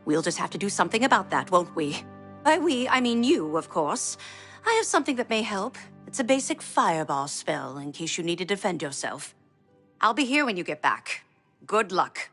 we'll just have to do something about that, won't we? By we, I mean you, of course. I have something that may help. It's a basic fireball spell, in case you need to defend yourself. I'll be here when you get back. Good luck.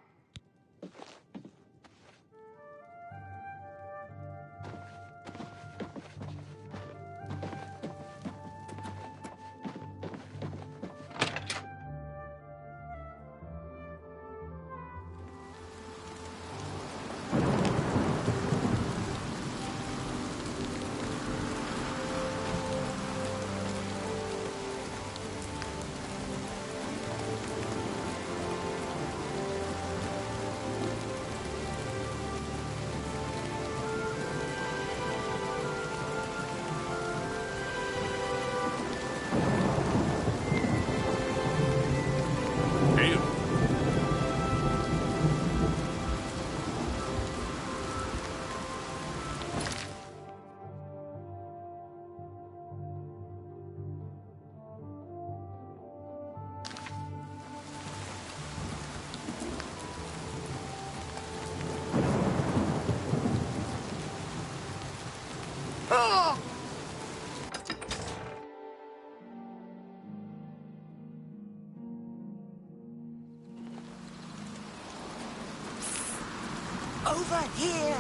Over here!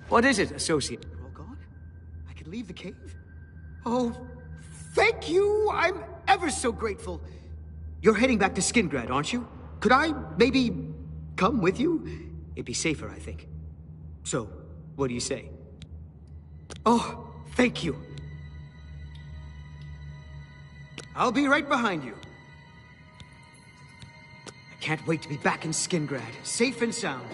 What is it, Associate? We're all gone? I can leave the cave? Oh, thank you! I'm ever so grateful. You're heading back to Skingrad, aren't you? Could I maybe come with you? It'd be safer, I think. So, what do you say? Oh, thank you. I'll be right behind you. I can't wait to be back in Skingrad, safe and sound.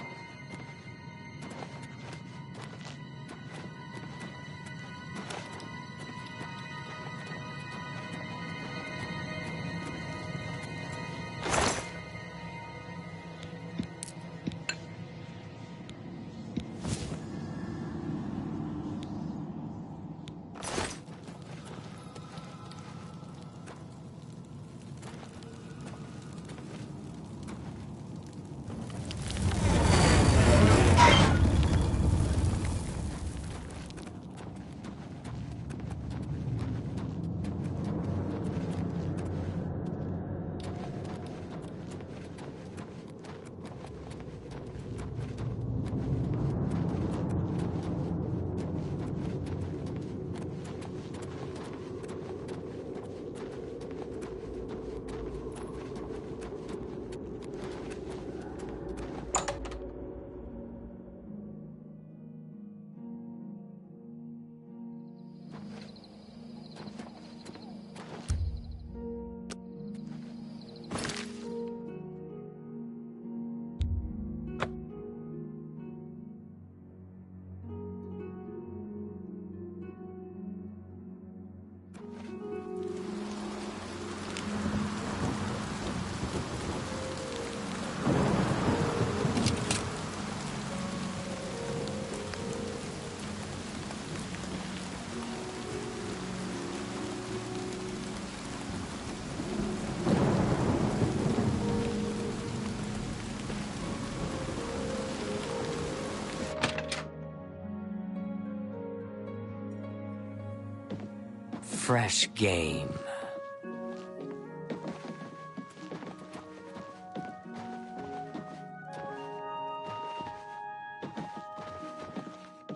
Fresh game.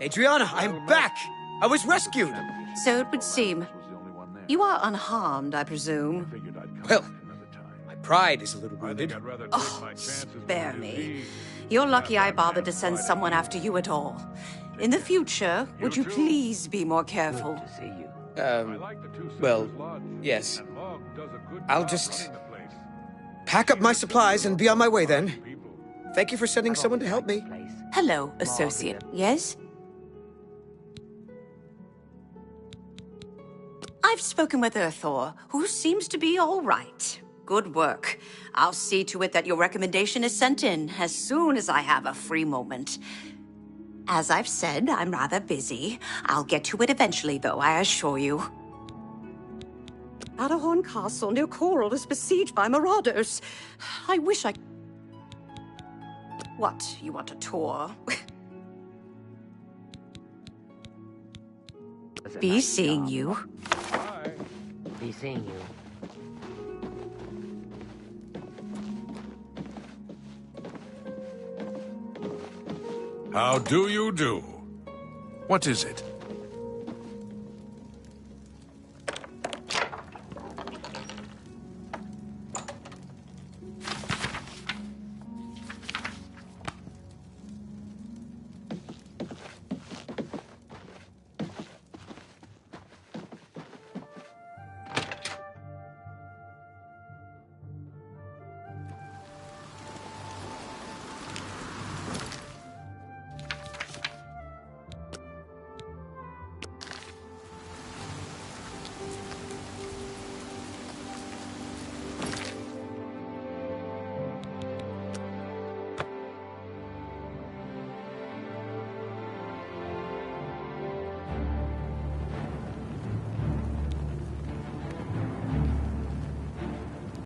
Adriana, I'm back! I was rescued! So it would seem. You are unharmed, I presume. Well, my pride is a little wounded. Oh, spare me. You're lucky I bothered to send someone after you at all. In the future, would you please be more careful? Well, yes. I'll just pack up my supplies and be on my way then. Thank you for sending someone to help me. Hello, Associate. Yes? I've spoken with Earthor, who seems to be all right. Good work. I'll see to it that your recommendation is sent in as soon as I have a free moment. As I've said, I'm rather busy. I'll get to it eventually, though, I assure you. Adahorn Castle near Coral is besieged by marauders. I wish I... What, you want a tour? Be seeing you. Be seeing you. How do you do? What is it?